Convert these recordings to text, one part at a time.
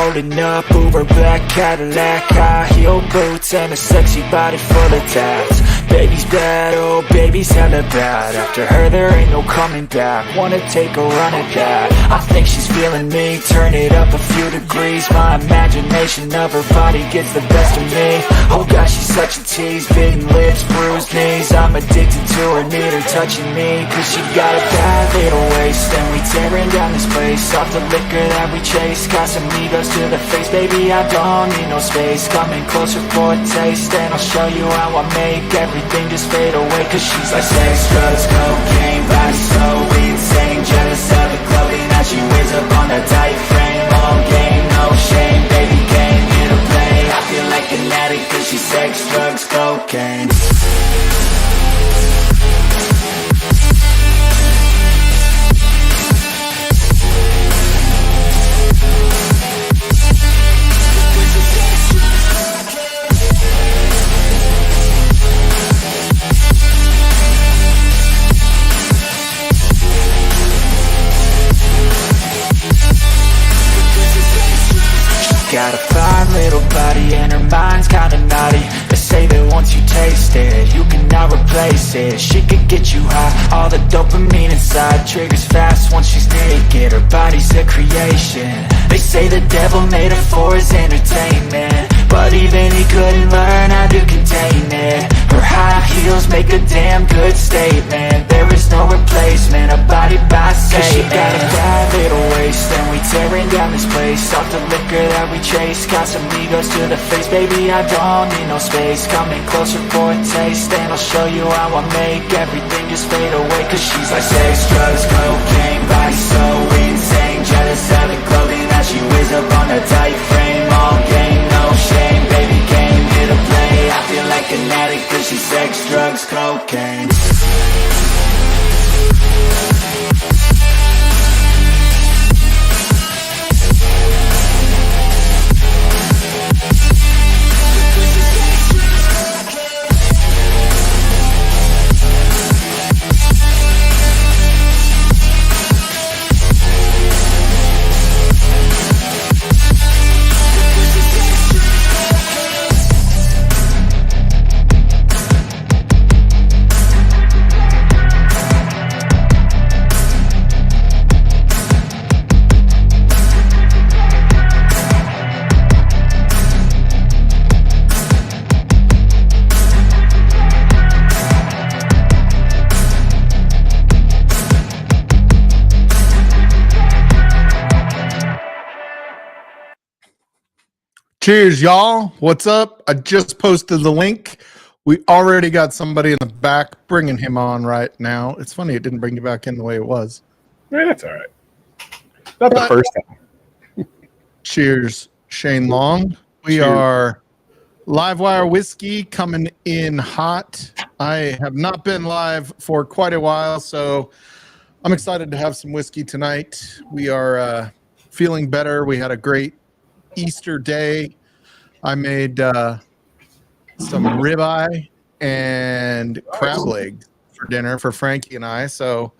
Rolling up Uber black Cadillac, high heel boots and a sexy body full of tats. Baby's bad, oh baby's hella bad. After her there ain't no coming back. Wanna take a run at that. I think she's feeling me, turn it up a few degrees. My imagination of her body gets the best of me. Oh gosh, she's such a tease, bitten lips, bruised knees. I'm addicted to her, need her touching me. Cause she got a bad little waist, and we tearing down this place. Off the liquor that we chase, got some egos to the face. Baby, I don't need no space, coming closer for a taste. And I'll show you how I make everything just fade away. Cause she's like sex, drugs, cocaine, body so insane. Jealous of the clothing that she wears up on a tight frame. All game, no shame, baby came here to play. I feel like an addict cause she's sex, drugs, cocaine. Got a fine little body and her mind's kinda naughty. They say that once you taste it, you cannot replace it. She could get you high, all the dopamine inside triggers fast once she's naked. Her body's a creation. They say the devil made her for his entertainment, but even he couldn't learn how to contain it. Her high heels make a damn good statement. There is no replacement, a body by Satan. Cause she got a bad little waist, and we tearing down this place. Off the liquor that we chase, got some egos to the face. Baby, I don't need no space, coming closer for a taste. And I'll show you how I make everything just fade away. Cause she's like sex, drugs, cocaine, body so insane. Jealous of the clothing that she wears up on a tight frame. All game, no shame, baby came here to play. I feel like an addict cause she's sex, drugs, cocaine. Cheers, y'all. What's up? I just posted the link. We already got somebody in the back bringing him on right now. It's funny it didn't bring you back in the way it was. Yeah, that's all right. Not the first time. Cheers, Shane Long. We are Livewire Whiskey coming in hot. I have not been live for quite a while, so I'm excited to have some whiskey tonight. We are feeling better. We had a great Easter day. I made some ribeye and crab legs for dinner for Frankie and I, so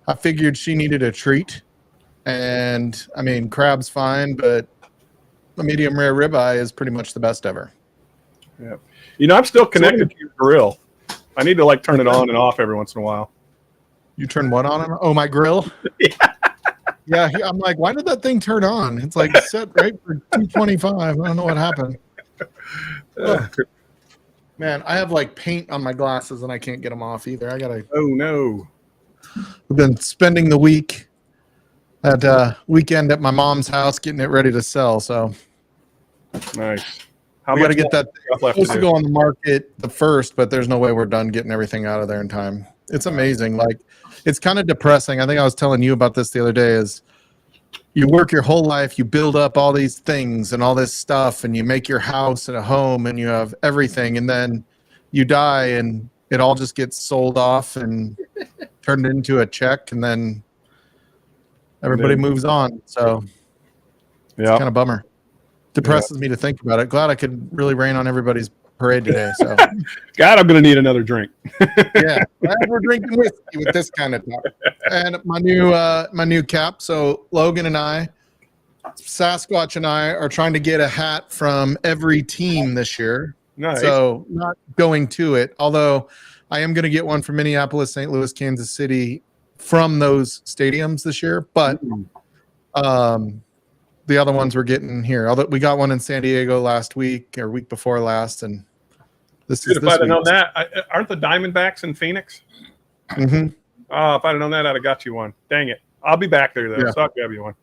I figured she needed a treat. And I mean, crab's fine, but a medium rare ribeye is pretty much the best ever. Yeah, you know, I'm still connected to your grill. I need to like turn it on and off every once in a while. You turn what on? Oh, my grill. Yeah. Yeah, I'm like, why did that thing turn on? It's like set right for 225. I don't know what happened. Man, I have like paint on my glasses and I can't get them off either. I gotta. Oh no! We've been spending the week at weekend at my mom's house getting it ready to sell. So nice. We got to get that thing supposed to go on the market the first, but there's no way we're done getting everything out of there in time. It's amazing. Like, it's kind of depressing. I think I was telling you about this the other day. Is you work your whole life, you build up all these things and all this stuff, and you make your house and a home, and you have everything, and then you die, and it all just gets sold off and turned into a check, and then everybody moves on. So it's kind of bummer. Depresses me to think about it. Glad I could really rain on everybody's parade today. So, God, I'm gonna need another drink. Yeah, we're drinking whiskey with this kind of talk. And my new cap. So Logan and I Sasquatch and I are trying to get a hat from every team this year. Nice. So not going to it, although I am going to get one from Minneapolis, St. Louis, Kansas City from those stadiums this year. But the other ones we're getting here. Although we got one in San Diego last week or week before last, and this is if this I'd have week. known that, aren't the Diamondbacks in Phoenix? Mm-hmm. Oh, if I'd have known that, I'd have got you one. Dang it. I'll be back there, though, Yeah. so I'll grab you one.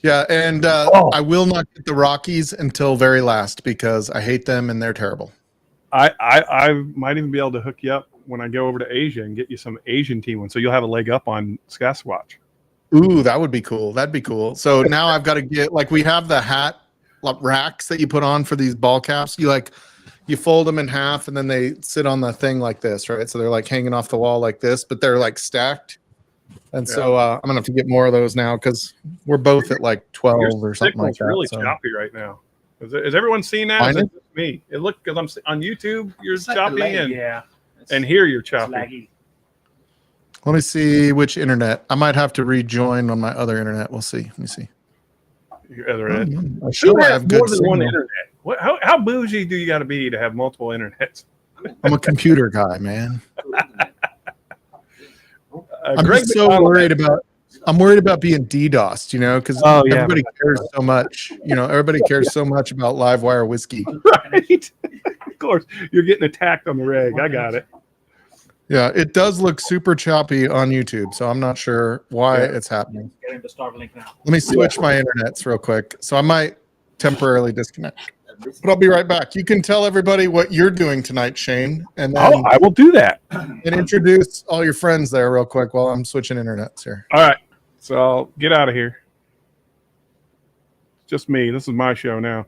Yeah, and I will not get the Rockies until very last because I hate them and they're terrible. I might even be able to hook you up when I go over to Asia and get you some Asian team ones, so you'll have a leg up on Sasquatch. Ooh, that would be cool. That'd be cool. So now I've got to get, like, we have the hat racks that you put on for these ball caps. You fold them in half and then they sit on the thing like this, right? So they're like hanging off the wall like this, but they're like stacked. And so I'm gonna have to get more of those now because we're both at like 12 or something like that. It's really so. choppy right now. Is everyone seeing that? Is it just me? It looked because I'm on YouTube. You're choppy, and here you're choppy. Let me see which internet. I might have to rejoin on my other internet. We'll see. Let me see. Your other internet. I'm sure I have more good than one signal. internet. How bougie do you got to be to have multiple internets? I'm a computer guy, man. I'm Greg just so worried about. I'm worried about being DDoSed, because everybody cares so much. Everybody cares so much about Livewire whiskey. Right. Of course, you're getting attacked on the reg. I got it. Yeah, it does look super choppy on YouTube, so I'm not sure why it's happening. Get into Starlink now. Let me switch my internets real quick. So I might temporarily disconnect. But I'll be right back. You can tell everybody what you're doing tonight, Shane, and then I will do that. and introduce all your friends there real quick while I'm switching internets here. All right. So I'll get out of here. Just me. This is my show now.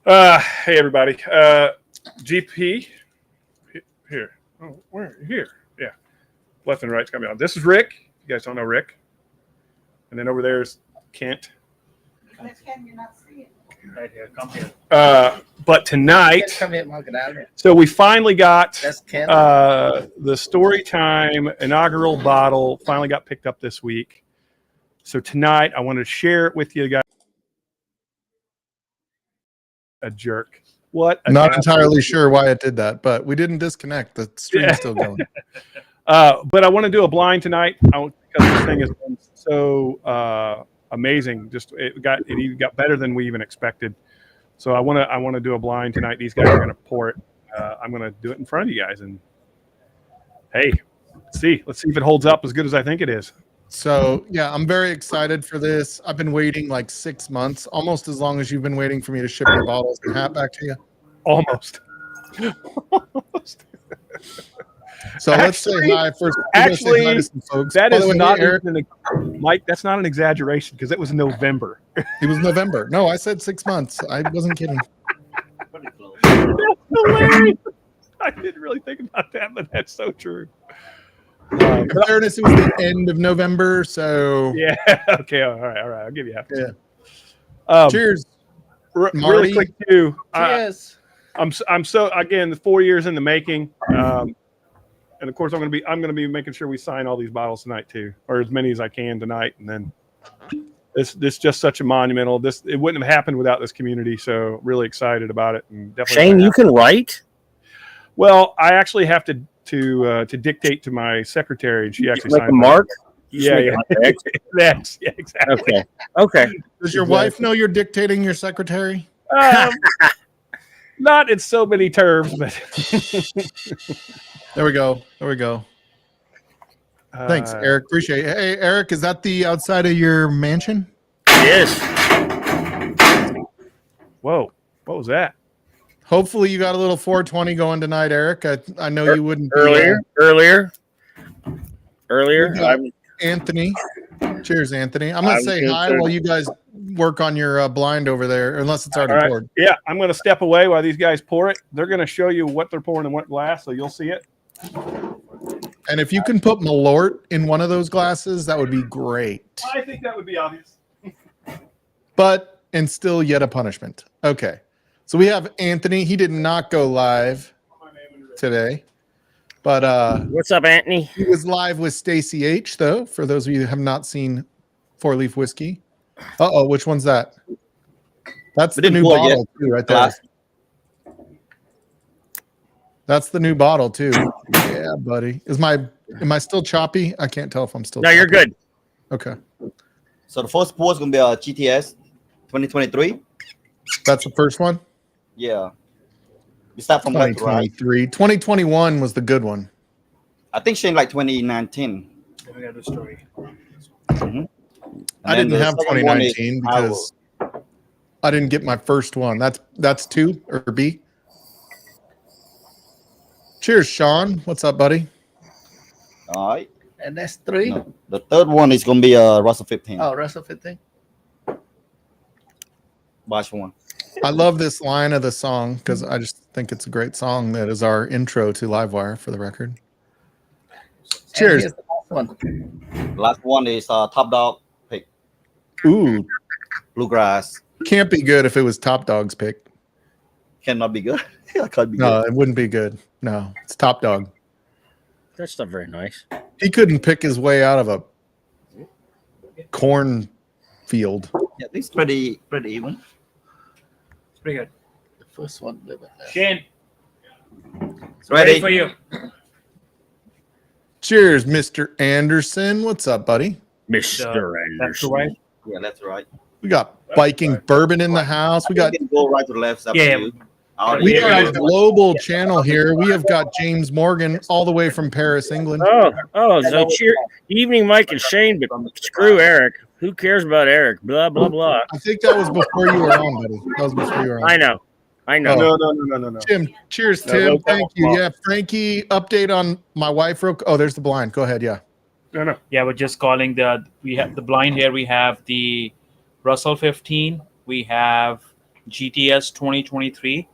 Hey, everybody. GP. Here. Oh, where? Here. Yeah. Left and right's coming on. This is Rick. You guys don't know Rick. And then over there's Kent. That's Ken, you're not seeing. Right here, come here. But tonight, Come here, Mom, get out of here. so we finally got That's Ken. the story time inaugural bottle finally got picked up this week. So tonight I wanted to share it with you guys. A jerk. What? Not entirely sure why it did that, but we didn't disconnect. The stream's still going. But I want to do a blind tonight because this thing has been so amazing. Just it even got better than we even expected. So I want to do a blind tonight. These guys are going to pour it. I'm going to do it in front of you guys, and hey, let's see if it holds up as good as I think it is. So yeah, I'm very excited for this. I've been waiting like 6 months, almost as long as you've been waiting for me to ship your bottles and hat back to you. Almost. So let's say hi first. Actually, say hi to some folks. That By is the way, not Eric. Mike. That's not an exaggeration because it was November. It was November. No, I said 6 months. I wasn't kidding. Pretty close. That's hilarious. I didn't really think about that, but that's so true. In fairness, it was the end of November, so Yeah. Okay. All right. I'll give you half. Yeah. Cheers. Really Marty. quick too. Yes. I'm so again the 4 years in the making, and of course I'm gonna be making sure we sign all these bottles tonight too, or as many as I can tonight, and then this just such a monumental. It wouldn't have happened without this community, so really excited about it, and definitely. Shane, you can write? Well, I actually have to dictate to my secretary, and she actually Like signs a mark? Yeah. That's exactly. Okay. Does your wife know you're dictating your secretary? Not in so many terms, but There we go. Thanks, Eric. Appreciate it. Hey, Eric, is that the outside of your mansion? Yes. Whoa, what was that? Hopefully you got a little 420 going tonight, Eric. I know you wouldn't. Earlier. Yeah. Anthony. Cheers, Anthony. I'm going to say hi while you guys work on your blind over there, unless it's already poured. Yeah, I'm going to step away while these guys pour it. They're going to show you what they're pouring in what glass, so you'll see it. And if you can put Malort in one of those glasses, that would be great. I think that would be obvious. And still yet a punishment. Okay. So we have Anthony. He did not go live today. But What's up, Anthony? he was live with Stacy H, though, for those of you who have not seen Four Leaf Whiskey. Uh-oh, which one's that? That's We the didn't new pull it yet. bottle too, right there. Glass. That's the new bottle too. Yeah, buddy. Am I still choppy? I can't tell if I'm still No, you're choppy. good. Okay. So the first pool is gonna be a GTS 2023. That's the first one? Yeah. We start from left to right. 2023. 2021 was the good one. I think Shane like 2019. Then we got the story. Mhm. I And didn't then the have second one is 2019 Owl. because I didn't get my first one. That's 2 or B. Cheers, Sean. What's up, buddy? All right. And that's 3. No, the third one is gonna be a Russell 15. Oh, Russell 15. Bosch one. I love this line of the song because I just think it's a great song that is our intro to Livewire for the record. And Cheers. here's the last one. Last one is Top Dog pick. Ooh, Bluegrass. can't be good if it was Top Dog's pick. Cannot be good. It could be No, good. it wouldn't be good. No, it's Top Dog. That's not very nice. He couldn't pick his way out of a corn field. Yeah, this is pretty even. It's pretty good. The first one. Shane, It's ready ready. for you. Cheers, Mr. Anderson. What's up, buddy? Mr. That's the Anderson. way. Yeah, that's right. We got Viking bourbon in the house. We got You can go right to the left. It's up to Yeah. you. I'll we leave got a it. global channel here. We have got James Morgan all the way from Paris, England. So evening, Mike and Shane, but screw Eric. Who cares about Eric? Blah, blah, blah. I think that was before you were on, buddy. That was before you were on. I know. No. Tim, cheers, No, Tim. no, Thank you. no. Yeah, Frankie, update on my wife. Oh, there's the blind. Go ahead. Yeah. No. Yeah, we're just calling we have the blind here. We have the Russell 15. We have GTS 2023.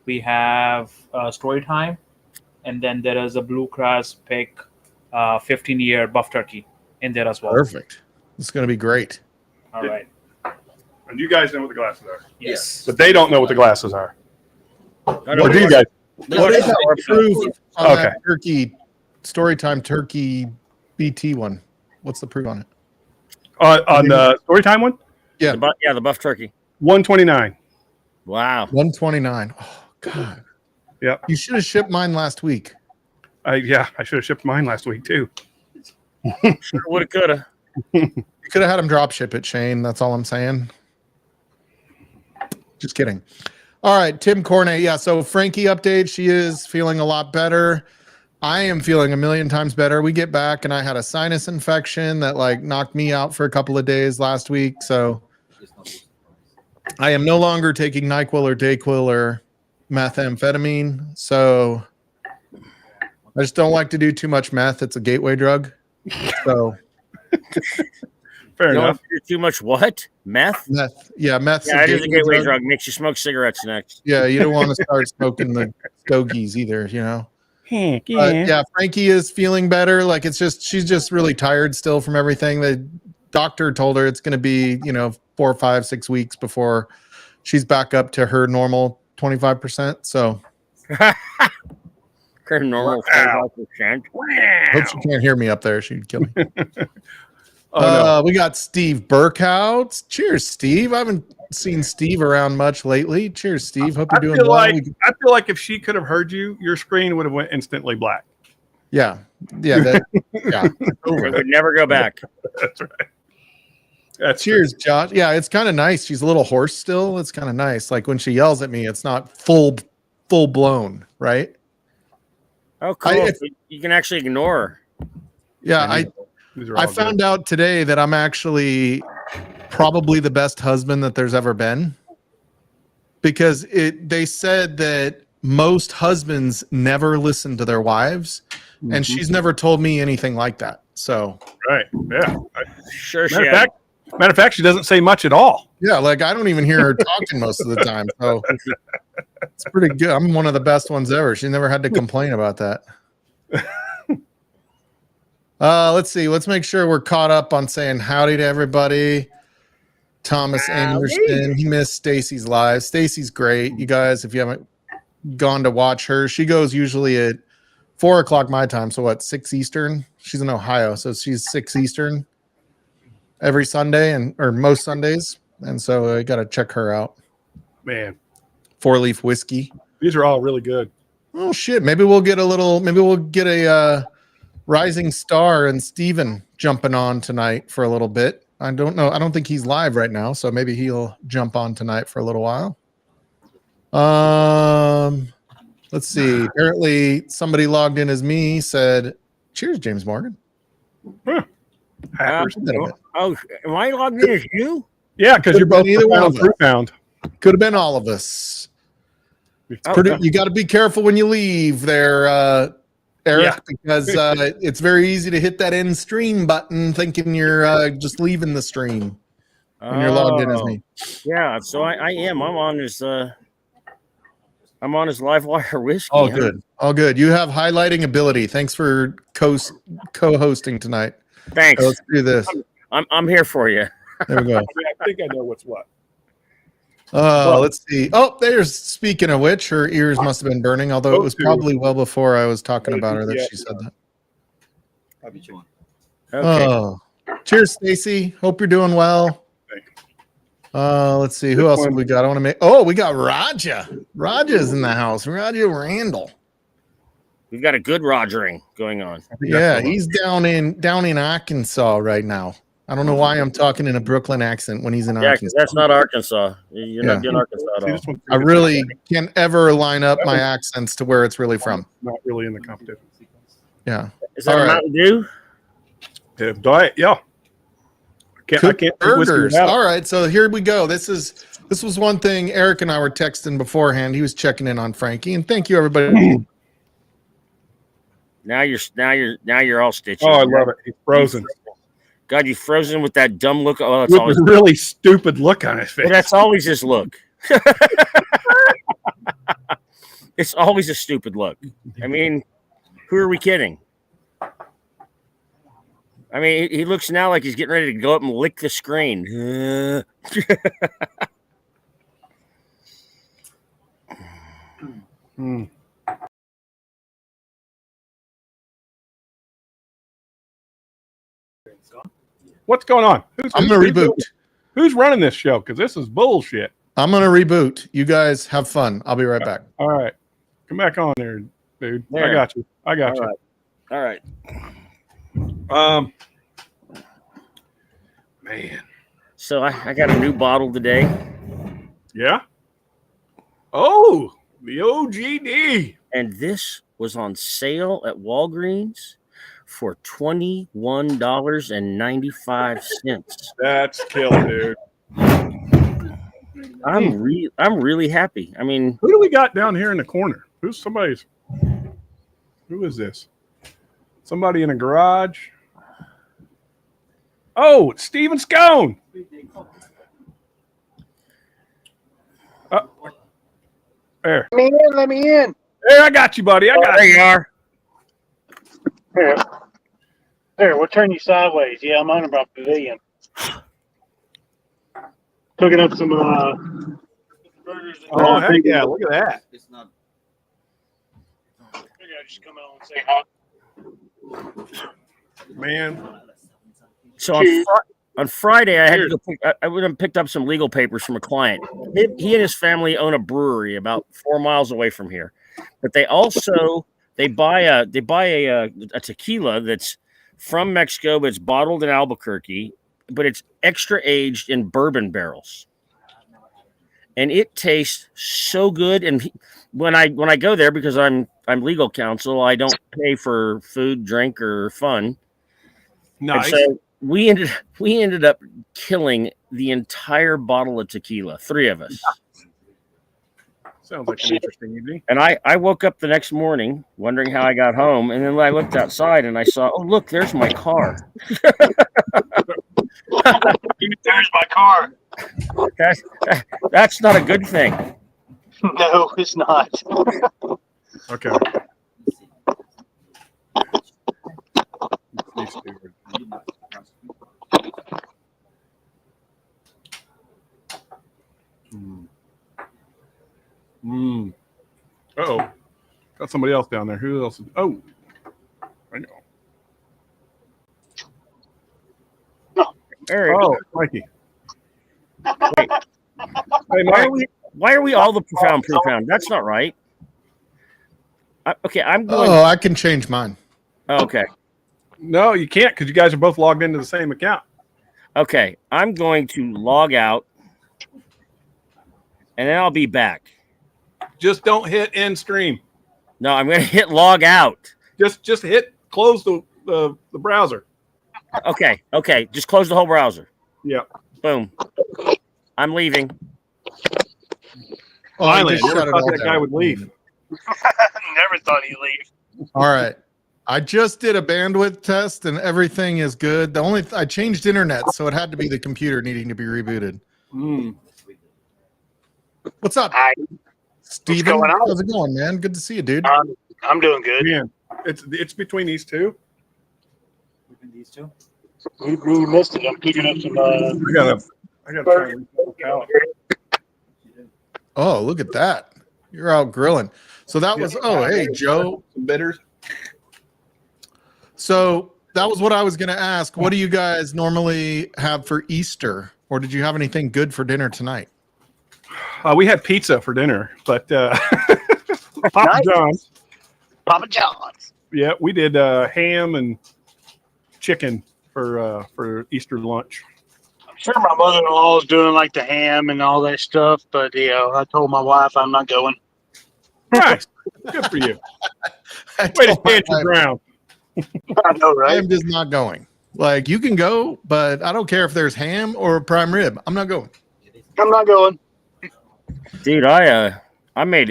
We have Story Time. And then there is a Bluegrass pick 15-year buff turkey in there as well. Perfect. It's going to be great. All right. And you guys know what the glasses are, Yes. but they don't know what the glasses are. I know Or do you guys? What is our proof on Okay. that turkey, Storytime turkey BT one? What's the proof on it? On the Storytime one, Yeah. the buff turkey. 129. Wow. 129. Oh, God. Yep. You should have shipped mine last week. I should have shipped mine last week too. Woulda, coulda. You could have had him drop ship it, Shane. That's all I'm saying. Just kidding. All right, Tim Cornet. Yeah, so Frankie update. She is feeling a lot better. I am feeling a million times better. We get back, and I had a sinus infection that knocked me out for a couple of days last week. So I am no longer taking NyQuil or Dayquil or methamphetamine. So I just don't like to do too much meth. It's a gateway drug. So Fair You don't enough. do too much what? Meth? meth, yeah, meth's Yeah, it is a gateway drug. Makes you smoke cigarettes next. Yeah, you don't want to start smoking the stogies either, you know. But yeah, Frankie is feeling better. She's just really tired still from everything. The doctor told her it's going to be 4, 5, 6 weeks before she's back up to her normal 25%. So Kind of normal. Wow. 25%. hope she can't hear me up there. She'd kill me. Oh, We got Steve Burkhout. Cheers, Steve. I haven't seen Steve around much lately. Cheers, Steve. Hope I you're doing feel well. I feel like if she could have heard you, your screen would have went instantly black. Yeah. Over. Would never go back. That's right. That's Cheers, Josh. Yeah, it's kind of nice. She's a little hoarse still. It's kind of nice. Like when she yells at me, it's not full blown, right? Oh, cool. You can actually ignore her. Yeah, These are I all found out today that I'm actually probably the best husband that there's ever been, because they said that most husbands never listen to their wives, and she's never told me anything like that. So good. Right. Yeah. Sure, she Matter of fact, she doesn't say much at all. yeah, I don't even hear her talking most of the time. So it's pretty good. I'm one of the best ones ever. She never had to complain about that. Let's see. Let's make sure we're caught up on saying howdy to everybody. Thomas Anderson. He missed Stacy's live. Stacy's great. You guys, if you haven't gone to watch her, she goes usually at 4:00 my time. So what, 6 Eastern? She's in Ohio, so she's 6 Eastern. every Sunday or most Sundays, and so I got to check her out. Man, 4-Leaf whiskey. these are all really good. Oh shit! Maybe we'll get a rising star and Steven jumping on tonight for a little bit. I don't know. I don't think he's live right now, so maybe he'll jump on tonight for a little while. Let's see. Apparently, somebody logged in as me. Said, "Cheers, James Morgan." Hackers. Oh, am I logged in as you? Yeah, because you're both Either one of us. found. Could have been all of us. You got to be careful when you leave there, Eric, because it's very easy to hit that end stream button thinking you're just leaving the stream when you're logged in as me. Yeah, so I am. I'm on his live wire whiskey. All good. All good. You have highlighting ability. Thanks for co-hosting tonight. Thanks. So let's do this. I'm here for you. There we go. I think I know what's what. Let's see. Oh, there's, speaking of which, her ears must have been burning, although it was probably well before I was talking about her that she said that. Okay. Oh, cheers, Stacy. Hope you're doing well. Let's see. Who else have we got? I want to make. Oh, we got Raja. Raja's in the house. Raja Randall. We've got a good Rogering going on. Yeah, he's down in Arkansas right now. I don't know why I'm talking in a Brooklyn accent when he's in Arkansas. Yeah, that's not Arkansas. You're not in Arkansas at all. I really can't ever line up my accents to where it's really from. Not really in the competition. Yeah. Is that a Mountain Dew? Diet, yeah. I can't burgers. All right, so here we go. This was one thing Eric and I were texting beforehand. He was checking in on Frankie, and thank you everybody. Now you're all stitchy. Oh, I love it. He's frozen. God, you frozen with that dumb look. Oh, that's with always a really stupid look on his face. Well, that's always his look. It's always a stupid look. I mean, who are we kidding? I mean, he looks now like he's getting ready to go up and lick the screen. What's going on? I'm going to reboot. Who's running this show? Because this is bullshit. I'm going to reboot. You guys have fun. I'll be right back. All right. Come back on there, dude. There. I got you. All right. Man. So I got a new bottle today. Yeah? Oh, the OGD. And this was on sale at Walgreens for $21.95. That's killer, dude. I'm really happy. I mean, who do we got down here in the corner? Who is this? Somebody in a garage? Oh, it's Steven Scone. There. Let me in. There, I got you, buddy. There you are. Here, we'll turn you sideways. Yeah, I'm on about pavilion. Cooking up some burgers. Oh, heck yeah. Look at that. It's not. I'll just come out and say hi. Man. So on Friday, I had to go I went and picked up some legal papers from a client. He and his family own a brewery about 4 miles away from here, but they buy a tequila that's from Mexico, but it's bottled in Albuquerque, but it's extra aged in bourbon barrels, and it tastes so good. And when I go there, because I'm legal counsel, I don't pay for food, drink, or fun. Nice. And so we ended up killing the entire bottle of tequila, 3 of us. Sounds like an interesting evening. And I woke up the next morning wondering how I got home, and then I looked outside and I saw, oh look, there's my car. There's my car. That's not a good thing. No, it's not. Okay. Uh-oh. Got somebody else down there. Who else? Oh. I know. Eric, Oh, Mikey. wait, Hey, Mike. why are we all the profound profound? That's not right. Okay, I'm going. Oh, I can change mine. Okay, No, you can't because you guys are both logged into the same account. okay, I'm going to log out, and then I'll be back. Just don't hit end stream. No, I'm going to hit log out. Just hit close the browser. Okay, just close the whole browser. Yeah. Boom. I'm leaving. Oh, I Finally, I just never shut it thought all that guy down. would leave. Never thought he'd leave. All right. I just did a bandwidth test and everything is good. I changed internet, so it had to be the computer needing to be rebooted. Mm. What's up, Hi. Steven? going on? How's it going, man? Good to see you, dude. I'm doing good. Man, it's between these two. These two. You missed it. I'm picking up some. I gotta try and refill the pallet. Oh, look at that. You're out grilling. So that was, oh, hey, Joe. Some bitters. So that was what I was going to ask. What do you guys normally have for Easter? Or did you have anything good for dinner tonight? We had pizza for dinner, but Papa Nice. John's. Papa John's. Yeah, we did ham and chicken for Easter lunch. I'm sure my mother-in-law is doing like the ham and all that stuff, but I told my wife I'm not going. Nice, good for you. I Way to told my stand your wife, ground. I know, I right? am just not going. Like, you can go, but I don't care if there's ham or prime rib. I'm not going. I'm not going. Dude, I made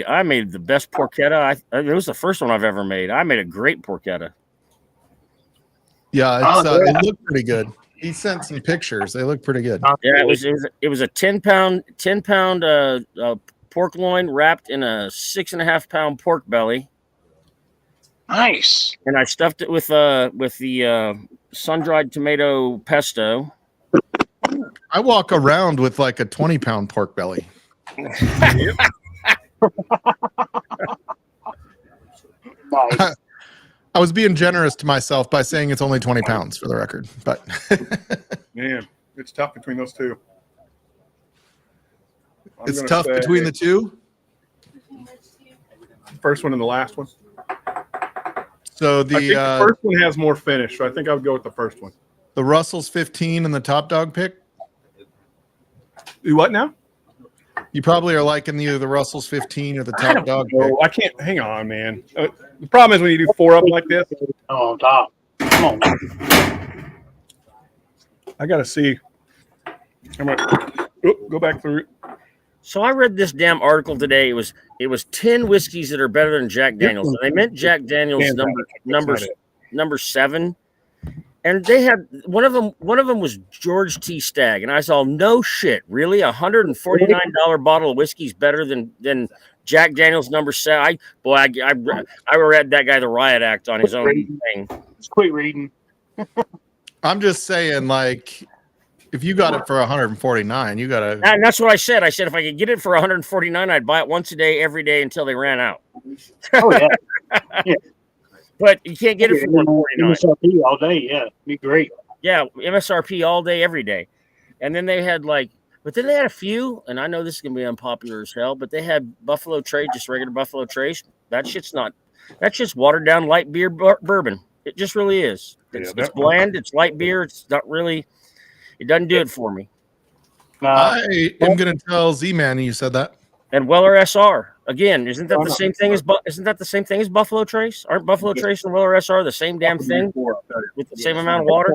the best porchetta. It was the first one I've ever made. I made a great porchetta. Yeah, Oh, yeah. it looked pretty good. He sent some pictures. They look pretty good. Yeah, it was a 10-pound pork loin wrapped in a 6.5-pound pork belly, Nice. and I stuffed it with the sun-dried tomato pesto. I walk around with like a 20-pound pork belly. Nice. I was being generous to myself by saying it's only 20 pounds for the record, but Man, it's tough between those two. I'm it's gonna tough say between the two. first one and the last one. So I think the first one has more finish, so I think I would go with the first one. the Russell's 15 and the top dog pick. You what now? You probably are liking either the Russell's 15 or the top dog pick. Oh, I can't. Hang on, man. The problem is when you do four of them like this, Oh, on top. Come on. I gotta see. I'm gonna go back through. So I read this damn article today. It was 10 whiskeys that are better than Jack Daniels. And they meant Jack Daniels number 7. And they had one of them was George T. Stagg. And I saw, no shit, really? $149 bottle of whiskey is better than Jack Daniels number 7. I read that guy the riot act on his own thing. Just quit reading. I'm just saying, like, if you got it for 149, you gotta. And that's what I said. I said if I could get it for 149, I'd buy it once a day, every day until they ran out. Oh, yeah. But you can't get it for 149. MSRP all day. Yeah. Be great. Yeah, MSRP all day, every day. And then they had but then they had a few, and I know this is gonna be unpopular as hell, but they had Buffalo Trace, just regular Buffalo Trace. That's just watered down light beer bourbon. It just really is. It's bland. It's light beer. It's not really. It doesn't do it for me. I am gonna tell Z-Man you said that. And Weller SR again. Isn't that the same thing as Buffalo Trace? Aren't Buffalo Trace and Weller SR the same damn thing with the same amount of water?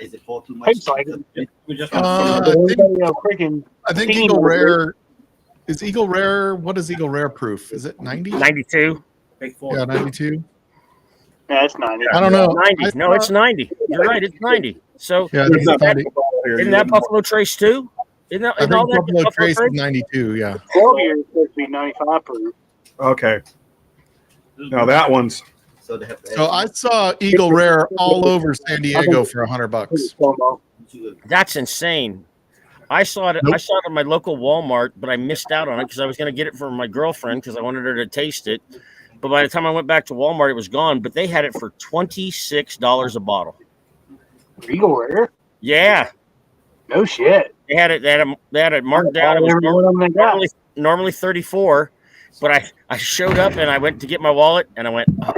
Is it for too much? Thanks, like I think Eagle Rare is Eagle Rare. What is Eagle Rare proof? Is it 90? 92. Yeah, 92. Yeah, it's 90. I don't know. 90. No, it's 90. You're right. It's 90. So Yeah, isn't that Buffalo Trace too? I think Buffalo Trace is 92. Yeah. 12 years is supposed to be 95 proof. Okay. Now that one's. So they have to So I saw Eagle Rare all over San Diego for $100. That's insane. I saw it. Nope. I saw it at my local Walmart, but I missed out on it because I was going to get it for my girlfriend because I wanted her to taste it. But by the time I went back to Walmart, it was gone. But they had it for $26 a bottle. Eagle Rare? Yeah, No shit. They had it marked down. It was Every one of them they got. normally 34, but I showed up and I went to get my wallet and I went, oh,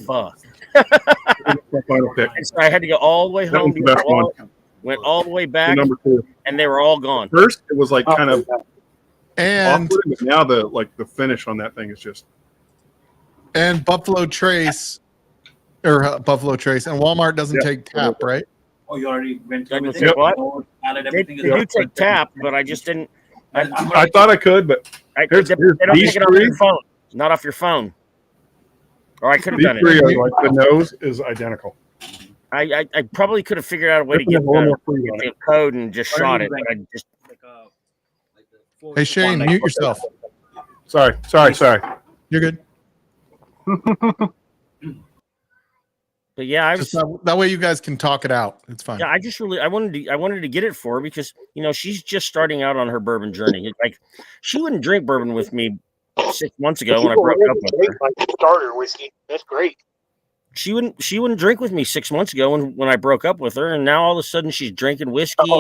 fuck. My final pick. And so I had to go all the way That home was to the get my best one. wallet, went all the way The back, number 2. and they were all gone. First, it was like kind of And awkward, but now the finish on that thing is just. and Buffalo Trace and Walmart doesn't take tap, right? Oh, you already went through Doesn't everything? take what? Oh, added They everything? do take tap, but I just didn't. I thought I could, but They Here's don't these take it off three. your phone, not off your phone. Or I could have these done three it. are like the nose is identical. I probably could have figured out a way to This get one has a little more fruit on the it. code and just What are shot you it. But I just Like a Hey Shane, mute yourself. Sorry. You're good. But yeah, I was. Just that way you guys can talk it out. It's fine. Yeah, I wanted to get it for her because she's just starting out on her bourbon journey. Like she wouldn't drink bourbon with me 6 months ago when I broke up with her. Like starter whiskey. That's great. She wouldn't drink with me 6 months ago when I broke up with her, and now all of a sudden she's drinking whiskey.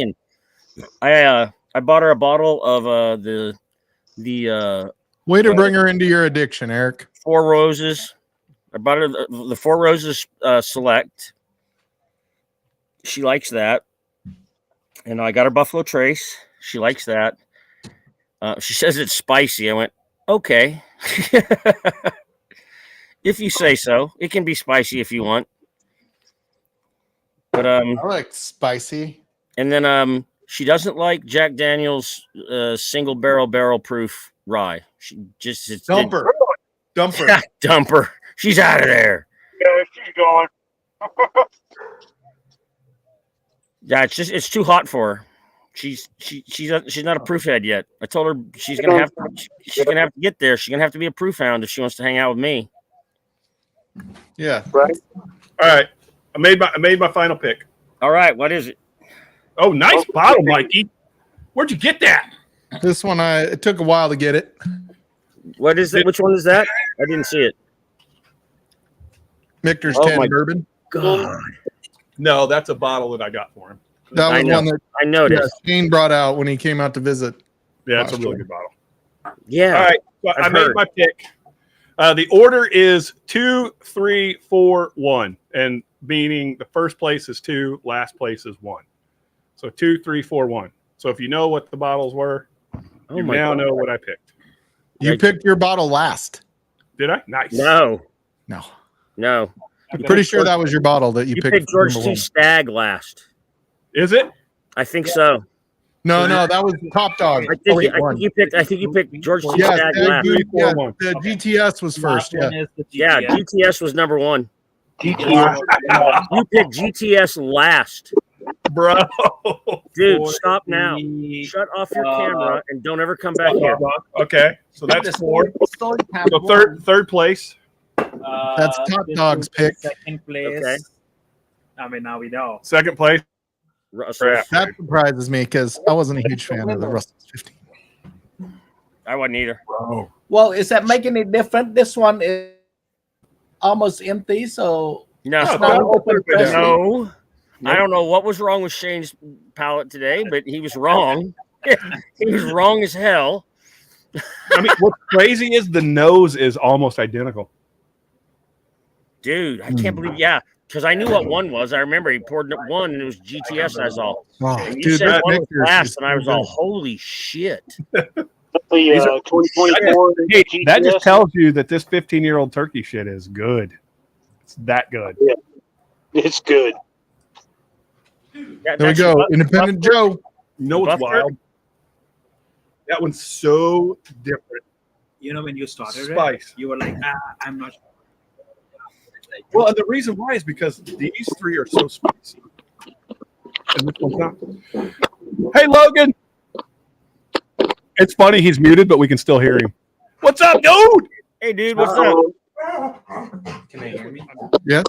And I bought her a bottle of the Way to bring her into your addiction, Eric. Four Roses. I bought her the Four Roses Select. She likes that. And I got her Buffalo Trace. She likes that. She says it's spicy. I went, okay. If you say so. It can be spicy if you want. But I like spicy. and then she doesn't like Jack Daniel's single barrel proof rye. She just Dumper. dumper. She's out of there. Yeah, she's going. Yeah, it's too hot for her. She's not a proof head yet. I told her she's gonna have to get there. She's gonna have to be a proof hound if she wants to hang out with me. Yeah. Right. All right, I made my final pick. All right, what is it? Oh, nice bottle, Mikey. Where'd you get that? This one it took a while to get it. What is it? Which one is that? I didn't see it. Michter's Oh 10 my bourbon. God, No, that's a bottle that I got for him. That I was know. one that I noticed. Shane brought out when he came out to visit. Yeah, it's a really good bottle. Yeah. All right, so I made my pick. The order is 2, 3, 4, 1, and meaning the first place is 2, last place is 1. So 2, 3, 4, 1. So if you know what the bottles were, you now know what I picked. You picked your bottle last. Did I? Nice. No. I'm Pretty sure that was your bottle that you picked. George number T. one. Stag last. Is it? I think so. No, that was Top Dog. I think you picked George T. Yeah, Stag the, last. the GTS was first. Yeah. Yeah, GTS was number one. GTS. You picked GTS last. Bro. Dude, stop now. Shut off your camera and don't ever come back here. Okay, so that's 4. So third place. That's Top Dog's pick. Second place. Okay. I mean, now we know. Second place. Crap. That surprises me because I wasn't a huge fan of the Russell's 15. I wasn't either. Bro. Well, is that making it different? This one is almost empty, so No. it's not open. No. I don't know what was wrong with Shane's palate today, but he was wrong. He was wrong as hell. I mean, what's crazy is the nose is almost identical. Dude, I can't believe, because I knew what one was. I remember he poured one and it was GTS, that's all. Oh, And you dude, said that one was mixer is last, and I was so all, good. holy shit. The 2024. Hey, that just GTS. tells you that this 15-year-old turkey shit is good. It's that good. It's good. There we go. Independent Joe. You know what's Buff wild? That one's so different. You know, when you started Spice. it, you were like, I'm not. Well, and the reason why is because these three are so spicy. And this one's not. Hey, Logan. It's funny he's muted, but we can still hear him. What's up, dude? Hey, dude, what's up? Can they hear me? Yes.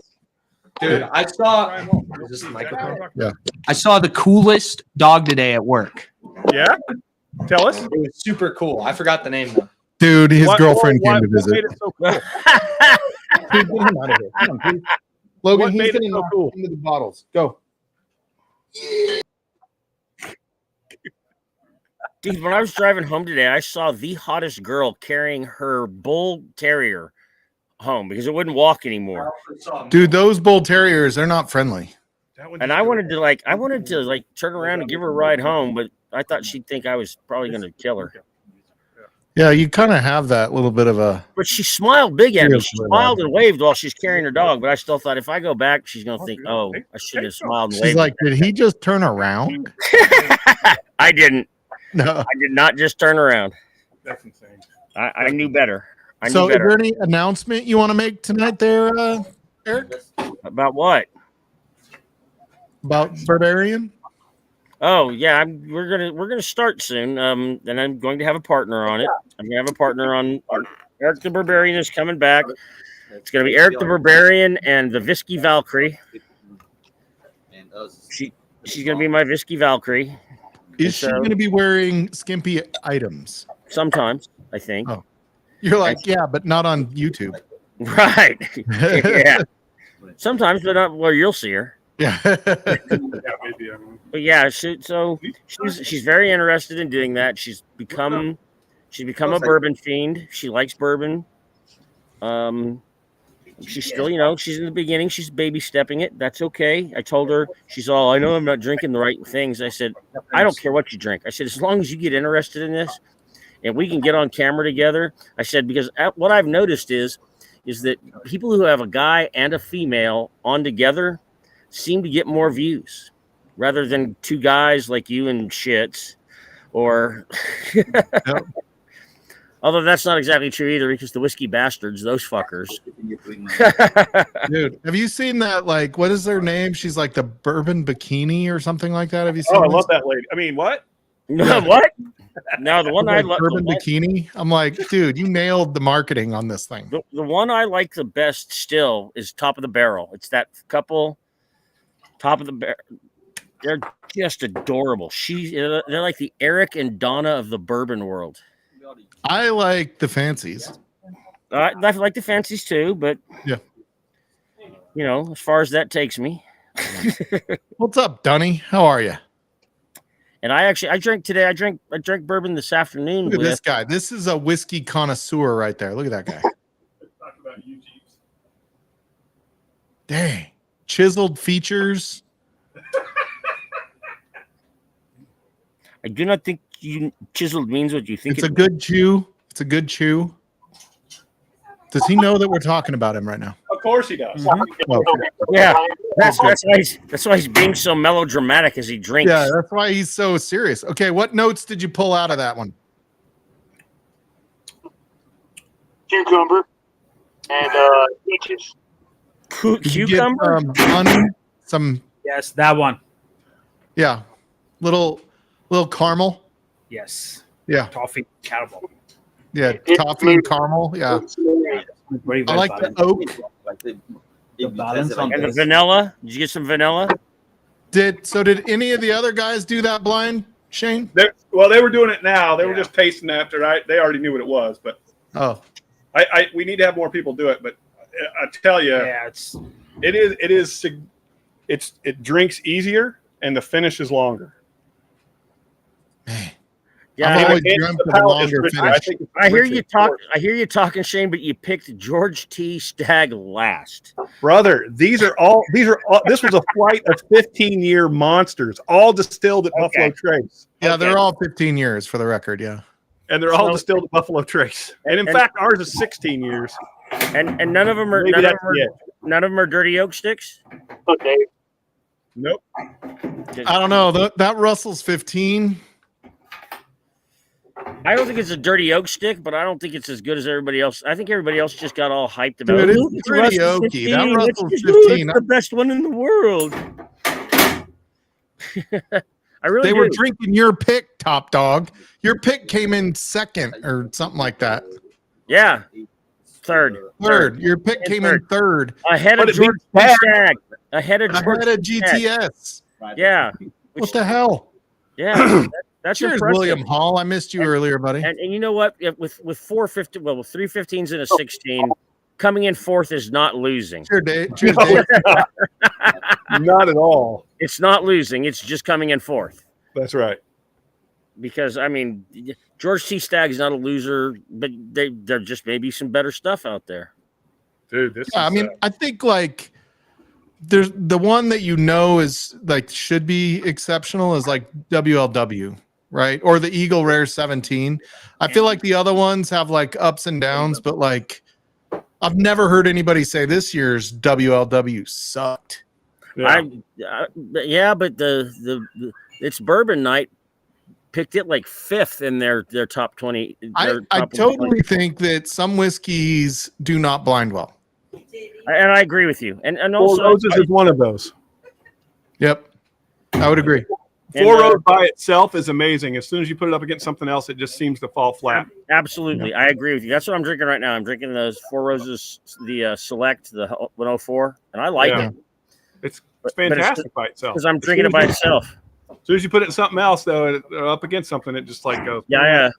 Dude, I saw. Is this the microphone? Yeah. I saw the coolest dog today at work. Yeah? Tell us. It was super cool. I forgot the name though. Dude, his girlfriend what came to visit. made it so cool? Dude, get him out of here. Come on, please. Logan, What he's made it going to so knock cool? into the bottles. Go. Dude, when I was driving home today, I saw the hottest girl carrying her bull terrier home because it wouldn't walk anymore. Dude, those bull terriers, they're not friendly. And I wanted to turn around and give her a ride home, but I thought she'd think I was probably going to kill her. Yeah, you kind of have that little bit of a. But she smiled big at me. Feels She good, smiled and waved while she's carrying her dog. But I still thought if I go back, she's going to think, "Oh, I shouldn't have smiled and She's waved." like, did he just turn around? I didn't. No. I did not just turn around. That's insane. I knew better. I So, knew better. is there any announcement you want to make tonight, there, Eric? About what? About Barbarian? Oh yeah, we're gonna start soon. And I'm going to have a partner on it. I'm gonna have a partner on Eric the Barbarian is coming back. It's gonna be Eric the Barbarian and the Visky Valkyrie. She's gonna be my Visky Valkyrie. Is she going to be wearing skimpy items? Sometimes, I think. Oh, you're like, yeah, but not on YouTube. Right. Yeah. Sometimes, but not where you'll see her. Yeah. But yeah, she's very interested in doing that. She's become a bourbon fiend. She likes bourbon. She's still, she's in the beginning. She's baby stepping it. That's okay. I told her, she's all, I know I'm not drinking the right things. I said, I don't care what you drink. I said, as long as you get interested in this and we can get on camera together. I said, because what I've noticed is that people who have a guy and a female on together seem to get more views rather than two guys like you and shits or although that's not exactly true either because the whiskey bastards, those fuckers. Dude, have you seen that? Like, what is their name? She's like the bourbon bikini or something like that. Have you seen Oh, I this? love that lady. I mean, what? What? No, the one I like bourbon bikini. I'm like, dude, you nailed the marketing on this thing. The one I like the best still is Top of the Barrel. It's that couple, Top of the Barrel. They're just adorable. They're like the Eric and Donna of the bourbon world. I like the fancies. I like the fancies too, but yeah, as far as that takes me. What's up, Dunny? How are you? And I drank today. I drank bourbon this afternoon. Look at this guy. This is a whiskey connoisseur right there. Look at that guy. Dang, chiseled features. I do not think chiseled means what you think. It's a good chew. It's a good chew. Does he know that we're talking about him right now? Of course he does. Mm-hmm. Well, yeah, that's why he's being so melodramatic as he drinks. Yeah, that's why he's so serious. Okay, what notes did you pull out of that one? Cucumber and peaches. Cucumber, honey, some. Yes, that one. Yeah, little caramel. Yes. Yeah. Toffee caramel. Yeah, toffee and caramel. Yeah. Very I like the balanced. oak. The balance on and the this. vanilla. Did you get some vanilla? Did any of the other guys do that blind, Shane? They were doing it now. They were just tasting after. They already knew what it was, but we need to have more people do it. But I tell you, it drinks easier and the finish is longer. Yeah, I've always dreamt of a longer finish. I hear you talk. I hear you talking, Shane, but you picked George T. Stagg last. Brother, this was a flight of 15-year monsters, all distilled at Buffalo Trace. Yeah, they're all 15 years for the record. Yeah, and they're all distilled at Buffalo Trace. And in fact, ours is 16 years. And none of them are none of them are dirty oak sticks. Okay. Nope. I don't know. That Russell's 15. I don't think it's a dirty oak stick, but I don't think it's as good as everybody else. I think everybody else just got all hyped about it. It's pretty oaky. That Russell's 15. It's the best one in the world. They were drinking your pick, Top Dog. Your pick came in second or something like that. Yeah. Third. Your pick came in third. Ahead of George Stagg. Ahead of GTS. Yeah. What the hell? Yeah. That's Cheers, impressive. William Hall. I missed you earlier, buddy. And you know what? With 450, with 315s and a 16, coming in fourth is not losing. Cheers, Dave. Cheers, Dave. Not at all. It's not losing. It's just coming in fourth. That's right. because I mean, George T. Stagg's not a loser, but there just may be some better stuff out there. Dude, this Yeah, I mean, I think like there's the one that is like should be exceptional is like WLW, right? Or the Eagle Rare 17. I feel like the other ones have like ups and downs, but like I've never heard anybody say this year's WLW sucked. yeah. But the it's Bourbon Night picked it like 5th in their top 20. I totally think that some whiskeys do not blind well. And I agree with you. And Four also Roses is one of those. Yep, I would agree. Four Roses by itself is amazing. As soon as you put it up against something else, it just seems to fall flat. Absolutely, I agree with you. That's what I'm drinking right now. I'm drinking those Four Roses, the Select, the 104, and I like it. It's fantastic by itself. Because I'm drinking it by itself. As soon as you put it in something else, though, up against something, it just like goes. Yeah.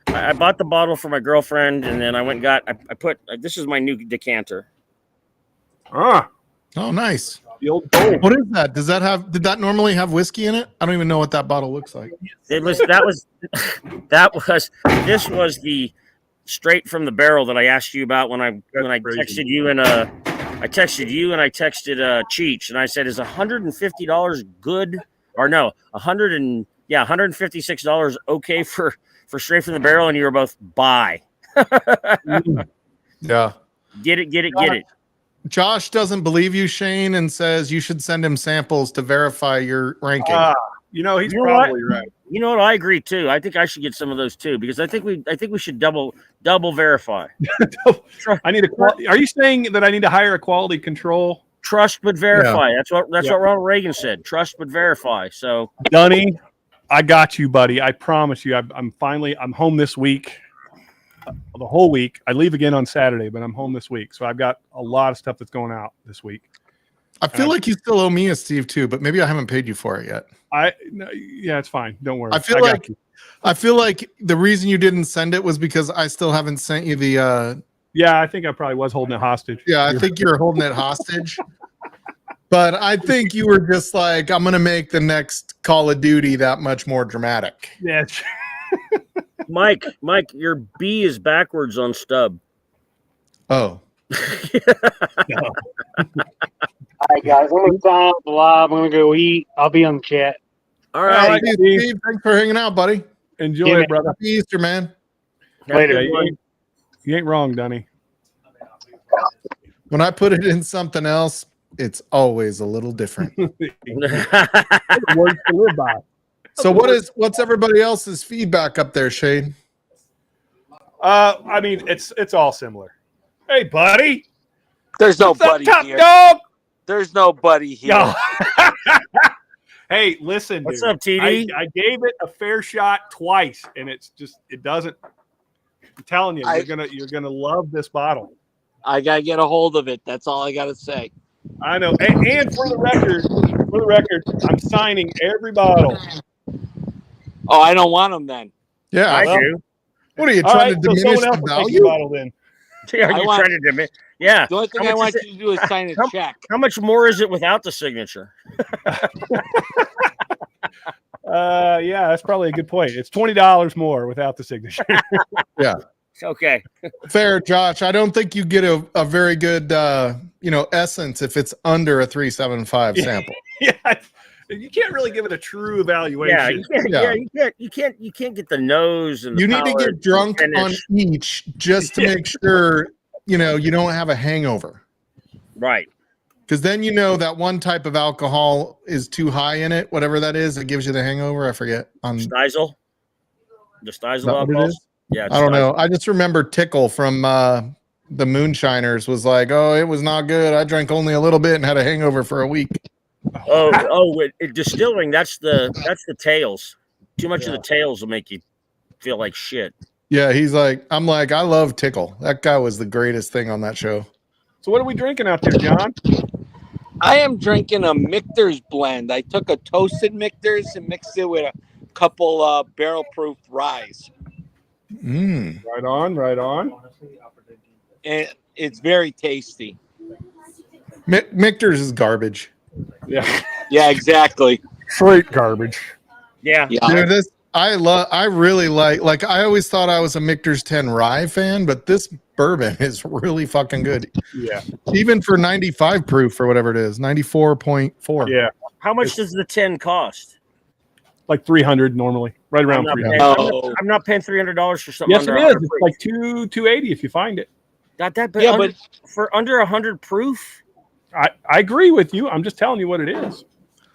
I bought the bottle for my girlfriend, and then I went and got. I put this is my new decanter. Oh, nice. The old gold. What is that? Did that normally have whiskey in it? I don't even know what that bottle looks like. This was the straight from the barrel that I asked you about when I texted you and I texted Cheech, and I said, is $150 good or no? $156 okay for straight from the barrel, and you were both buy. Yeah. Get it. Josh doesn't believe you, Shane, and says you should send him samples to verify your ranking. He's probably right. You know what? I agree too. I think I should get some of those too, because I think we should double verify. I need Are you saying that I need to hire a quality control? Trust but verify. Yeah. That's what Ronald Reagan said. Trust but verify. So, Dunny, I got you, buddy. I promise you. I'm home this week. The whole week. I leave again on Saturday, but I'm home this week. So I've got a lot of stuff that's going out this week. I feel like you still owe me a Steve too, but maybe I haven't paid you for it yet. Yeah, it's fine. Don't worry. I feel like the reason you didn't send it was because I still haven't sent you the Yeah, I think I probably was holding it hostage. Yeah, I think you were holding it hostage. But I think you were just like, I'm gonna make the next Call of Duty that much more dramatic. Yeah. Mike, your B is backwards on stub. Oh. No. All right, guys. I'm gonna sign off the live. I'm gonna go eat. I'll be on the chat. All right, Steve. Thanks for hanging out, buddy. Enjoy it, brother. Happy Easter, man. Later. Yeah, you ain't wrong, Dunny. When I put it in something else, it's always a little different. Words to live by. So what's everybody else's feedback up there, Shane? I mean, it's all similar. Hey, buddy. There's no buddy top here. Dog? There's no buddy here. No. Hey, listen, What's dude. up, TD? I gave it a fair shot twice, and it doesn't. I'm telling you, you're gonna love this bottle. I gotta get a hold of it. That's all I gotta say. I know. And for the record, I'm signing every bottle. Oh, I don't want them then. Yeah, I do. What are you All trying right, to so diminish someone else the will take value? the bottle then. Are you trying to diminish? Yeah. The only thing I want you to do is sign a check. How much more is it without the signature? Yeah, that's probably a good point. It's $20 more without the signature. Yeah. Okay. Fair, Josh. I don't think you get a very good essence if it's under a 375 sample. Yeah. You can't really give it a true evaluation. You can't get the nose and You need to get drunk on each just to make sure you don't have a hangover. Right. Because then that one type of alcohol is too high in it, whatever that is, that gives you the hangover. I forget. Stiesel? The Stiesel what it alcohol? is? Yeah. I don't know. I just remember Tickle from the Moonshiners was like, oh, it was not good. I drank only a little bit and had a hangover for a week. Distilling, that's the tails. Too much of the tails will make you feel like shit. Yeah, I'm like, I love Tickle. That guy was the greatest thing on that show. So what are we drinking out there, John? I am drinking a Michter's blend. I took a toasted Michter's and mixed it with a couple barrel-proof ryes. Right on. And it's very tasty. Michter's is garbage. Yeah. Yeah, exactly. Straight garbage. Yeah. Dude, I really like I always thought I was a Michter's 10 rye fan, but this bourbon is really fucking good. Yeah. Even for 95 proof or whatever it is, 94.4. Yeah. How much does the 10 cost? Like 300 normally, right around 300. I'm not paying $300 for something. Yes, under it is. 100 It's proof. like 280 if you find it. Got that? Yeah, but for under 100 proof. I agree with you. I'm just telling you what it is.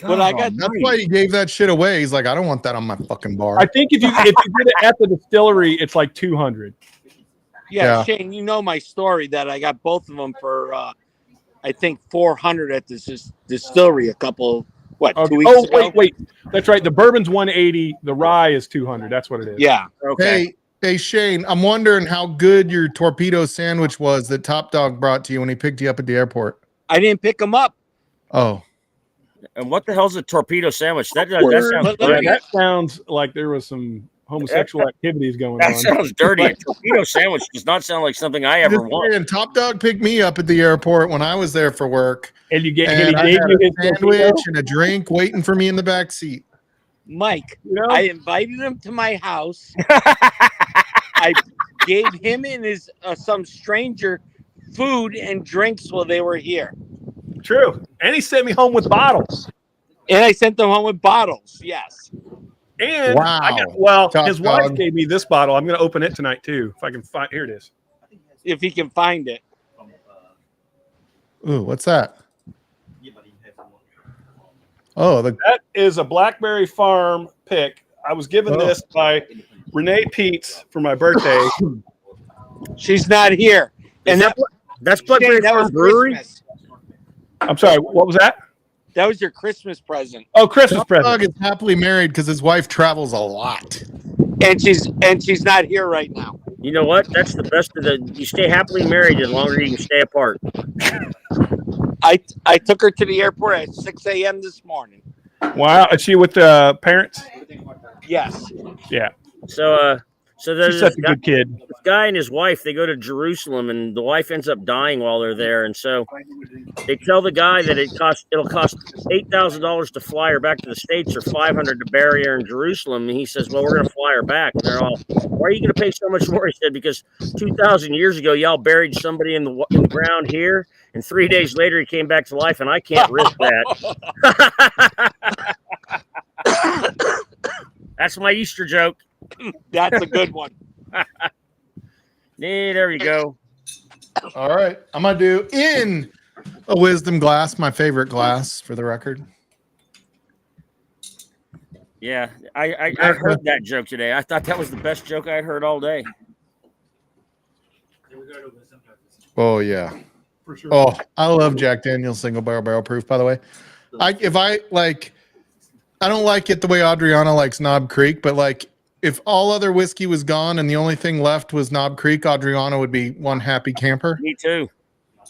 But I got That's why he gave that shit away. He's like, I don't want that on my fucking bar. I think if you did it at the distillery, it's like 200. Yeah, Shane, you know my story that I got both of them for I think 400 at this distillery a couple 2 weeks ago. Wait. That's right. The bourbon's 180, the rye is 200. That's what it is. Yeah. Okay. Hey Shane, I'm wondering how good your torpedo sandwich was that Top Dog brought to you when he picked you up at the airport. I didn't pick them up. Oh. And what the hell's a torpedo sandwich? That sounds like there was some homosexual activities going on. That sounds dirty. A torpedo sandwich does not sound like something I ever want. And Top Dog picked me up at the airport when I was there for work. And you get I had a sandwich and a drink waiting for me in the back seat. Mike, I invited him to my house. I gave him and his some stranger food and drinks while they were here. True. And he sent me home with bottles. And I sent them home with bottles. Yes. And his wife gave me this bottle. I'm going to open it tonight too. If I can find, here it is. If he can find it. Ooh, what's that? Oh, that is a Blackberry Farm pick. I was given this by Renee Peets for my birthday. She's not here. And that's Blackberry Farm Brewery. Christmas. I'm sorry, what was that? That was your Christmas present. Oh, Christmas present. Dog is happily married because his wife travels a lot. And she's not here right now. You know what? That's the best of the. You stay happily married the longer you can stay apart. I took her to the airport at 6 a.m. this morning. Wow, is she with the parents? Yes. Yeah. So there's She's such a good kid. This guy and his wife, they go to Jerusalem, and the wife ends up dying while they're there. And so they tell the guy that it'll cost $8,000 to fly her back to the States or $500 to bury her in Jerusalem. And he says, "Well, we're going to fly her back." And they're all, "Why are you going to pay so much more?" He said, "Because 2,000 years ago, y'all buried somebody in the ground here, and 3 days later he came back to life, and I can't risk that." That's my Easter joke. That's a good one. There you go. All right. I'm going to do in a wisdom glass, my favorite glass for the record. Yeah, I heard that joke today. I thought that was the best joke I had heard all day. Oh, yeah. For sure. Oh, I love Jack Daniel's single barrel proof, by the way. I don't like it the way Adriana likes Knob Creek, but like if all other whiskey was gone and the only thing left was Knob Creek, Adriana would be one happy camper. Me too.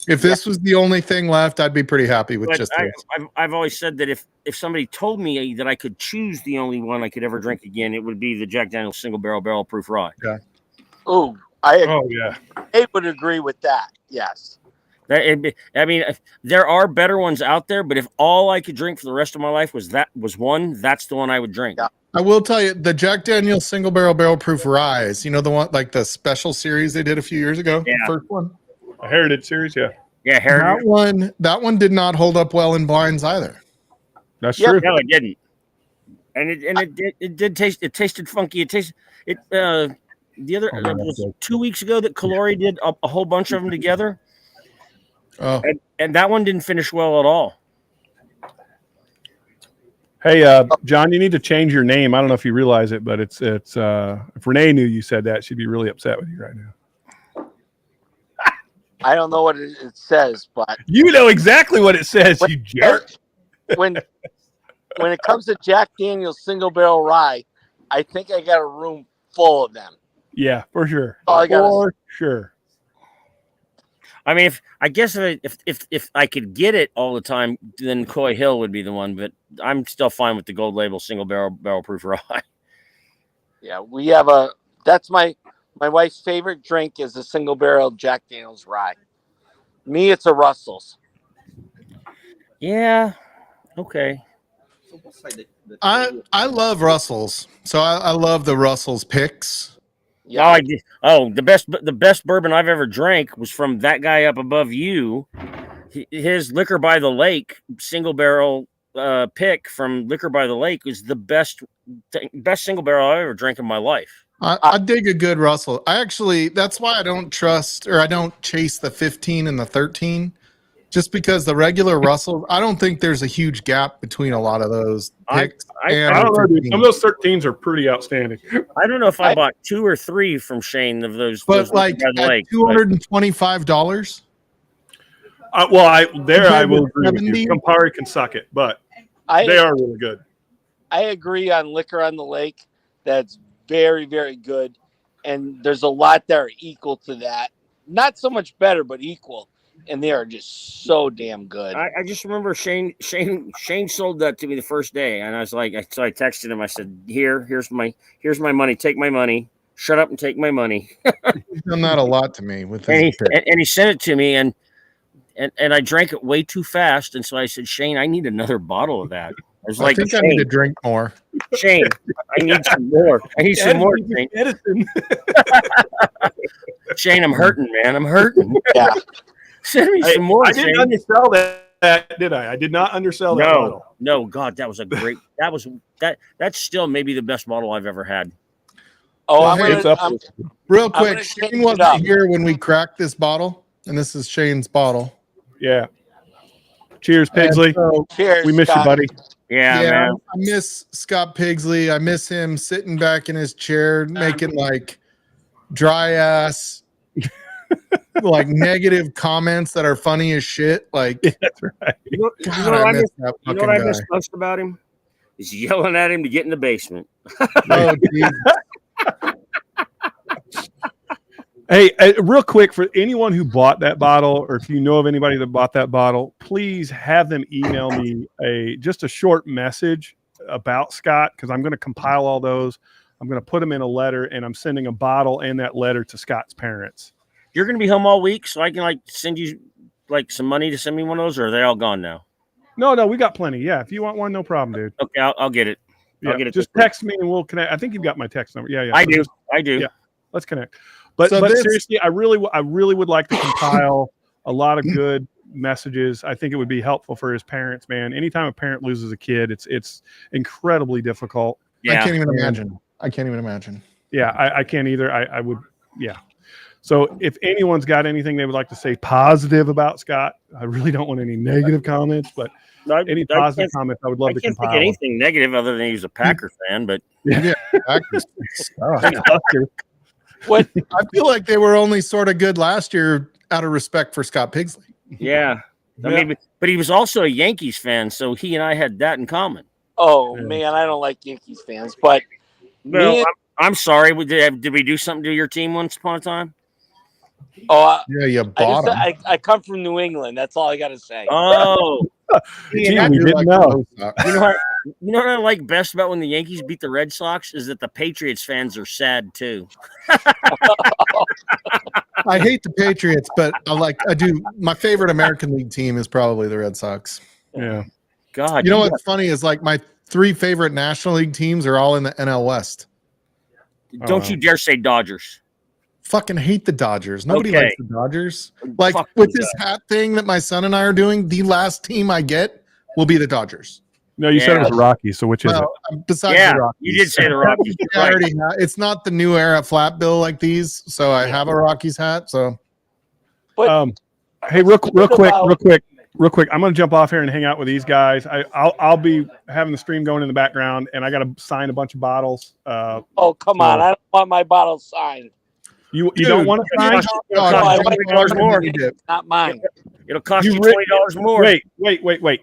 If this was the only thing left, I'd be pretty happy with just this. I've always said that if somebody told me that I could choose the only one I could ever drink again, it would be the Jack Daniel's single barrel proof rye. Yeah. Oh, Oh yeah. I would agree with that. Yes. I mean, there are better ones out there, but if all I could drink for the rest of my life was one, that's the one I would drink. Yeah. I will tell you, the Jack Daniel's single barrel proof rye, you know, the one like the special series they did a few years ago. Yeah. The first one. A Heritage series, yeah. Yeah, Heritage. That one did not hold up well in blinds either. That's true. No, it didn't. And it did taste. It tasted funky. It tasted it. The other it was 2 weeks ago that Calori did a whole bunch of them together. Oh. And that one didn't finish well at all. Hey, John, you need to change your name. I don't know if you realize it, but it's if Renee knew you said that, she'd be really upset with you right now. I don't know what it says, but you know exactly what it says, you jerk. When it comes to Jack Daniel's single barrel rye, I think I got a room full of them. Yeah, for sure. For sure. I mean, if I could get it all the time, then Coy Hill would be the one. But I'm still fine with the gold label single barrel proof rye. Yeah, we have that's my wife's favorite drink is a single barrel Jack Daniel's rye. Me, it's a Russell's. Yeah. Okay. I love Russell's, so I love the Russell's picks. Yeah, I did. Oh, the best bourbon I've ever drank was from that guy up above you. His Liquor by the Lake single barrel pick from Liquor by the Lake was the best single barrel I ever drank in my life. I dig a good Russell. That's why I don't trust or I don't chase the 15 and the 13. Just because the regular Russell, I don't think there's a huge gap between a lot of those picks. I don't know, dude. Some of those 13s are pretty outstanding. I don't know if I bought 2 or 3 from Shane of those. But those like at $225. I will agree with you. Campari can suck it, but they are really good. I agree on Liquor on the Lake. That's very, very good. And there's a lot that are equal to that. Not so much better, but equal. And they are just so damn good. I just remember Shane sold that to me the first day, and I was like, so I texted him. I said, here's my money. Take my money. Shut up and take my money. He's done that a lot to me with his and he sent it to me, and I drank it way too fast, and so I said, Shane, I need another bottle of that. I think I need to drink more. Shane, I need some more. I need some more. Shane. Shane, I'm hurting, man. I'm hurting. Yeah. Send me some more. I didn't undersell that, did I? I did not undersell that bottle. No, God, that was a great. That's still maybe the best bottle I've ever had. Oh, real quick. Shane wasn't here when we cracked this bottle, and this is Shane's bottle. Yeah. Cheers, Pigsley. Cheers. We miss Scott. you, buddy. Yeah, man. I miss Scott Pigsley. I miss him sitting back in his chair making like dry ass like negative comments that are funny as shit. Like that's right. You know what I miss most about him? Is yelling at him to get in the basement. Oh, geez. Hey, real quick, for anyone who bought that bottle, or if you know of anybody that bought that bottle, please have them email me just a short message about Scott, because I'm going to compile all those. I'm going to put them in a letter, and I'm sending a bottle and that letter to Scott's parents. You're going to be home all week, so I can send you some money to send me one of those, or are they all gone now? No, we got plenty. Yeah, if you want one, no problem, dude. Okay, I'll get it. Yeah, just text me and we'll connect. I think you've got my text number. Yeah. I do. Yeah, let's connect. But seriously, I really would like to compile a lot of good messages. I think it would be helpful for his parents, man. Anytime a parent loses a kid, it's incredibly difficult. Yeah. I can't even imagine. Yeah, I can't either. I would. Yeah. So if anyone's got anything they would like to say positive about Scott, I really don't want any negative comments, but any positive comments, I would love to compile. I can't think anything negative other than he's a Packer fan, but yeah, Packers. What? I feel like they were only sort of good last year out of respect for Scott Pigsley. Yeah. I mean, but he was also a Yankees fan, so he and I had that in common. Oh, man, I don't like Yankees fans, but I'm sorry. Did we do something to your team once upon a time? Oh, yeah, you bought him. I come from New England. That's all I got to say. Oh, we didn't know. You know what I like best about when the Yankees beat the Red Sox is that the Patriots fans are sad too. I hate the Patriots, but I do. My favorite American League team is probably the Red Sox. Yeah. God. You know what's funny is my 3 favorite National League teams are all in the NL West. Don't you dare say Dodgers. Fucking hate the Dodgers. Nobody likes the Dodgers. With this hat thing that my son and I are doing, the last team I get will be the Dodgers. No, you said it was the Rockies. So which is it? Besides the Rockies. You did say the Rockies. It's not the new era flat bill like these, so I have a Rockies hat. So, hey, real quick. I'm going to jump off here and hang out with these guys. I'll be having the stream going in the background, and I got to sign a bunch of bottles. Oh, come on! I don't want my bottle signed. You don't want to sign? $20 more. Not mine. It'll cost you $20 more. Wait.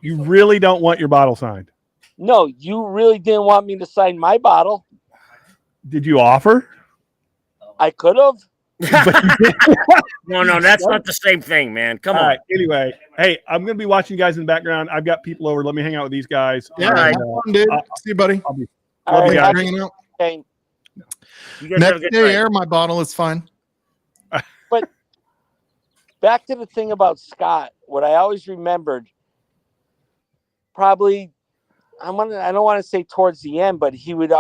You really don't want your bottle signed? No, you really didn't want me to sign my bottle. Did you offer? I could have. No, that's not the same thing, man. Come on. Right, anyway, hey, I'm going to be watching you guys in the background. I've got people over. Let me hang out with these guys. Yeah, dude. See you, buddy. Love you guys. Hanging out. Okay. Next day air, my bottle is fine. But back to the thing about Scott, what I always remembered, probably I don't want to say towards the end, but he would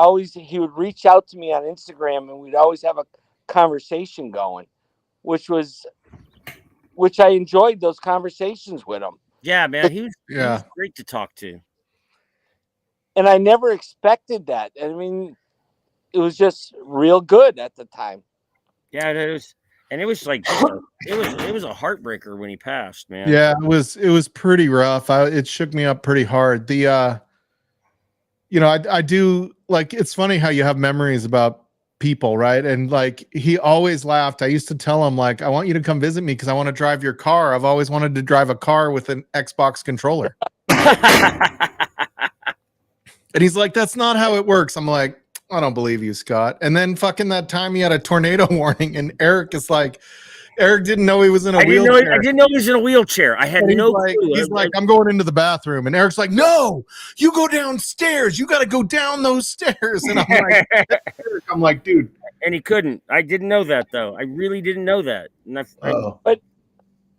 reach out to me on Instagram, and we'd always have a conversation going, which I enjoyed those conversations with him. Yeah, man, he was great to talk to. And I never expected that. I mean, it was just real good at the time. Yeah, it was, and it was like it was a heartbreaker when he passed, man. Yeah, it was pretty rough. It shook me up pretty hard. The I do like, it's funny how you have memories about people, right? And like, he always laughed. I used to tell him, like, I want you to come visit me because I want to drive your car. I've always wanted to drive a car with an Xbox controller. And he's like, that's not how it works. I'm like, I don't believe you, Scott. And then fucking that time he had a tornado warning, and Eric didn't know he was in a wheelchair. I didn't know he was in a wheelchair. I had no clue. He's like, I'm going into the bathroom. And Eric's like, no, you go downstairs. You got to go down those stairs. And I'm like, dude. And he couldn't. I didn't know that, though. I really didn't know that. And but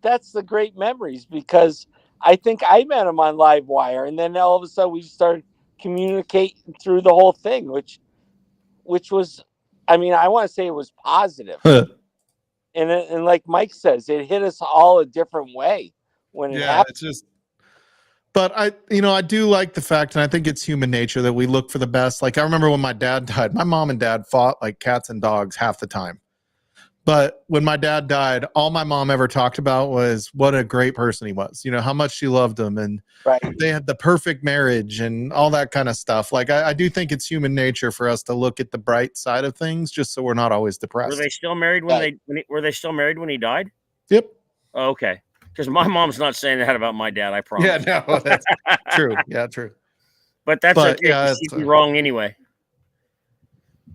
that's the great memories, because I think I met him on Livewire, and then all of a sudden we started communicating through the whole thing, which was, I mean, I want to say it was positive. And like Mike says, it hit us all a different way when it happened. It's just, but I do like the fact, and I think it's human nature, that we look for the best. Like, I remember when my dad died, my mom and dad fought like cats and dogs half the time. But when my dad died, all my mom ever talked about was what a great person he was, how much she loved him, and they had the perfect marriage and all that kind of stuff. Like, I do think it's human nature for us to look at the bright side of things, just so we're not always depressed. Were they still married were they still married when he died? Yep. Oh, okay. Because my mom's not saying that about my dad, I promise. Yeah, no, that's true. Yeah, true. But okay. Yeah, she'd be wrong anyway.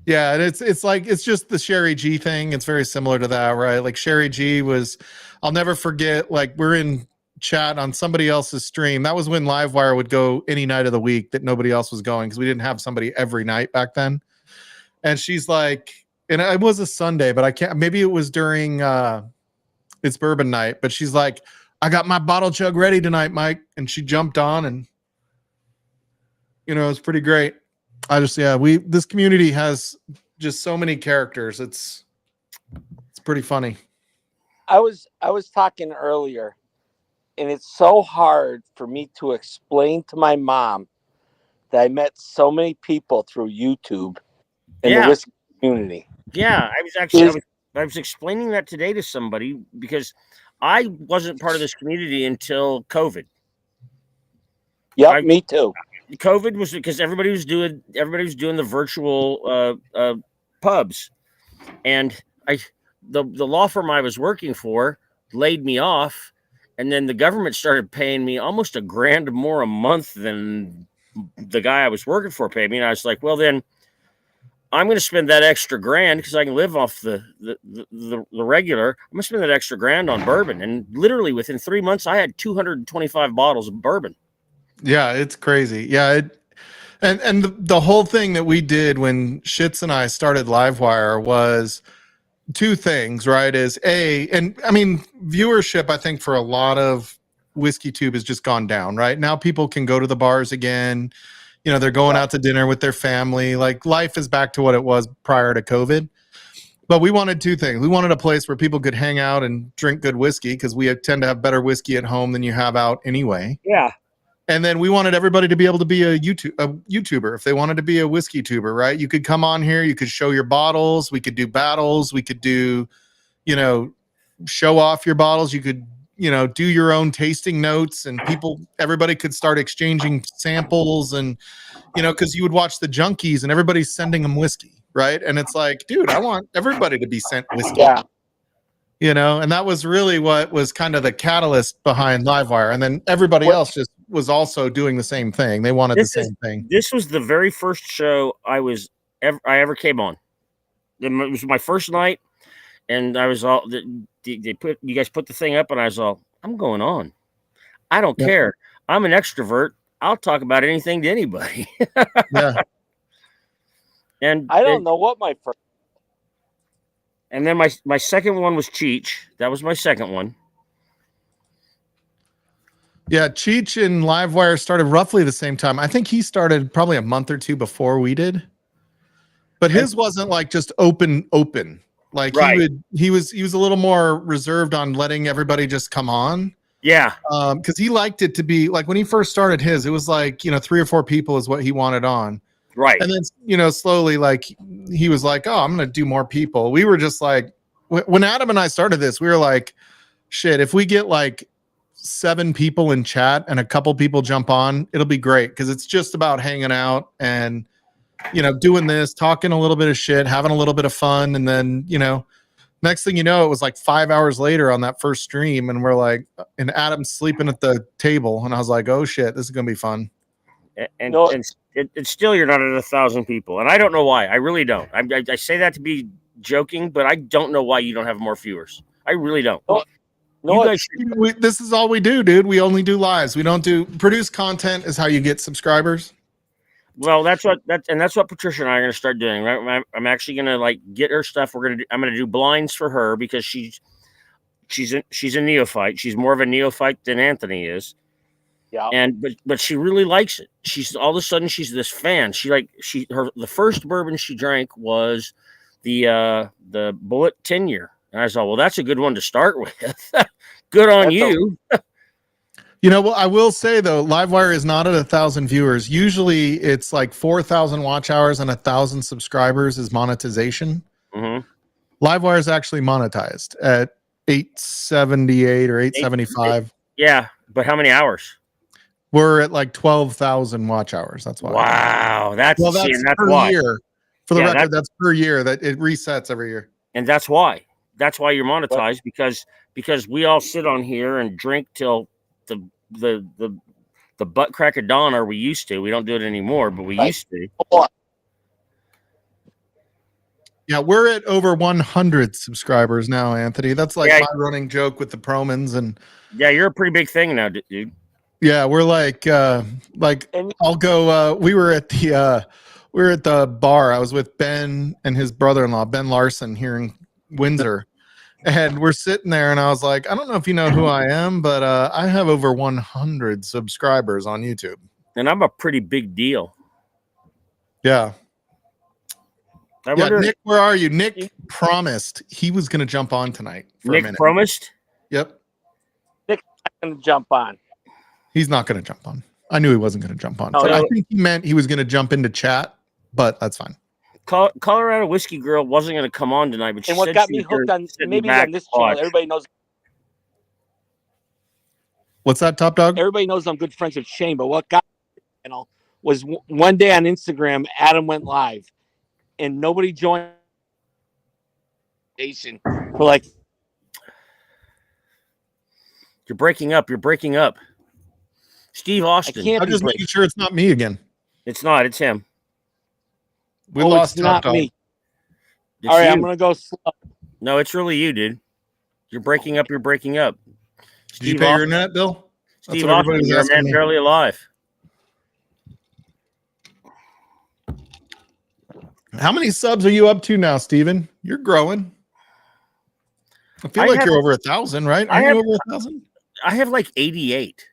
Yeah, and it's like, it's just the Sherry G thing. It's very similar to that, right? Like, Sherry G was, I'll never forget, like, we're in chat on somebody else's stream. That was when Livewire would go any night of the week that nobody else was going, because we didn't have somebody every night back then. And she's like, and it was a Sunday, but I can't, maybe it was during it's bourbon night, but she's like, I got my bottle chug ready tonight, Mike. And she jumped on, and it was pretty great. This community has just so many characters. It's pretty funny. I was talking earlier, and it's so hard for me to explain to my mom that I met so many people through YouTube in the whiskey community. Yeah, I was explaining that today to somebody, because I wasn't part of this community until COVID. Yeah, me too. COVID was because everybody was doing the virtual pubs, and the law firm I was working for laid me off, and then the government started paying me almost $1,000 more a month than the guy I was working for paid me. And I was like, well, then I'm going to spend that extra $1,000 because I can live off the regular. I'm going to spend that extra $1,000 on bourbon, and literally within 3 months, I had 225 bottles of bourbon. Yeah, it's crazy. Yeah, and the whole thing that we did when Shits and I started Livewire was two things, right? And I mean, viewership, I think, for a lot of Whiskey Tube has just gone down, right? Now people can go to the bars again. They're going out to dinner with their family. Like, life is back to what it was prior to COVID. But we wanted two things. We wanted a place where people could hang out and drink good whiskey, because we tend to have better whiskey at home than you have out anyway. Yeah. And then we wanted everybody to be able to be a YouTuber if they wanted to be a whiskey tuber, right? You could come on here, you could show your bottles, we could do battles, we could do, show off your bottles, you could, do your own tasting notes, and everybody could start exchanging samples, and, because you would watch the junkies and everybody's sending them whiskey, right? And it's like, dude, I want everybody to be sent whiskey. Yeah. And that was really what was kind of the catalyst behind Livewire. And then everybody else just was also doing the same thing. They wanted the same thing. This was the very first show I ever came on. It was my first night, and I was all, you guys put the thing up, and I was all, I'm going on. I don't care. I'm an extrovert. I'll talk about anything to anybody. Yeah. And I don't know what my first. And then my second one was Cheech. That was my second one. Yeah, Cheech and Livewire started roughly the same time. I think he started probably a month or two before we did. But his wasn't like just open. Like Right. he was a little more reserved on letting everybody just come on. Yeah. Because he liked it to be like when he first started his, it was like 3 or 4 people is what he wanted on. Right. And then slowly like he was like, oh, I'm gonna do more people. We were just like when Adam and I started this, we were like, shit, if we get like 7 people in chat and a couple people jump on, it'll be great because it's just about hanging out and doing this, talking a little bit of shit, having a little bit of fun, and then next thing you know, it was like 5 hours later on that first stream, and we're like, and Adam's sleeping at the table, and I was like, oh shit, this is gonna be fun. And it's still you're not at 1,000 people, and I don't know why. I really don't. I say that to be joking, but I don't know why you don't have more viewers. I really don't. No, This is all we do, dude. We only do lives. We don't do produce content. Is how you get subscribers. Well, that's what Patricia and I are going to start doing. Right? I'm actually going to like get her stuff. I'm going to do blinds for her because she's a neophyte. She's more of a neophyte than Anthony is. Yeah. But she really likes it. She's all of a sudden she's this fan. The first bourbon she drank was the Bullet 10-year. And I thought, well, that's a good one to start with. Good on you. Well, I will say though, Livewire is not at 1,000 viewers. Usually, it's like 4,000 watch hours and 1,000 subscribers is monetization. Mm-hmm. Livewire is actually monetized at 878 or 875. Yeah, but how many hours? We're at like 12,000 watch hours. That's why. Wow, that's per why. year. For the record, that's per year. That it resets every year. And that's why. That's why you're monetized because we all sit on here and drink till the butt crack of dawn, or we used to. We don't do it anymore, but we used to. Yeah, we're at over 100 subscribers now, Anthony. That's like my running joke with the Promans and. Yeah, you're a pretty big thing now, dude. Yeah, we're like I'll go. We were at the bar. I was with Ben and his brother-in-law, Ben Larson, here in Windsor. And we're sitting there, and I was like, I don't know if you know who I am, but I have over 100 subscribers on YouTube. And I'm a pretty big deal. Yeah. Nick, where are you? Nick promised he was going to jump on tonight for a minute. Nick promised? Yep. Nick's not going to jump on. He's not going to jump on. I knew he wasn't going to jump on. I think he meant he was going to jump into chat, but that's fine. Colorado Whiskey Girl wasn't going to come on tonight, but she what got me hooked on maybe on this channel, everybody knows. What's that, Top Dog? Everybody knows I'm good friends with Shane, but what got me was one day on Instagram, Adam went live, and nobody joined. For like, you're breaking up. Steve Austin. I'm just making sure it's not me again. It's not. It's him. We lost Top Dog. Me. All right, I'm gonna go slow. No, it's really you, dude. You're breaking up. Did you pay your internet bill? Steve Austin, you're a man barely alive. How many subs are you up to now, Steven? You're growing. I feel like you're over 1,000, right? Are you over 1,000? I have like 88.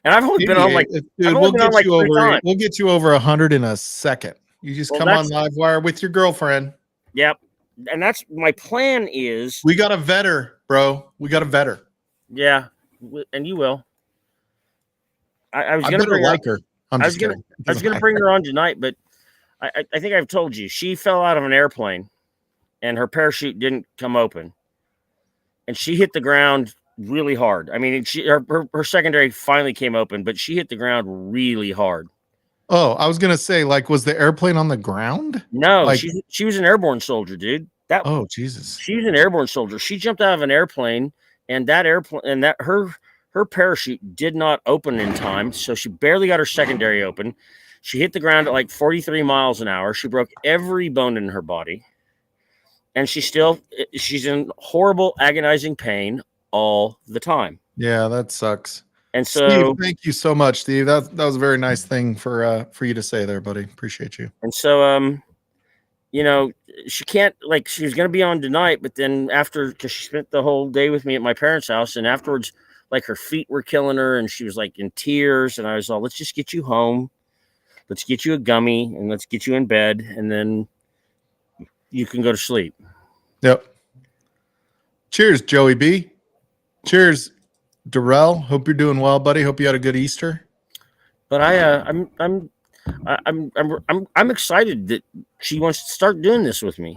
And I've only been on like, dude, we'll get you over 100 in a second. You just come on Livewire with your girlfriend. Yep. And that's my plan is. We got to vet her, bro. We got to vet her. Yeah. And you will. I was going to like her. I was going to bring her on tonight, but I think I've told you, she fell out of an airplane and her parachute didn't come open. And she hit the ground really hard. I mean, her secondary finally came open, but she hit the ground really hard. Oh, I was gonna say, like, was the airplane on the ground? No, she was an airborne soldier, dude. Oh, Jesus. She was an airborne soldier. She jumped out of an airplane, and her parachute did not open in time, so she barely got her secondary open. She hit the ground at like 43 miles an hour. She broke every bone in her body, and she's in horrible, agonizing pain all the time. Yeah, that sucks. And so, Steve, thank you so much, Steve. That was a very nice thing for you to say there, buddy. Appreciate you. And so, she can't, like, she was going to be on tonight, but then because she spent the whole day with me at my parents' house, and afterwards like her feet were killing her, and she was like in tears. And I was all, let's just get you home. Let's get you a gummy, and let's get you in bed, and then you can go to sleep. Yep. Cheers, Joey B. Cheers, Darrell. Hope you're doing well, buddy. Hope you had a good Easter. But I'm excited that she wants to start doing this with me.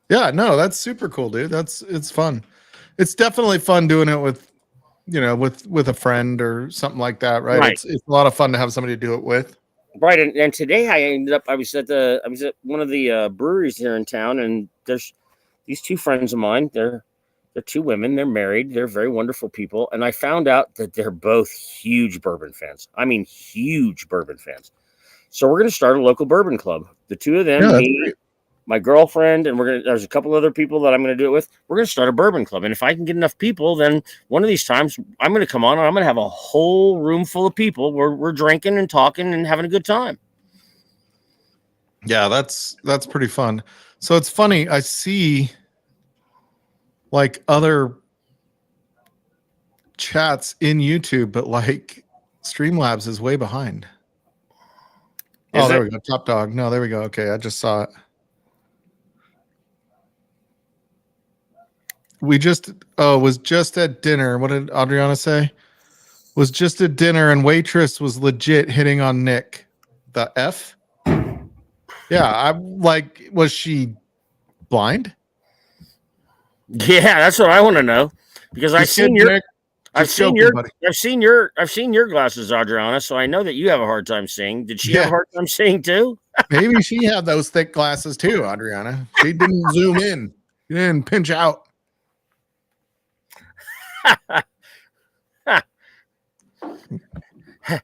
Yeah, no, that's super cool, dude. It's fun. It's definitely fun doing it with, with a friend or something like that, right? Right. It's a lot of fun to have somebody to do it with. Right, and today I was at one of the breweries here in town, and there's these two friends of mine. They're two women. They're married. They're very wonderful people, and I found out that they're both huge bourbon fans. I mean, huge bourbon fans. So we're going to start a local bourbon club. The two of them, me, my girlfriend, and there's a couple other people that I'm going to do it with. We're going to start a bourbon club, and if I can get enough people, then one of these times I'm going to come on and I'm going to have a whole room full of people where we're drinking and talking and having a good time. Yeah, that's pretty fun. So it's funny, I see like other chats in YouTube, but like Streamlabs is way behind. There we go. Top Dog. No, there we go. Okay, I just saw it. Was just at dinner. What did Adriana say? Was just at dinner and waitress was legit hitting on Nick. The F? Yeah, was she blind? Yeah, that's what I want to know. Because I've seen your glasses, Adriana, so I know that you have a hard time seeing. Did she have a hard time seeing too? Maybe she had those thick glasses too, Adriana. She didn't zoom in. She didn't pinch out.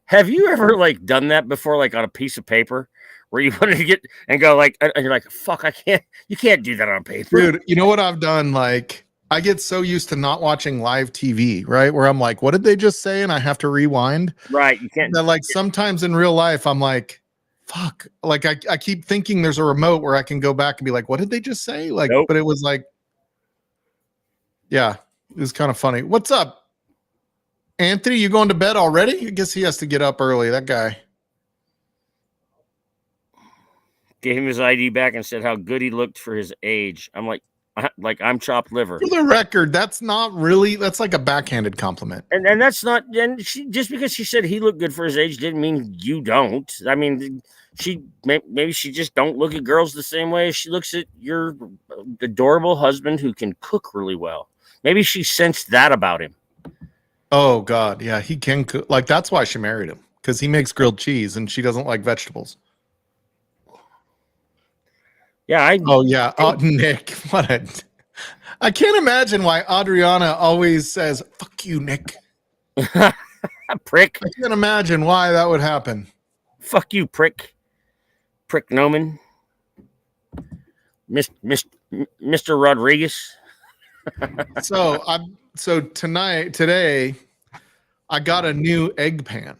Have you ever like done that before, like on a piece of paper where you wanted to get and go like, and you're like, fuck, you can't do that on paper. Dude, you know what I've done? Like, I get so used to not watching live TV, right? Where I'm like, what did they just say? And I have to rewind. Right. You can't. That, like, sometimes in real life, I'm like, fuck. Like, I keep thinking there's a remote where I can go back and be like, what did they just say? Like, nope. But it was like, yeah, it was kind of funny. What's up, Anthony? You going to bed already? I guess he has to get up early. That guy. Gave him his ID back and said how good he looked for his age. I'm like I'm chopped liver. For the record, that's like a backhanded compliment. And that's not, and just because she said he looked good for his age didn't mean you don't. I mean, maybe she just don't look at girls the same way as she looks at your adorable husband who can cook really well. Maybe she sensed that about him. Oh God, yeah, he can cook. Like, that's why she married him, because he makes grilled cheese and she doesn't like vegetables. Yeah, Nick, I can't imagine why Adriana always says "fuck you, Nick." Prick. I can't imagine why that would happen. Fuck you, prick. Prick Noman. Mr. Rodriguez. So today, I got a new egg pan.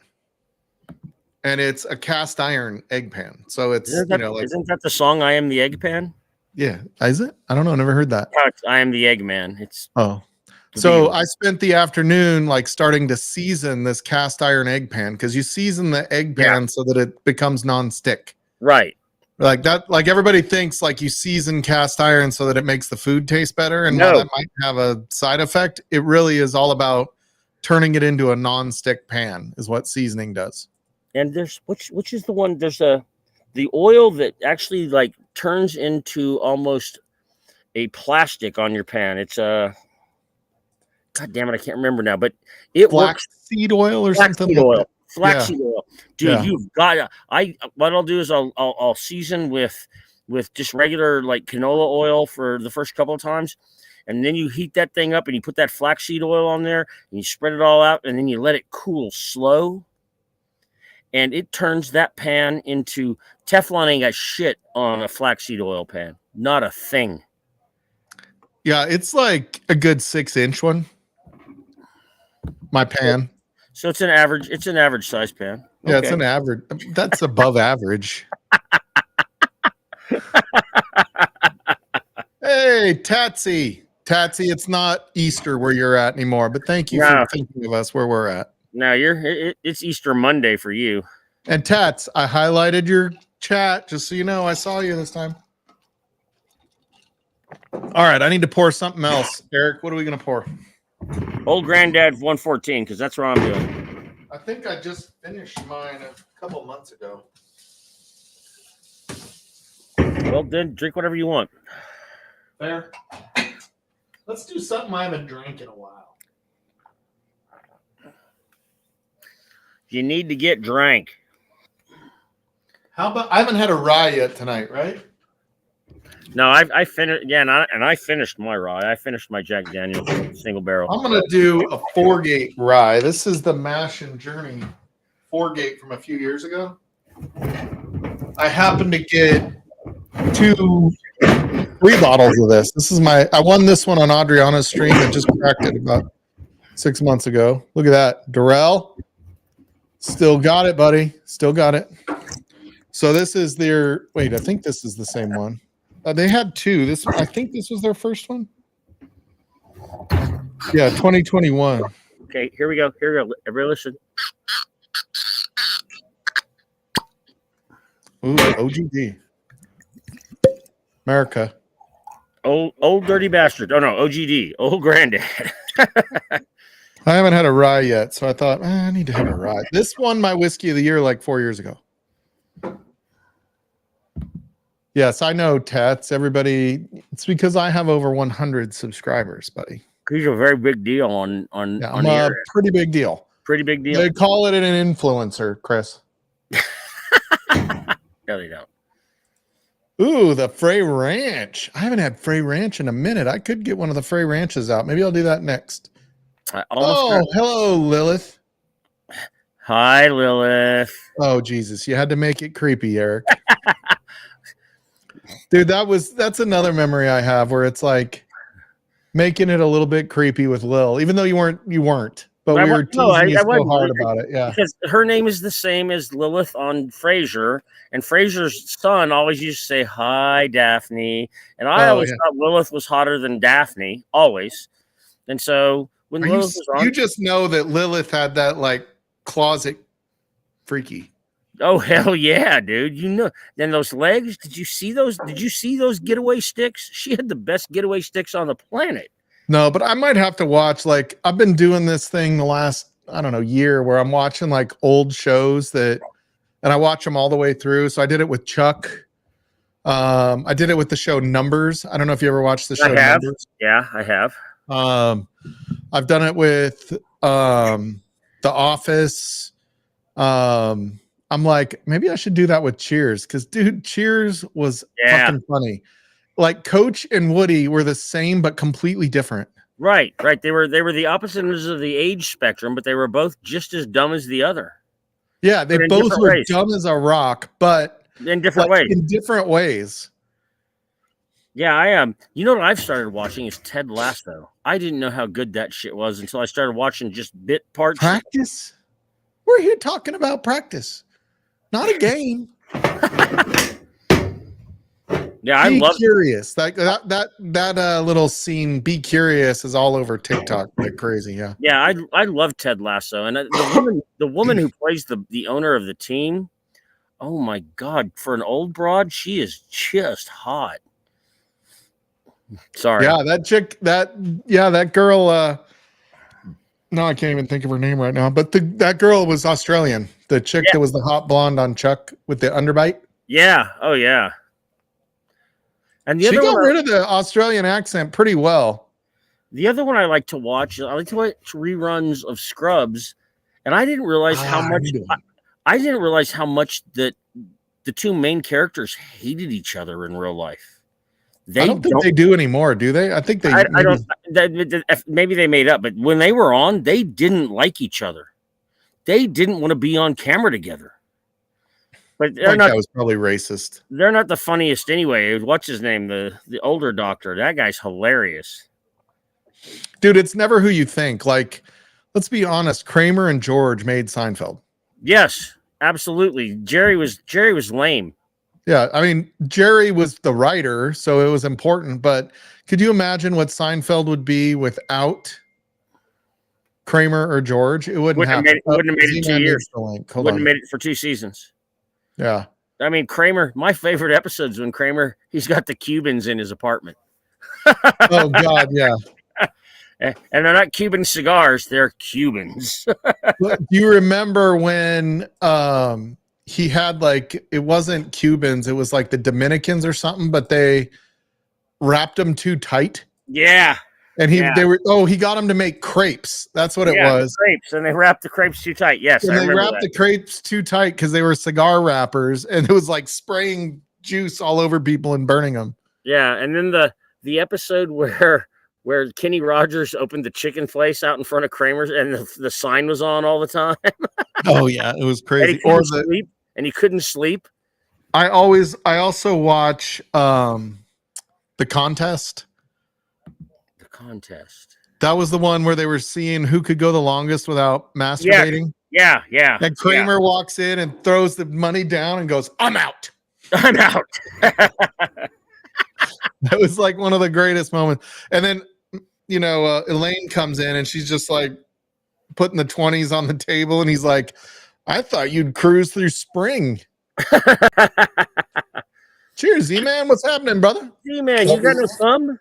And it's a cast iron egg pan. So it's, isn't that the song I Am the Egg Pan? Yeah. Is it? I don't know. I never heard that. I Am the Egg Man. So I spent the afternoon like starting to season this cast iron egg pan, because you season the egg pan so that it becomes nonstick. Right. Like that, like everybody thinks like you season cast iron so that it makes the food taste better. And while that might have a side effect, it really is all about turning it into a nonstick pan is what seasoning does. And there's which is the one, there's the oil that actually like turns into almost a plastic on your pan. It's God damn it, I can't remember now, but it works. Flaxseed oil or something. Flaxseed oil. Dude, you've got what I'll do is I'll season with just regular like canola oil for the first couple of times. And then you heat that thing up and you put that flaxseed oil on there and you spread it all out and then you let it cool slow. And it turns that pan into Teflon. Ain't got shit on a flaxseed oil pan. Not a thing. Yeah, it's like a good 6-inch one. My pan. So it's an average size pan. Yeah, it's an average. That's above average. Hey, Tatsy. Tatsy, it's not Easter where you're at anymore, but thank you No. for thinking of us where we're at. No, it's Easter Monday for you. And Tats, I highlighted your chat just so you know I saw you this time. All right, I need to pour something else. Eric, what are we going to pour? Old Granddad 114, because that's what I'm doing. I think I just finished mine a couple months ago. Well, then drink whatever you want. Fair. Let's do something I haven't drank in a while. You need to get drank. How about I haven't had a rye yet tonight, right? No, I finished. Yeah, and I finished my rye. I finished my Jack Daniel's single barrel. I'm going to do a 4-gate rye. This is the Mash and Journey 4-gate from a few years ago. I happened to get 3 bottles of this. This is I won this one on Adriana's stream. I just cracked it about 6 months ago. Look at that. Durrell. Still got it, buddy. Still got it. So this is their, wait, I think this is the same one. They had 2. I think this was their first one. Yeah, 2021. Okay, here we go. Here we go. Everybody listen. Ooh, OGD. America. Old dirty bastard. Oh no, OGD. Old Granddad. I haven't had a rye yet, so I thought I need to have a rye. This won my whiskey of the year like 4 years ago. Yes, I know, Tats. Everybody, it's because I have over 100 subscribers, buddy. He's a very big deal on I'm the a internet. pretty big deal. Pretty big deal. They call it an influencer, Chris. No, they don't. Ooh, the Frey Ranch. I haven't had Frey Ranch in a minute. I could get one of the Frey Ranches out. Maybe I'll do that next. Hello, Lilith. Hi, Lilith. Oh, Jesus. You had to make it creepy, Eric. Dude, that's another memory I have where it's like making it a little bit creepy with Lil, even though you weren't. But we were teasing you so hard about it. Yeah. Because her name is the same as Lilith on Frasier, and Frasier's son always used to say, "Hi, Daphne." And I always thought Lilith was hotter than Daphne, always. And so when Lilith was on, you just know that Lilith had that like closet freaky. Oh hell yeah, dude! You know, then those legs. Did you see those? Did you see those getaway sticks? She had the best getaway sticks on the planet. No, but I might have to watch. Like I've been doing this thing the last year where I'm watching like old shows and I watch them all the way through. So I did it with Chuck. I did it with the show Numbers. I don't know if you ever watched the show Numbers. Yeah, I have. I've done it with The Office. I'm like, maybe I should do that with Cheers because, dude, Cheers was fucking funny. Like Coach and Woody were the same but completely different. Right. They were the opposite ends of the age spectrum, but they were both just as dumb as the other. Yeah, they both were dumb as a rock, but in different ways. In different ways. Yeah, I am. You know what I've started watching is Ted Lasso. I didn't know how good that shit was until I started watching just bit parts. Practice? We're here talking about practice, not a game. Yeah, I love curious. Like that little scene. Be curious is all over TikTok like crazy. Yeah. Yeah, I love Ted Lasso, and the woman who plays the owner of the team. Oh my God! For an old broad, she is just hot. Sorry. Yeah, that chick. That girl. No, I can't even think of her name right now. But that girl was Australian. The chick that was the hot blonde on Chuck with the underbite. Yeah. Oh yeah. And she got rid of the Australian accent pretty well. The other one I like to watch reruns of Scrubs, and I didn't realize how much. I didn't realize how much that the two main characters hated each other in real life. I don't think they do anymore, do they? I think they. I don't. Maybe they made up, but when they were on, they didn't like each other. They didn't want to be on camera together. But they're not. That was probably racist. They're not the funniest anyway. What's his name? The older doctor. That guy's hilarious. Dude, it's never who you think. Like, let's be honest. Kramer and George made Seinfeld. Yes, absolutely. Jerry was lame. Yeah, I mean, Jerry was the writer, so it was important. But could you imagine what Seinfeld would be without Kramer or George? It wouldn't happen. Wouldn't have made it 2 Z-Man years. needs the link. Hold Wouldn't on. have made it for 2 seasons. Yeah. I mean, Kramer. My favorite episodes when Kramer he's got the Cubans in his apartment. Oh God, yeah. And they're not Cuban cigars; they're Cubans. Do you remember when he had like it wasn't Cubans, it was like the Dominicans or something, but they wrapped them too tight. Yeah. And he got them to make crepes. That's what it was. Crepes, and they wrapped the crepes too tight. Yes, and I they remember wrapped that. the crepes too tight because they were cigar wrappers, and it was like spraying juice all over people and burning them. Yeah, and then the episode where Kenny Rogers opened the chicken place out in front of Kramer's, and the sign was on all the time. Oh yeah, it was crazy. And he couldn't sleep. I also watch the contest. The contest. That was the one where they were seeing who could go the longest without masturbating. Yeah. And Kramer walks in and throws the money down and goes, "I'm out. I'm out." That was like one of the greatest moments. And then, Elaine comes in and she's just like putting the 20s on the table. And he's like, "I thought you'd cruise through spring." Cheers, Z-Man. What's happening, brother? Z-Man, you got no thumb?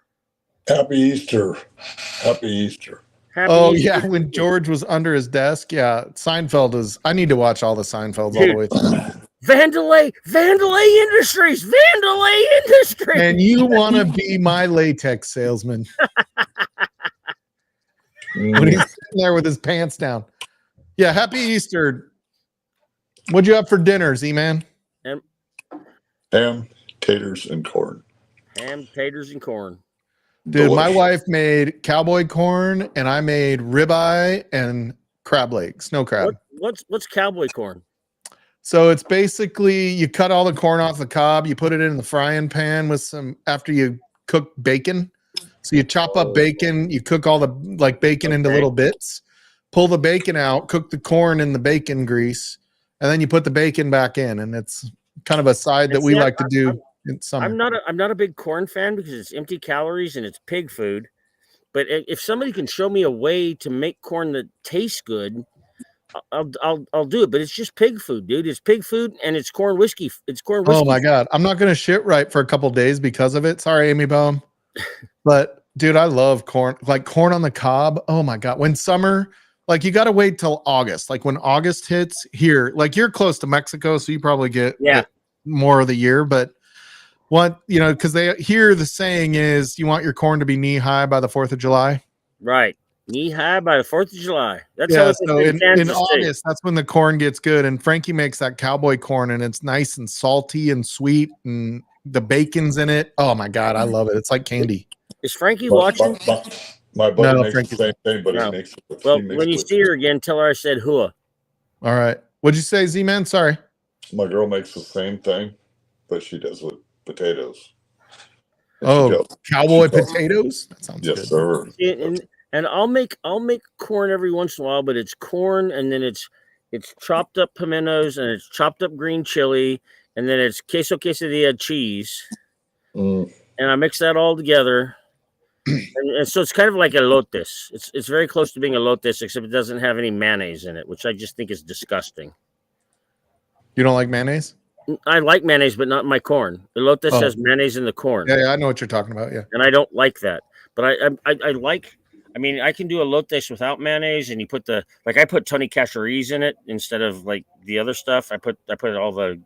Happy Easter. Happy Easter. Yeah, when George was under his desk. Yeah, Seinfeld is. I need to watch all the Seinfelds all the way through. Vandalay Industries. And you want to be my latex salesman. When he's sitting there with his pants down. Yeah, happy Easter. What'd you have for dinner, Z-Man? Ham, taters, and corn. Ham, taters, and corn. Dude, my wife made cowboy corn, and I made ribeye and crab leg, snow crab. What's cowboy corn? So it's basically you cut all the corn off the cob, you put it in the frying pan with after you cook bacon. So you chop up bacon, you cook all the bacon into little bits, pull the bacon out, cook the corn in the bacon grease, and then you put the bacon back in, and it's kind of a side that we like to do in summer. I'm not a big corn fan because it's empty calories and it's pig food. But if somebody can show me a way to make corn that tastes good, I'll do it. But it's just pig food, dude. It's pig food and it's corn whiskey. It's corn whiskey. Oh my God. I'm not going to shit right for a couple days because of it. Sorry, Amy Baum. But dude, I love corn, like corn on the cob. Oh my God. When summer, you got to wait till August. Like when August hits here, you're close to Mexico, so you probably get more of the year. But because the saying is you want your corn to be knee high by the 4th of July. Right. Knee high by the 4th of July. That's how so in August, that's when the corn gets good. And Frankie makes that cowboy corn, and it's nice and salty and sweet, and the bacon's in it. Oh my God, I love it. It's like candy. Is Frankie watching? My buddy makes the same thing, but he makes it. When you see her again, tell her I said hua. All right. What'd you say, Z-Man? Sorry. My girl makes the same thing, but she does with potatoes. Cowboy potatoes? That sounds good. Yes, sir. And I'll make corn every once in a while, but it's corn and then it's chopped up pimentos and it's chopped up green chili and then it's quesadilla cheese. And I mix that all together. And so it's kind of like elotes. It's very close to being elotes, except it doesn't have any mayonnaise in it, which I just think is disgusting. You don't like mayonnaise? I like mayonnaise, but not in my corn. Elotes has mayonnaise in the corn. Yeah, I know what you're talking about. Yeah, and I don't like that. But I like. I mean, I can do elotes without mayonnaise, and you put I put Tony Cacheries in it instead of the other stuff. I put all the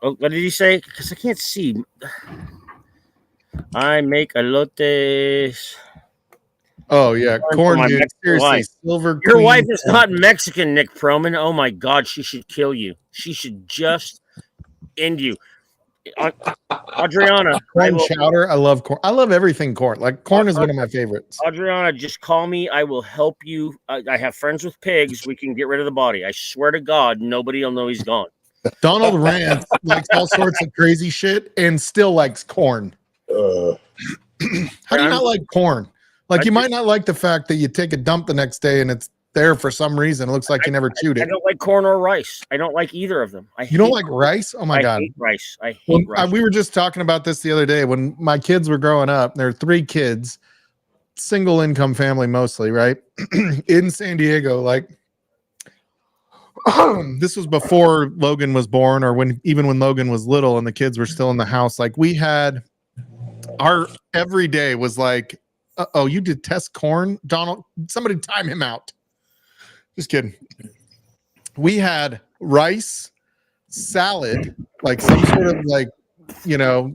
what did he say? Because I can't see. I make elotes. Oh yeah, corn. Dude, seriously, silver. Your wife is not Mexican, Nick Proman. Oh my God, she should kill you. She should just end you. Adriana, corn chowder. I love corn. I love everything corn. Corn is one of my favorites. Adriana, just call me. I will help you. I have friends with pigs. We can get rid of the body. I swear to God, nobody will know he's gone. Donald Rand likes all sorts of crazy shit and still likes corn. How do you not like corn? You might not like the fact that you take a dump the next day and it's there for some reason. It looks like you never chewed I it. don't like corn or rice. I don't like either of them. You don't like rice? Oh my God. hate rice. I hate rice. We were just talking about this the other day when my kids were growing up. There are 3 kids, single income family mostly, right? In San Diego, like this was before Logan was born, or when Logan was little and the kids were still in the house. Like we had our every day was like, oh, you detest corn, Donald? Somebody time him out. Just kidding. We had rice, salad, like some sort of like, you know,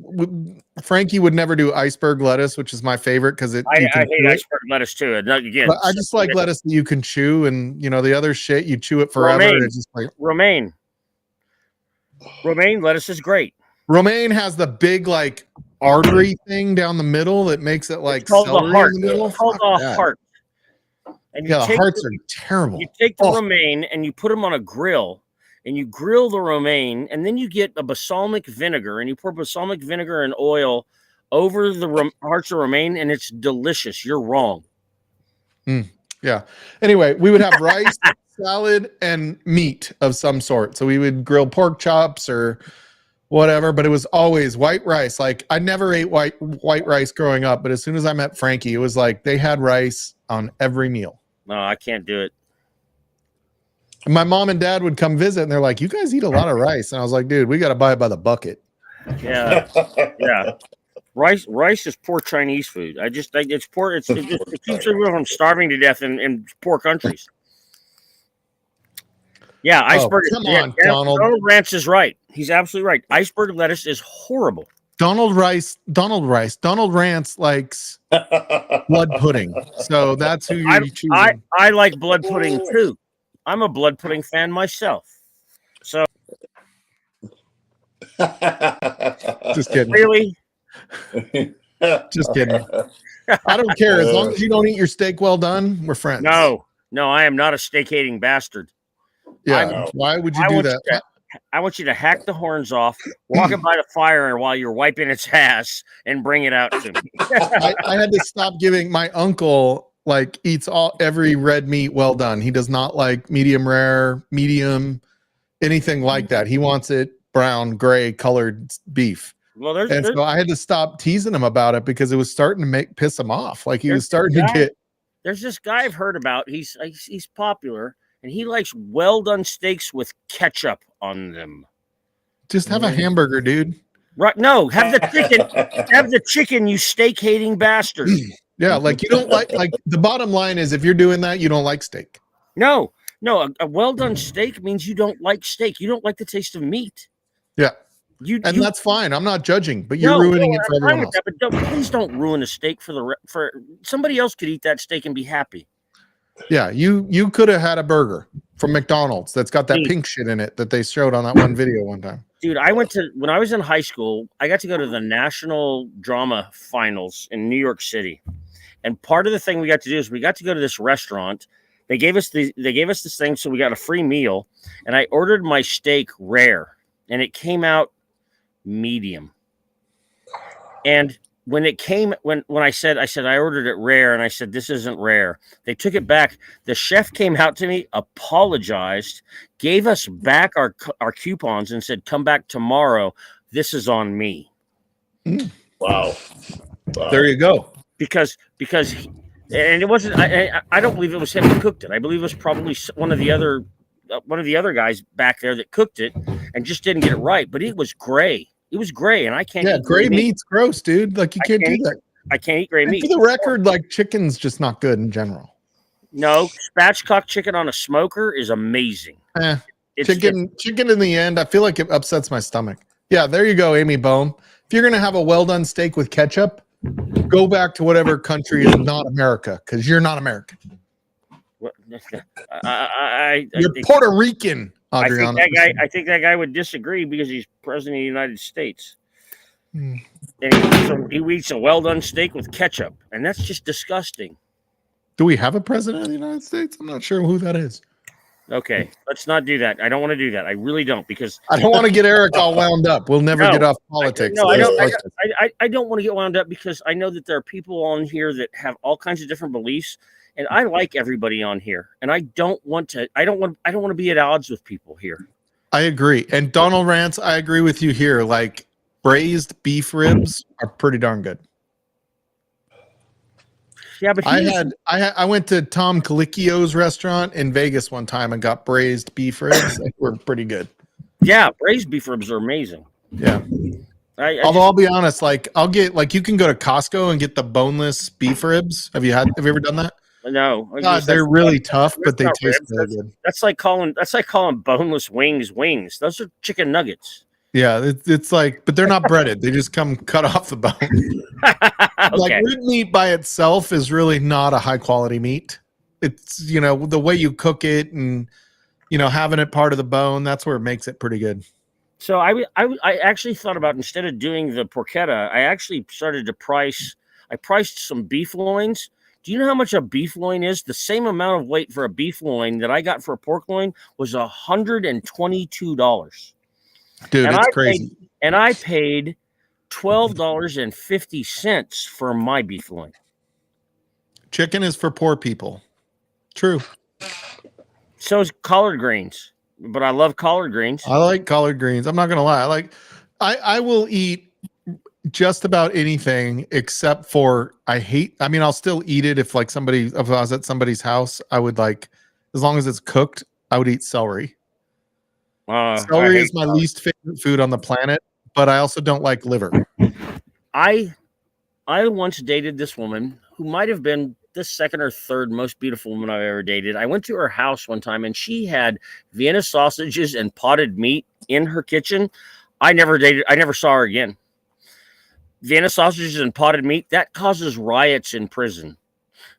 Frankie would never do iceberg lettuce, which is my favorite because I hate iceberg lettuce too. Again, but I just like lettuce that you can chew, and you know the other shit you chew it forever. It's just like romaine lettuce is great. Romaine has the big like artery thing down the middle that makes it like called the heart. In the middle. It's called a heart. And yeah, the hearts are terrible. You take the romaine and you put them on a grill, and you grill the romaine, and then you get a balsamic vinegar, and you pour balsamic vinegar and oil over the hearts of romaine, and it's delicious. You're wrong. Yeah. Anyway, we would have rice, salad, and meat of some sort. So we would grill pork chops or whatever, but it was always white rice. Like I never ate white rice growing up, but as soon as I met Frankie, it was like they had rice on every meal. No, I can't do it. And my mom and dad would come visit, and they're like, "You guys eat a lot of rice," and I was like, "Dude, we got to buy it by the bucket." Yeah, yeah. Rice is poor Chinese food. I just think it's poor. It keeps everyone from starving to death in poor countries. Yeah, iceberg. Come on, Donald. Donald Rance is right. He's absolutely right. Iceberg lettuce is horrible. Donald Rance likes blood pudding, so that's who you're choosing. I like blood pudding too. I'm a blood pudding fan myself. So, just kidding. Really? Just kidding. I don't care as long as you don't eat your steak well done. We're friends. No, I am not a steak hating bastard. Yeah. Why would you do that? I want you to hack the horns off, walk it by the fire while you're wiping its ass, and bring it out to me. I had to stop giving. My uncle like eats every red meat well done. He does not like medium rare, medium, anything like that. He wants it brown, gray colored beef. Well, so I had to stop teasing him about it because it was starting to piss him off. Like he was starting to get. There's this guy I've heard about. He's popular. And he likes well-done steaks with ketchup on them. Just have a hamburger, dude. Right? No, have the chicken. Have the chicken, you steak-hating bastard. Yeah, like you don't like the bottom line is if you're doing that, you don't like steak. No, a well-done steak means you don't like steak. You don't like the taste of meat. Yeah. That's fine. I'm not judging, but you're ruining it for everyone else. But please don't ruin a steak for somebody else could eat that steak and be happy. Yeah, you could have had a burger from McDonald's that's got that pink shit in it that they showed on that one video one time. Dude, when I was in high school, I got to go to the National Drama Finals in New York City. And part of the thing we got to do is we got to go to this restaurant. They gave us this thing, so we got a free meal. And I ordered my steak rare, and it came out medium. And when it came, when I said I ordered it rare, and I said this isn't rare, they took it back. The chef came out to me, apologized, gave us back our coupons, and said, "Come back tomorrow. This is on me." Wow. There you go. Because and it wasn't. I don't believe it was him who cooked it. I believe it was probably one of the other guys back there that cooked it and just didn't get it right. But it was gray. It was gray, and I can't. Yeah, gray meat's gross, dude. Like you can't do that. I can't eat gray meat. For the record, like chicken's just not good in general. No, spatchcock chicken on a smoker is amazing. Chicken in the end, I feel like it upsets my stomach. Yeah, there you go, Amy Bohm. If you're gonna have a well done steak with ketchup, go back to whatever country is not America, because you're not American. You're Puerto Rican. Adriana. I think that guy would disagree because he's president of the United States. And he eats a well-done steak with ketchup, and that's just disgusting. Do we have a president of the United States? I'm not sure who that is. Okay, let's not do that. I don't want to do that. I really don't, because I don't want to get Eric all wound up. We'll never get off politics. I don't want to get wound up because I know that there are people on here that have all kinds of different beliefs, And I like everybody on here, and I don't want to be at odds with people here. I agree. And Donald Rance, I agree with you here. Like braised beef ribs are pretty darn good. Yeah, but I went to Tom Colicchio's restaurant in Vegas one time and got braised beef ribs. They were pretty good. Yeah, braised beef ribs are amazing. Yeah. Although I'll be honest, like I'll get like you can go to Costco and get the boneless beef ribs. Have you ever done that? No. God, they're really tough, but they taste really good. That's like calling boneless wings. Those are chicken nuggets. Yeah, it's like, but they're not breaded. They just come cut off the bone. Okay. Like rib meat by itself is really not a high quality meat. It's, you know, the way you cook it and, you know, having it part of the bone, that's where it makes it pretty good. So I actually thought about, instead of doing the porchetta, I actually started to priced some beef loins. Do you know how much a beef loin is? The same amount of weight for a beef loin that I got for a pork loin was $122. Dude, it's crazy. And I paid $12.50 for my beef loin. Chicken is for poor people. True. So is collard greens, but I love collard greens. I like collard greens. I'm not gonna lie. I will eat just about anything except for I'll still eat it if I was at somebody's house, I would like, as long as it's cooked, I would eat celery. Celery is my least favorite food on the planet, but I also don't like liver. I once dated this woman who might have been the second or third most beautiful woman I've ever dated. I went to her house one time and she had Vienna sausages and potted meat in her kitchen. I never saw her again. Vienna sausages and potted meat, that causes riots in prison.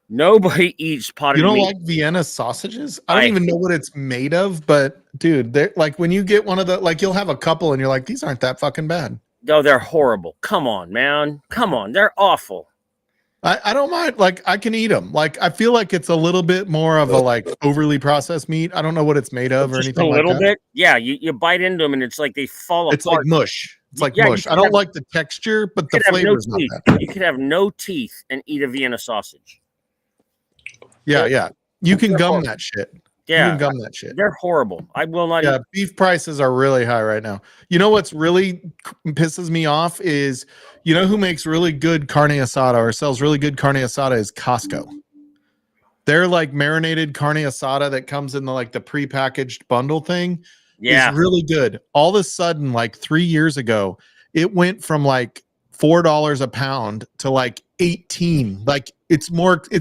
Nobody eats potted meat. You don't like Vienna sausages? I don't even know what it's made of, but dude, they're like, when you get one of the, like, you'll have a couple and you're like, these aren't that fucking bad. No, they're horrible. Come on, man. Come on. They're awful. I don't mind. Like, I can eat them. Like, I feel like it's a little bit more of a like overly processed meat. I don't know what it's made of or anything like that. A little bit. Yeah, you bite into them and it's like they fall apart. It's like mush. It's like mush. I don't like the texture, but the flavor is not bad. You could have no teeth and eat a Vienna sausage. Yeah. You can gum that shit. Yeah. You can gum that shit. They're horrible. I will not eat. Beef prices are really high right now. You know what's really pisses me off is, you know who makes really good carne asada or sells really good carne asada is Costco. They're like marinated carne asada that comes in the prepackaged bundle thing. Yeah. Is really good. All of a sudden, like 3 years ago, it went from like $4 a pound to like 18. Like it's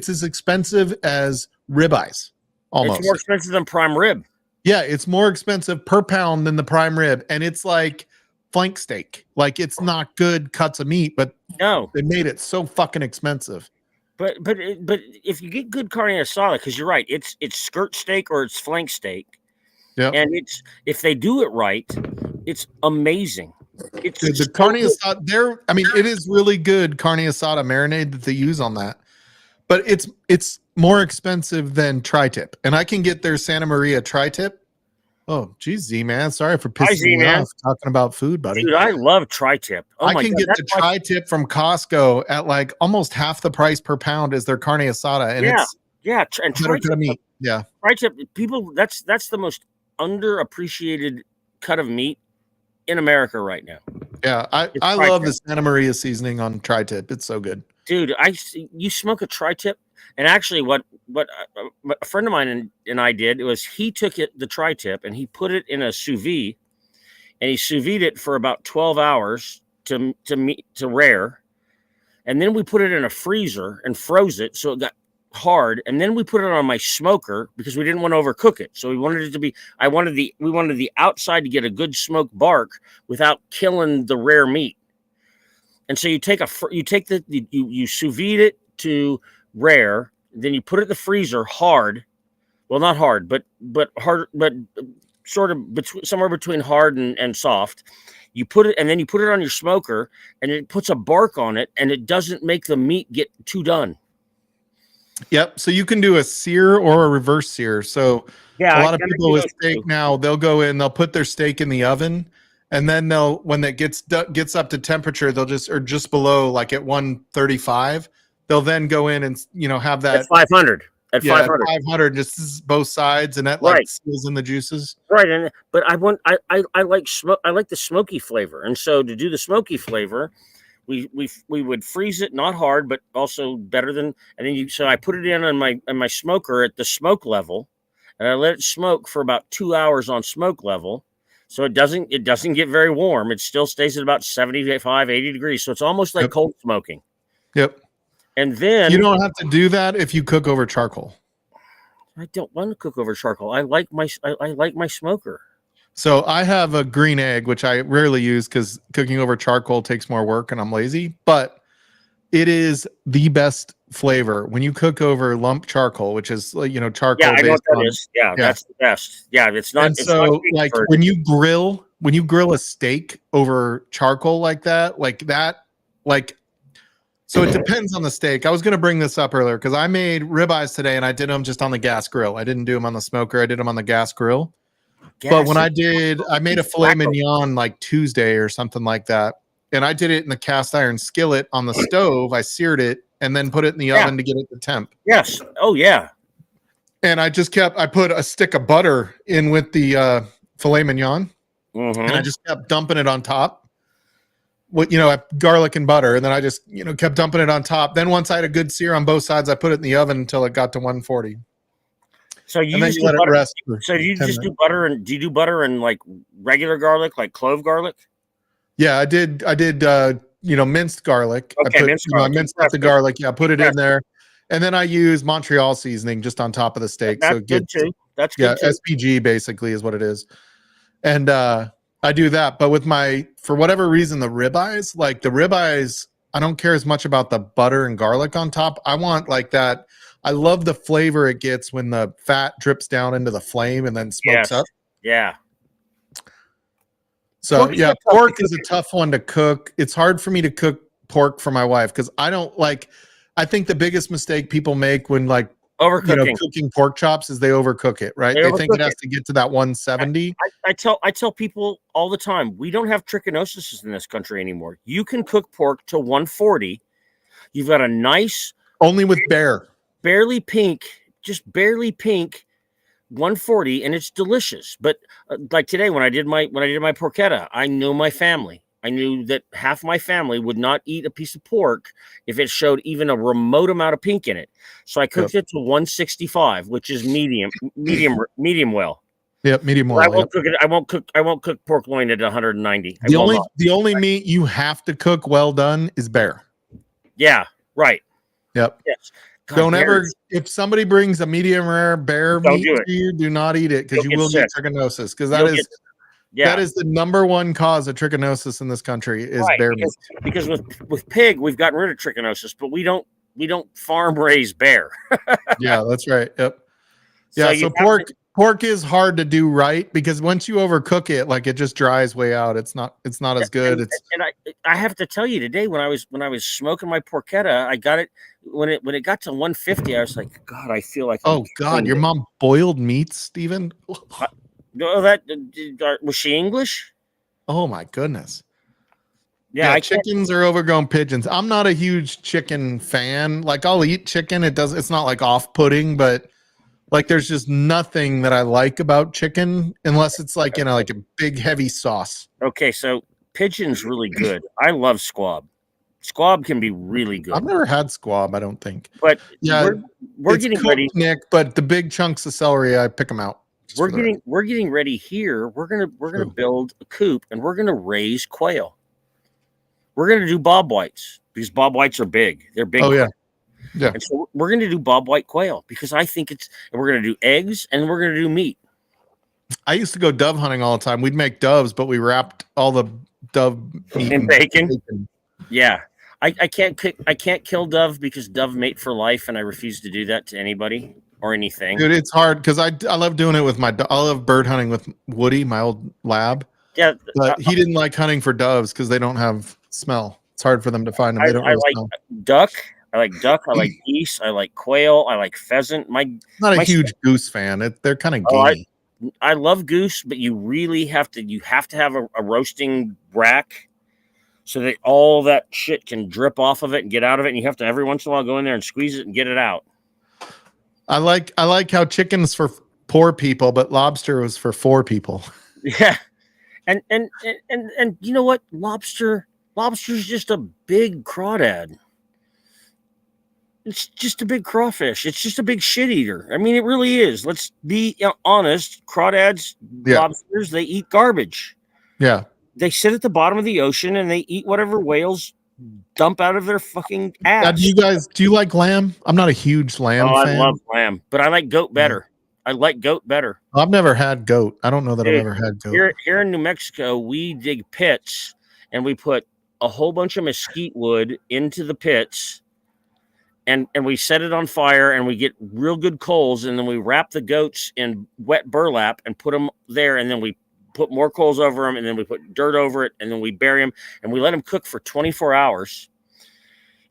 as expensive as ribeyes. Almost. It's more expensive than prime rib. Yeah, it's more expensive per pound than the prime rib, and it's like flank steak. Like it's not good cuts of meat, but no, they made it so fucking expensive. But if you get good carne asada, because you're right, it's skirt steak or it's flank steak. Yeah, and if they do it right, it's amazing. It's the carne asada. It is really good carne asada marinade that they use on that, but it's more expensive than tri-tip, and I can get their Santa Maria tri-tip. Oh, geez, Z-Man. Sorry for pissing you off talking about food, buddy. Dude, I love tri-tip. Oh I can get the tri-tip from Costco at like almost half the price per pound as their carne asada, and and tri-tip, tri-tip, people, that's the most underappreciated cut of meat in America right now. Yeah, I love the Santa Maria seasoning on tri-tip. It's so good. Dude, you smoke a tri-tip, and actually what a friend of mine and I did was he took the tri-tip and he put it in a sous vide, and he sous vide it for about 12 hours to rare, and then we put it in a freezer and froze it so it got hard, and then we put it on my smoker because we didn't want to overcook it. So we wanted it to be we wanted the outside to get a good smoked bark without killing the rare meat. And so you sous vide it to rare, then you put it in the freezer hard. Well, not hard, but hard, but sort of somewhere between hard and soft. You put it, and then you put it on your smoker, and it puts a bark on it, and it doesn't make the meat get too done. Yep. So you can do a sear or a reverse sear. So a lot of people with steak now, they'll go in, they'll put their steak in the oven, and then when it gets up to temperature, they'll just below, like at 135, they'll then go in and have that. That's 500. at Yeah, 500. 500, just both sides, and that Right. seals in the juices. Right, and but I like smoke. I like the smoky flavor, and so to do the smoky flavor, we would freeze it, not hard, but also better than. And then so I put it in on my smoker at the smoke level, and I let it smoke for about 2 hours on smoke level, so it doesn't get very warm. It still stays at about 75, 80 degrees, so it's almost like cold smoking. Yep. And then you don't have to do that if you cook over charcoal. I don't want to cook over charcoal. I like my smoker. So I have a green egg, which I rarely use because cooking over charcoal takes more work and I'm lazy, but it is the best flavor when you cook over lump charcoal, which is charcoal. Yeah, I know what that on, is. Yeah, that's the best. Yeah, it's not. And it's so not like when you grill a steak over charcoal like that, so it depends on the steak. I was going to bring this up earlier because I made ribeyes today and I did them just on the gas grill. I didn't do them on the smoker. I did them on the gas grill. But when I made a filet mignon like Tuesday or something like that. And I did it in the cast iron skillet on the stove. I seared it and then put it in the oven to get it to temp. Yes. Oh, yeah. And I put a stick of butter in with the filet mignon. Mm-hmm. And I just kept dumping it on top. Garlic and butter, and then I just kept dumping it on top. Then once I had a good sear on both sides, I put it in the oven until it got to 140. So you just let it rest. So do you just do butter, and do you do butter and like regular garlic, like clove garlic? Yeah, I did. Minced garlic. Okay, I minced up the garlic. Yeah, put it in there, and then I use Montreal seasoning just on top of the steak. That's good too. That's good too. SPG basically is what it is, and I do that, but for whatever reason, the ribeyes, I don't care as much about the butter and garlic on top. I want like that. I love the flavor it gets when the fat drips down into the flame and then smokes up. Yeah. So pork is a tough one to cook. It's hard for me to cook pork for my wife because I think the biggest mistake people make when cooking pork chops is they overcook it, right? They think it has to get to that 170. I tell people all the time, we don't have trichinosis in this country anymore. You can cook pork to 140. You've got a nice, only with barely pink 140, and it's delicious. But like today, when I did my porchetta, I know my family. I knew that half my family would not eat a piece of pork if it showed even a remote amount of pink in it. So I cooked it to 165, which is medium well. Yep, medium well. I won't cook it. I won't cook pork loin at 190. The only meat you have to cook well done is bear. Yeah, right. Yep. Yes. God, don't ever, if somebody brings a medium rare bear meat to you, do not eat it because you will get trichinosis. Because that is the number one cause of trichinosis in this country is bear meat. Because with pig, we've gotten rid of trichinosis, but we don't farm raise bear. Yeah, that's right. Yep. Yeah. So pork is hard to do right because once you overcook it, like it just dries way out. It's not as good. And I have to tell you today when I was smoking my porchetta, I got it when it got to 150. I was like, God, I feel like your mom boiled meats, Stephen. Was she English? Oh my goodness. Yeah, chickens are overgrown pigeons. I'm not a huge chicken fan. Like I'll eat chicken. It's not like off-putting, but like there's just nothing that I like about chicken unless it's like like a big heavy sauce. Okay, so pigeon's really good. I love squab. Squab can be really good. I've never had squab, I don't think. But yeah, we're getting ready, Nick. But the big chunks of celery, I pick them out. We're getting ready here. We're gonna build a coop and we're gonna raise quail. We're gonna do bob whites because bob whites are big. They're big. Oh yeah. Yeah. And so we're gonna do bob white quail because I think and we're gonna do eggs and we're gonna do meat. I used to go dove hunting all the time. We'd make doves, but we wrapped all the dove meat in bacon. Yeah. I can't kill dove because dove mate for life, and I refuse to do that to anybody or anything. Dude, it's hard because I love doing it with I love bird hunting with Woody, my old lab. Yeah, but he didn't like hunting for doves because they don't have smell. It's hard for them to find them. They don't I like smell. duck. I like duck. I like geese. I like quail. I like pheasant. Not a huge goose fan. They're kind of gamey. I love goose, but you really have to have a roasting rack so that all that shit can drip off of it and get out of it. And you have to every once in a while go in there and squeeze it and get it out. I like how chicken's for poor people, but lobster was for 4 people. Yeah. And you know what? Lobster's just a big crawdad. It's just a big crawfish. It's just a big shit eater. I mean, it really is. Let's be honest. Crawdads, lobsters, they eat garbage. Yeah. They sit at the bottom of the ocean and they eat whatever whales dump out of their fucking ass. Do you like lamb? I'm not a huge lamb fan. I love lamb, but I like goat better. I like goat better. I've never had goat. I don't know that I've ever had goat. Here in New Mexico, we dig pits and we put a whole bunch of mesquite wood into the pits. And we set it on fire and we get real good coals, and then we wrap the goats in wet burlap and put them there, and then we put more coals over them, and then we put dirt over it, and then we bury them, and we let them cook for 24 hours.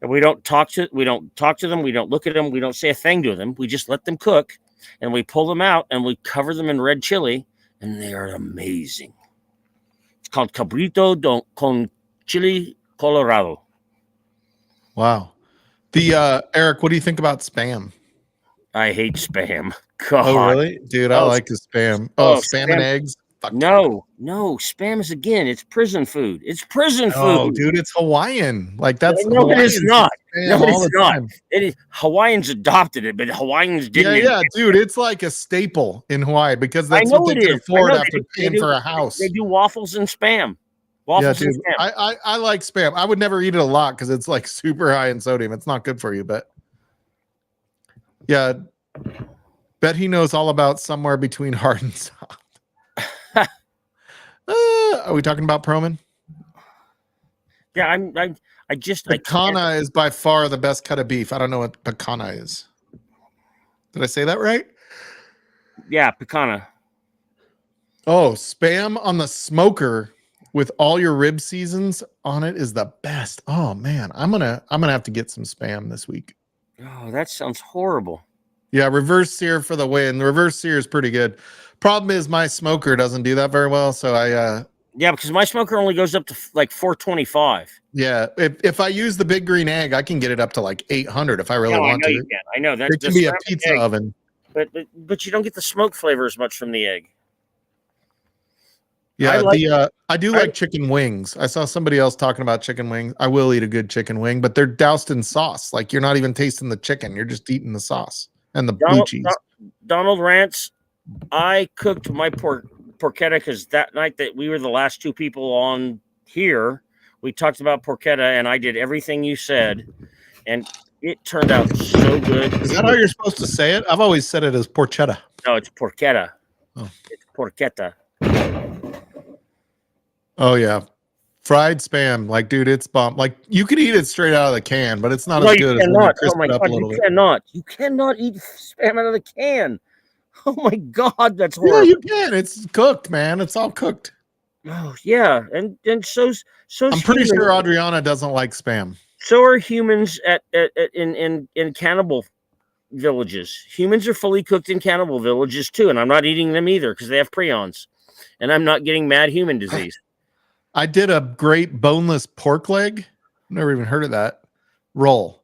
And we don't talk to them, we don't look at them, we don't say a thing to them. We just let them cook, and we pull them out and we cover them in red chili, and they are amazing. It's called cabrito con chili colorado. Wow. Eric, what do you think about Spam? I hate Spam. God. Oh, really? Dude, I like the Spam. Spam and eggs? Fuck no, Spam is, again, it's prison food. It's prison food. Oh, dude, it's Hawaiian. Like, that's no, it is not. No, it's not. It is. Hawaiians adopted it, but Hawaiians didn't. Yeah, dude, it's like a staple in Hawaii because that's what they can afford after paying for a house. They do waffles and Spam. Waffles and Spam. I like Spam. I would never eat it a lot because it's like super high in sodium. It's not good for you, but yeah, bet he knows all about somewhere between hard and soft. Are we talking about Proman? Yeah, Picana is by far the best cut of beef. I don't know what picana is. Did I say that right? Yeah, picana. Oh, Spam on the smoker with all your rib seasons on it is the best. Oh man, I'm gonna have to get some Spam this week. Oh, that sounds horrible. Yeah, reverse sear for the win. The reverse sear is pretty good. Problem is my smoker doesn't do that very well, so yeah, because my smoker only goes up to like 425. Yeah, if I use the big green egg, I can get it up to like 800 if I really want to. You can. I know that. It can be a pizza oven. But you don't get the smoke flavor as much from the egg. Yeah, I do like chicken wings. I saw somebody else talking about chicken wings. I will eat a good chicken wing, but they're doused in sauce. Like you're not even tasting the chicken; you're just eating the sauce and the blue cheese. Donald Rants, I cooked my porchetta because that night that we were the last 2 people on here, we talked about porchetta, and I did everything you said, and it turned out so good. Is that how you're supposed to say it? I've always said it as porchetta. No, it's porchetta. Oh. It's porchetta. Oh yeah, fried Spam. Like, dude, it's bomb. Like, you could eat it straight out of the can, but it's not as good as when you crisp it up a little bit. You cannot eat Spam out of the can. Oh my God, that's horrible. Yeah, you can. It's cooked, man. It's all cooked. Oh yeah, and so's I'm pretty sure Adriana doesn't like Spam. So are humans in cannibal villages. Humans are fully cooked in cannibal villages too, and I'm not eating them either because they have prions, and I'm not getting mad human disease. I did a great boneless pork leg. Never even heard of that roll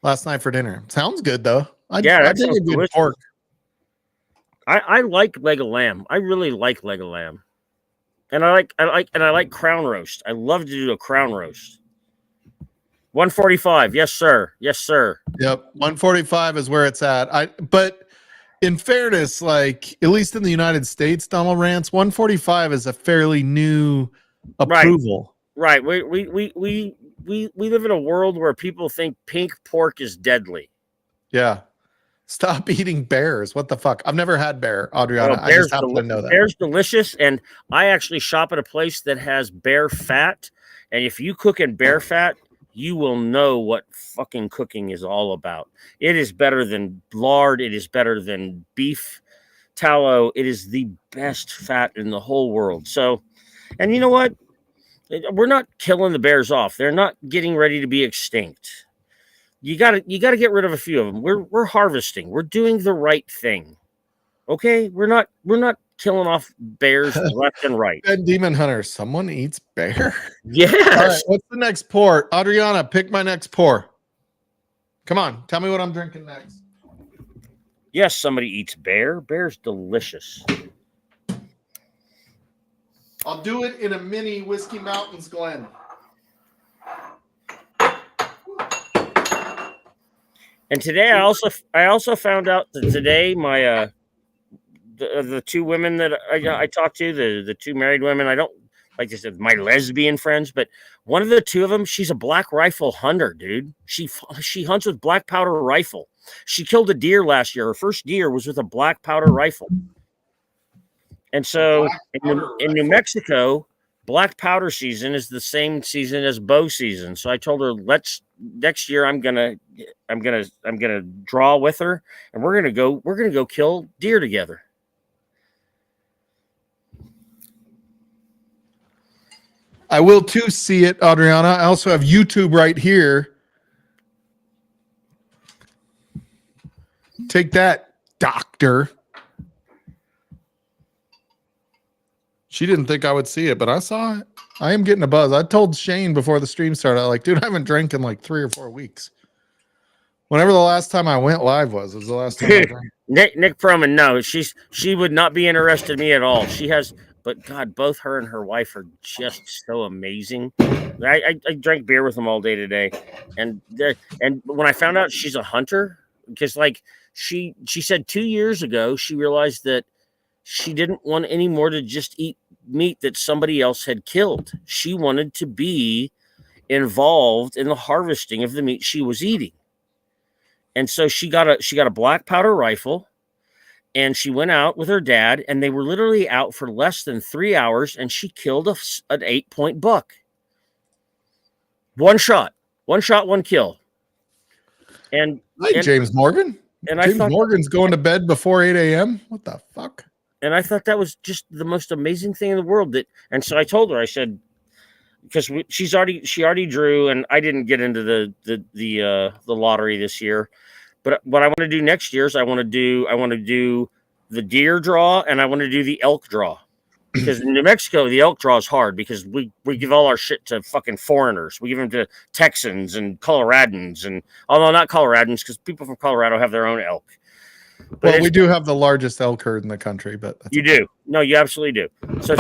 last night for dinner. Sounds good though. I did a good delicious. pork. I like leg of lamb. I really like leg of lamb, and I like crown roast. I love to do a crown roast. 145, yes sir, yes sir. Yep, 145 is where it's at. But in fairness, like at least in the United States, Donald Rants, 145 is a fairly new approval. Right. We live in a world where people think pink pork is deadly. Yeah. Stop eating bears. What the fuck? I've never had bear, Adriana. I just happen to know that. Bear's delicious, and I actually shop at a place that has bear fat. And if you cook in bear fat, you will know what fucking cooking is all about. It is better than lard. It is better than beef tallow. It is the best fat in the whole world. So, and you know what? We're not killing the bears off. They're not getting ready to be extinct. You gotta get rid of a few of them. We're harvesting. We're doing the right thing. Okay, we're not killing off bears left and right. And Demon Hunter, someone eats bear. Yes. All right, what's the next pour? Adriana, pick my next pour. Come on, tell me what I'm drinking next. Yes, somebody eats bear. Bear's delicious. I'll do it in a mini Whiskey Mountains Glen. And today I also found out that today my the two women that I talked to, the two married women, I don't like I said my lesbian friends, but one of the two of them, she's a black rifle hunter, dude. She hunts with black powder rifle. She killed a deer last year. Her first deer was with a black powder rifle. And so in New Mexico, black powder season is the same season as bow season. So I told her, next year I'm gonna draw with her, and we're gonna go kill deer together. I will too see it, Adriana. I also have YouTube right here. Take that, doctor. She didn't think I would see it, but I saw it. I am getting a buzz. I told Shane before the stream started, like, dude, I haven't drank in like 3 or 4 weeks. Whenever the last time I went live was the last time I drank. Nick Proman, no, she would not be interested in me at all. She has, but God, both her and her wife are just so amazing. I drank beer with them all day today, and when I found out she's a hunter, because like she said 2 years ago she realized that she didn't want anymore to just eat meat that somebody else had killed. She wanted to be involved in the harvesting of the meat she was eating. And so she got a black powder rifle, and she went out with her dad, and they were literally out for less than 3 hours, and she killed an 8-point buck. One shot, one kill. And James Morgan. And James Morgan's going to bed before 8 a.m. What the fuck? And I thought that was just the most amazing thing in the world. And so I told her, I said, because she already drew, and I didn't get into the lottery this year. But what I want to do next year is I want to do the deer draw, and I want to do the elk draw. Because in New Mexico, the elk draw is hard because we give all our shit to fucking foreigners. We give them to Texans and Coloradans, and although not Coloradans, because people from Colorado have their own elk. But well, we do have the largest elk herd in the country, but you do. No, you absolutely do. So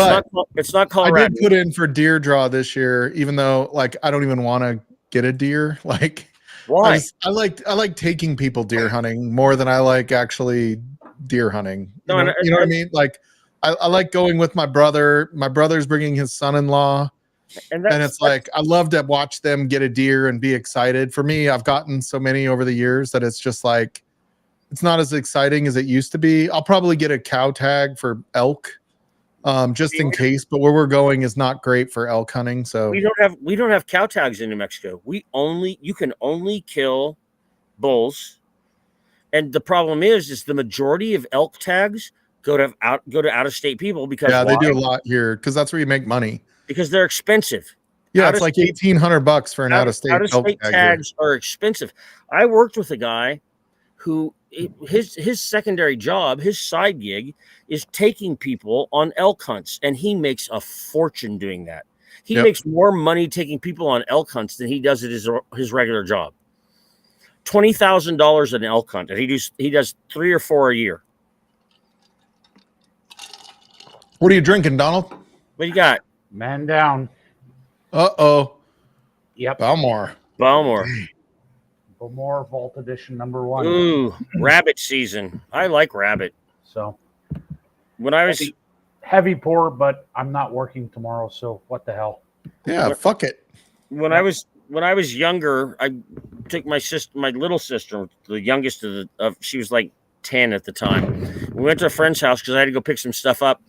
it's not Colorado. I did put in for deer draw this year, even though like I don't even want to get a deer. Like, why? I like taking people deer hunting more than I like actually deer hunting. You know what I mean? Like, I like going with my brother. My brother's bringing his son-in-law, and it's like I love to watch them get a deer and be excited. For me, I've gotten so many over the years that it's just like. It's not as exciting as it used to be. I'll probably get a cow tag for elk, just in case. But where we're going is not great for elk hunting. So we don't have cow tags in New Mexico. You can only kill bulls, and the problem is the majority of elk tags go to out of state people because they do a lot here because that's where you make money because they're expensive. Yeah, it's like $1,800 for an out of state elk tag tags are expensive. I worked with a guy who his secondary job, his side gig is taking people on elk hunts, and he makes a fortune doing that. He makes more money taking people on elk hunts than he does at his regular job. $20,000 an elk hunt, and he does 3 or 4 a year. What are you drinking, Donald? What do you got? Man down. Uh-oh. Yep. Balmore. More Vault Edition #1. Ooh, rabbit season. I like rabbit. So when I was heavy pour, but I'm not working tomorrow, so what the hell? Yeah, fuck it. When I was younger, I took my little sister, the youngest of she was like 10 at the time. We went to a friend's house because I had to go pick some stuff up,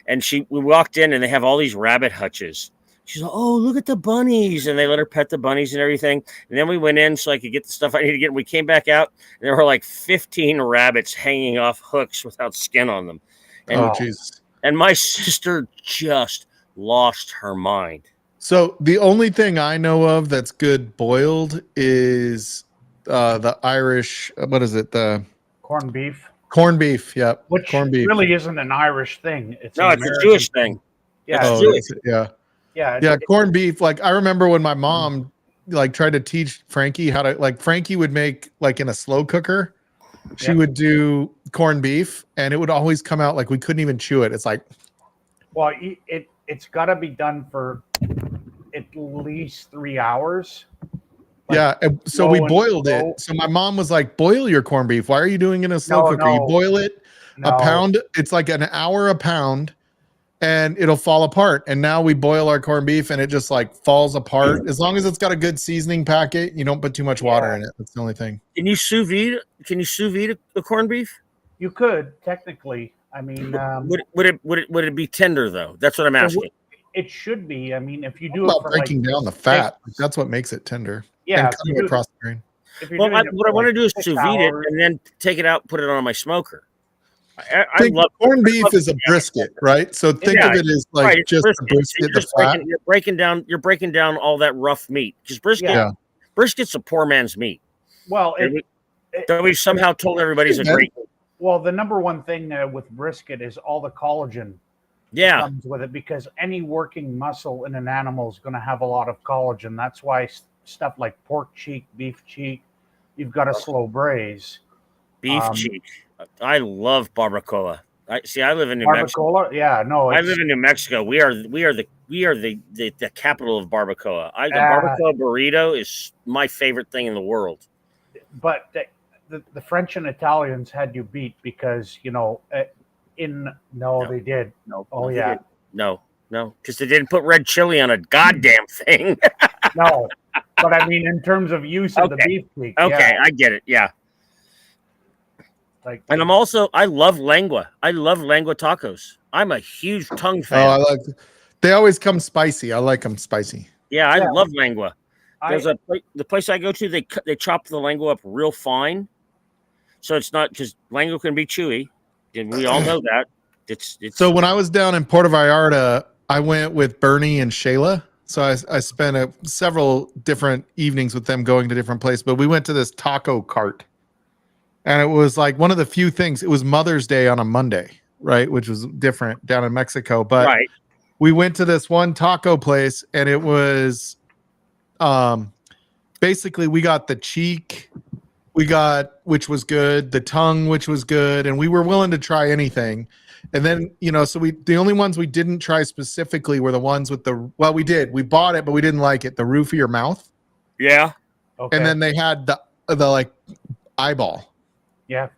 and we walked in and they have all these rabbit hutches. She's like, oh, look at the bunnies. And they let her pet the bunnies and everything. And then we went in so I could get the stuff I needed to get. And we came back out, and there were like 15 rabbits hanging off hooks without skin on them. And, Jesus. And my sister just lost her mind. So the only thing I know of that's good boiled is the Irish, what is it? The corned beef. Corned beef, yep. Which corned beef. really isn't an Irish thing. It's a Jewish thing. Yeah. Yeah, corned beef. Like I remember when my mom like tried to teach Frankie how to Frankie would make like in a slow cooker. she would do corned beef, and it would always come out like we couldn't even chew it. It's like, Well, it's got to be done for at least 3 hours. yeah. So we boiled it. So my mom was like, "Boil your corned beef. Why are you doing it in a slow cooker? You boil it a pound. It's like an hour a pound." And it'll fall apart. And now we boil our corned beef and it just like falls apart. As long as it's got a good seasoning packet, you don't put too much water in it. That's the only thing. Can you sous vide? Can you sous vide a corned beef? You could technically. I mean, would it be tender though? That's what I'm asking. It should be. I mean, if you do About it for breaking down the fat, that's what makes it tender. Yeah, and cutting it across the grain. Well, what I want to do is sous vide it and then take it out, put it on my smoker. I love corned beef is a brisket, right? So think of it as like just a brisket. You're breaking down all that rough meat because brisket's a poor man's meat. Well, we somehow told everybody it's a great. Well, the number one thing with brisket is all the collagen. Yeah, comes with it because any working muscle in an animal is going to have a lot of collagen. That's why stuff like pork cheek, beef cheek, you've got to slow braise. Beef cheek. I love barbacoa. I live in New Mexico. Yeah, no. I live in New Mexico. We are the capital of barbacoa. The barbacoa burrito is my favorite thing in the world. But the French and Italians had you beat because they did. No. Oh yeah. No, because they didn't put red chili on a goddamn thing. No, but I mean in terms of use of the beef cheek. Okay, I get it. Yeah. And I love lengua. I love lengua tacos. I'm a huge tongue fan. Oh, they always come spicy. I like them spicy. Yeah, I love lengua. There's the place I go to, they chop the lengua up real fine. So it's not because lengua can be chewy. And we all know that. It's So when I was down in Puerto Vallarta, I went with Bernie and Shayla. So I spent several different evenings with them going to different places, but we went to this taco cart. And it was like one of the few things. It was Mother's Day on a Monday, right? Which was different down in Mexico. But we went to this one taco place, and it was basically we got the cheek, which was good, the tongue, which was good, and we were willing to try anything. And then, so the only ones we didn't try specifically were the ones with we bought it, but we didn't like it. The roof of your mouth. Yeah. Okay. And then they had the like eyeball. Yeah.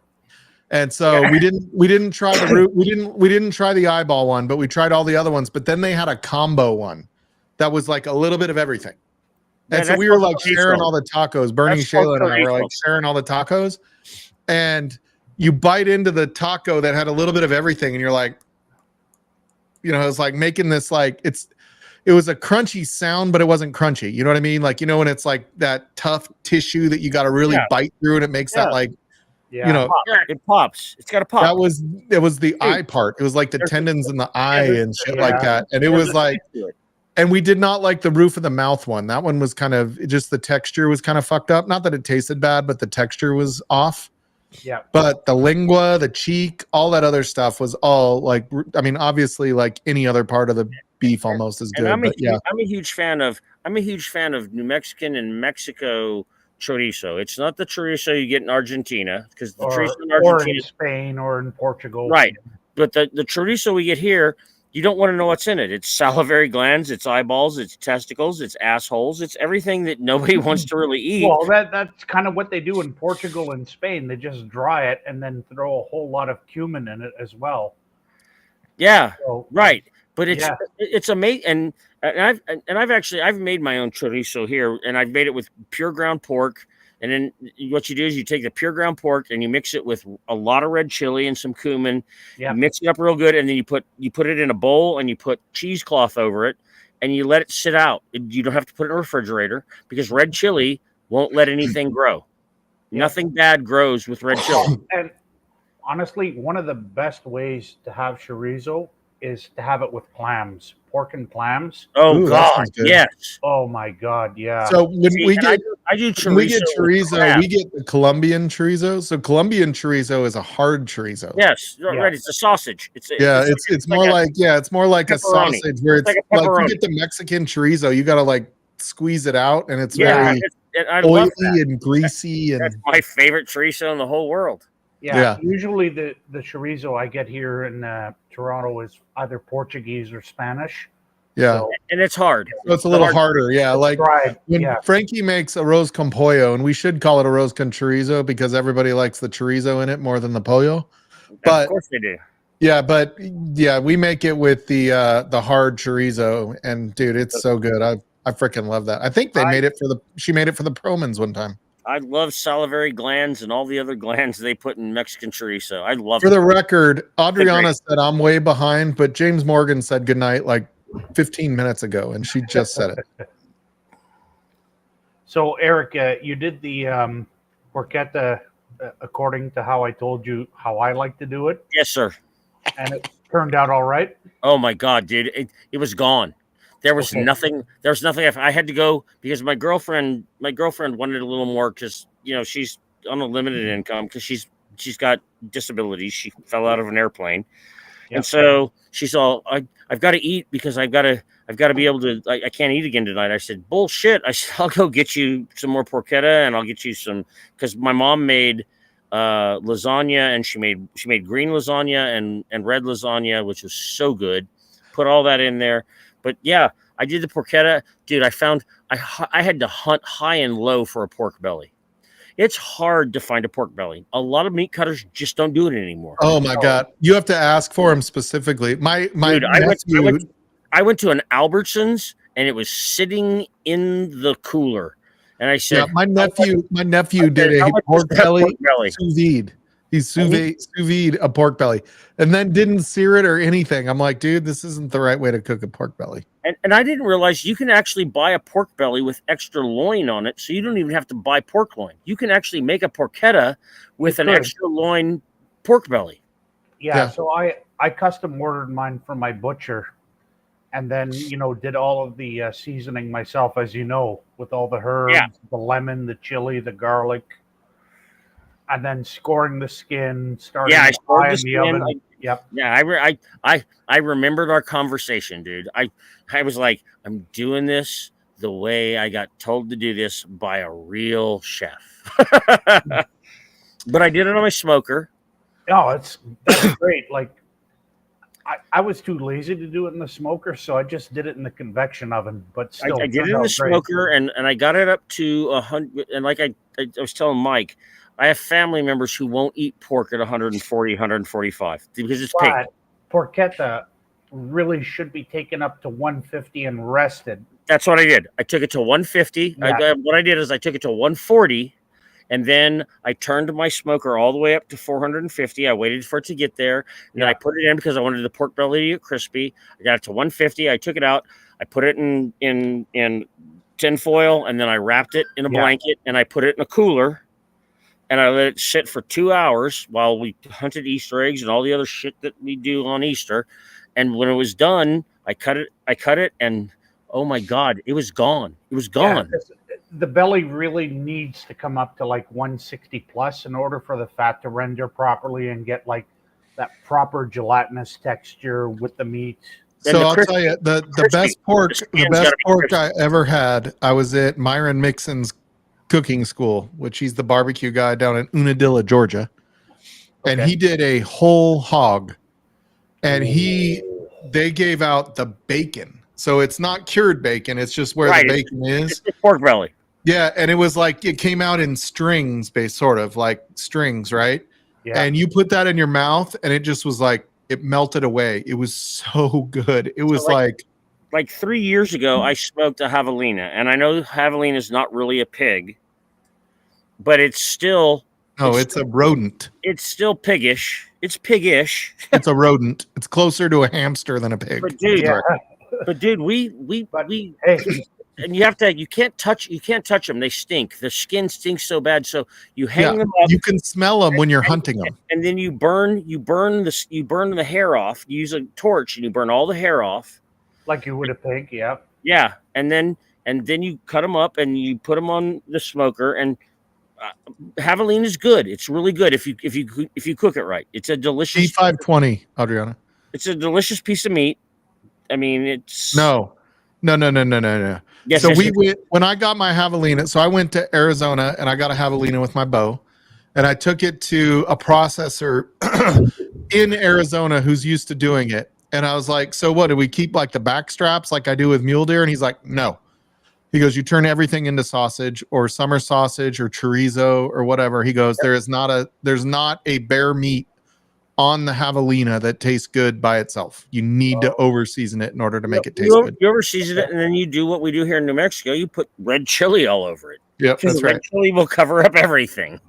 And so we didn't try the root. We didn't try the eyeball one, but we tried all the other ones. But then they had a combo one that was like a little bit of everything. And so we were like sharing all the tacos. Bernie, Shayla, and I were like sharing all the tacos. And you bite into the taco that had a little bit of everything, and you're like, it was like making this like it was a crunchy sound, but it wasn't crunchy. You know what I mean? Like, when it's like that tough tissue that you got to really bite through, and it makes that like. Yeah, it pops. It's got a pop. It was the eye part. It was like the tendons in the eye and shit like that. And it was like, and we did not like the roof of the mouth one. That one was kind of just the texture was kind of fucked up. Not that it tasted bad, but the texture was off. Yeah. But the lingua, the cheek, all that other stuff was all like, obviously like any other part of the beef almost is good. I'm a huge fan of New Mexican and Mexico chorizo. It's not the chorizo you get in Argentina because the chorizo in Argentina, or in Spain, or in Portugal, right? But the chorizo we get here, you don't want to know what's in it. It's salivary glands, it's eyeballs, it's testicles, it's assholes, it's everything that nobody wants to really eat. Well, that's kind of what they do in Portugal and Spain. They just dry it and then throw a whole lot of cumin in it as well. Yeah, right. But it's amazing, and I've made my own chorizo here, and I've made it with pure ground pork. And then what you do is you take the pure ground pork and you mix it with a lot of red chili and some cumin. You mix it up real good, and then you put it in a bowl and you put cheesecloth over it, and you let it sit out. You don't have to put it in a refrigerator because red chili won't let anything grow. Nothing bad grows with red chili. And honestly, one of the best ways to have chorizo is to have it with clams, pork and clams. Oh, God, yes. Oh my God, yeah. So when we get chorizo, we get the Colombian chorizo. So Colombian chorizo is a hard chorizo. Yes, right. It's a sausage. It's more like a sausage where it's like you get the Mexican chorizo, you got to like squeeze it out, and it's very I oily love that. and greasy. That's my favorite chorizo in the whole world. Yeah. Usually the chorizo I get here in Toronto is either Portuguese or Spanish. Yeah. So, And it's hard. So it's a little harder. Yeah. Like fried. when Yeah. Frankie makes a rose con pollo, and we should call it a rose con chorizo because everybody likes the chorizo in it more than the pollo. But of course they do. yeah, but yeah, we make it with the hard chorizo, and dude, it's so good. I freaking love that. I think she made it for the Promans one time. I love salivary glands and all the other glands they put in Mexican chorizo. I love For it. the record, Adriana said I'm way behind, but James Morgan said goodnight like 15 minutes ago, and she just said it. So, Eric, you did the porchetta according to how I told you how I like to do it. Yes, sir. And it turned out all right. Oh my God, dude! It was gone. There was nothing. There was nothing. I had to go because my girlfriend wanted a little more because she's on a limited income because she's got disabilities. She fell out of an airplane, and so she's all I've got to eat because I've got to be able to. I can't eat again tonight. I said bullshit. I said I'll go get you some more porchetta and I'll get you some because my mom made lasagna and she made green lasagna and red lasagna, which was so good. Put all that in there. But yeah, I did the porchetta, dude. I found I had to hunt high and low for a pork belly. It's hard to find a pork belly. A lot of meat cutters just don't do it anymore. Oh my God, you have to ask for them specifically. My dude, nephew, I went to an Albertsons and it was sitting in the cooler, and I said, my nephew did a pork belly sous vide. He sous vide a pork belly and then didn't sear it or anything. I'm like, dude, this isn't the right way to cook a pork belly. And I didn't realize you can actually buy a pork belly with extra loin on it, so you don't even have to buy pork loin. You can actually make a porchetta with an extra loin pork belly. Yeah. So I custom ordered mine from my butcher, and then did all of the seasoning myself, as you know, with all the herbs, the lemon, the chili, the garlic. And then scoring the skin, starting I scored the in the oven. Yep. Yeah, I remembered our conversation, dude. I was like, I'm doing this the way I got told to do this by a real chef. But I did it on my smoker. Oh, that's great. Like I was too lazy to do it in the smoker, so I just did it in the convection oven. But still, I did it in the smoker, and I got it up to 100. And like I was telling Mike, I have family members who won't eat pork at 140, 145 because it's pig. Porchetta really should be taken up to 150 and rested. That's what I did. I took it to 150. Yeah. What I did is I took it to 140, and then I turned my smoker all the way up to 450. I waited for it to get there, and then I put it in because I wanted the pork belly to get crispy. I got it to 150. I took it out. I put it in tin foil, and then I wrapped it in a blanket, and I put it in a cooler. And I let it sit for 2 hours while we hunted Easter eggs and all the other shit that we do on Easter. And when it was done, I cut it, and oh my God, it was gone. It was gone. Yeah, the belly really needs to come up to like 160 plus in order for the fat to render properly and get like that proper gelatinous texture with the meat. So I'll tell you, the best pork I ever had, I was at Myron Mixon's cooking school, which he's the barbecue guy down in Unadilla, Georgia. And he did a whole hog. And they gave out the bacon. So it's not cured bacon, it's just where the bacon is. It's pork belly. Yeah, and it was like it came out in strings, based sort of like strings, right? Yeah. And you put that in your mouth and it just was like it melted away. It was so good. It was like 3 years ago, I smoked a javelina, and I know javelina is not really a pig, but it's still. No, it's a rodent. It's still piggish. It's piggish. It's a rodent. It's closer to a hamster than a pig. But dude, we and you can't touch them. They stink. The skin stinks so bad. So you hang them up. You can smell them when you're hunting them. And then you burn the hair off. You use a torch and you burn all the hair off. Like you would a pig, yeah. Yeah, and then you cut them up and you put them on the smoker. And javelina is good. It's really good if you cook it right. It's a delicious C520, Adriana. It's a delicious piece of meat. I mean, it's no. Yes, so went when I got my javelina. So I went to Arizona and I got a javelina with my bow, and I took it to a processor in Arizona who's used to doing it. And I was like, so what, do we keep like the back straps like I do with mule deer? And he's like, no. He goes, you turn everything into sausage or summer sausage or chorizo or whatever. He goes, there's not a bear meat on the javelina that tastes good by itself. You need to over season it in order to make it taste good. You over season it, and then you do what we do here in New Mexico. You put red chili all over it. Yep, that's red right. chili will cover up everything.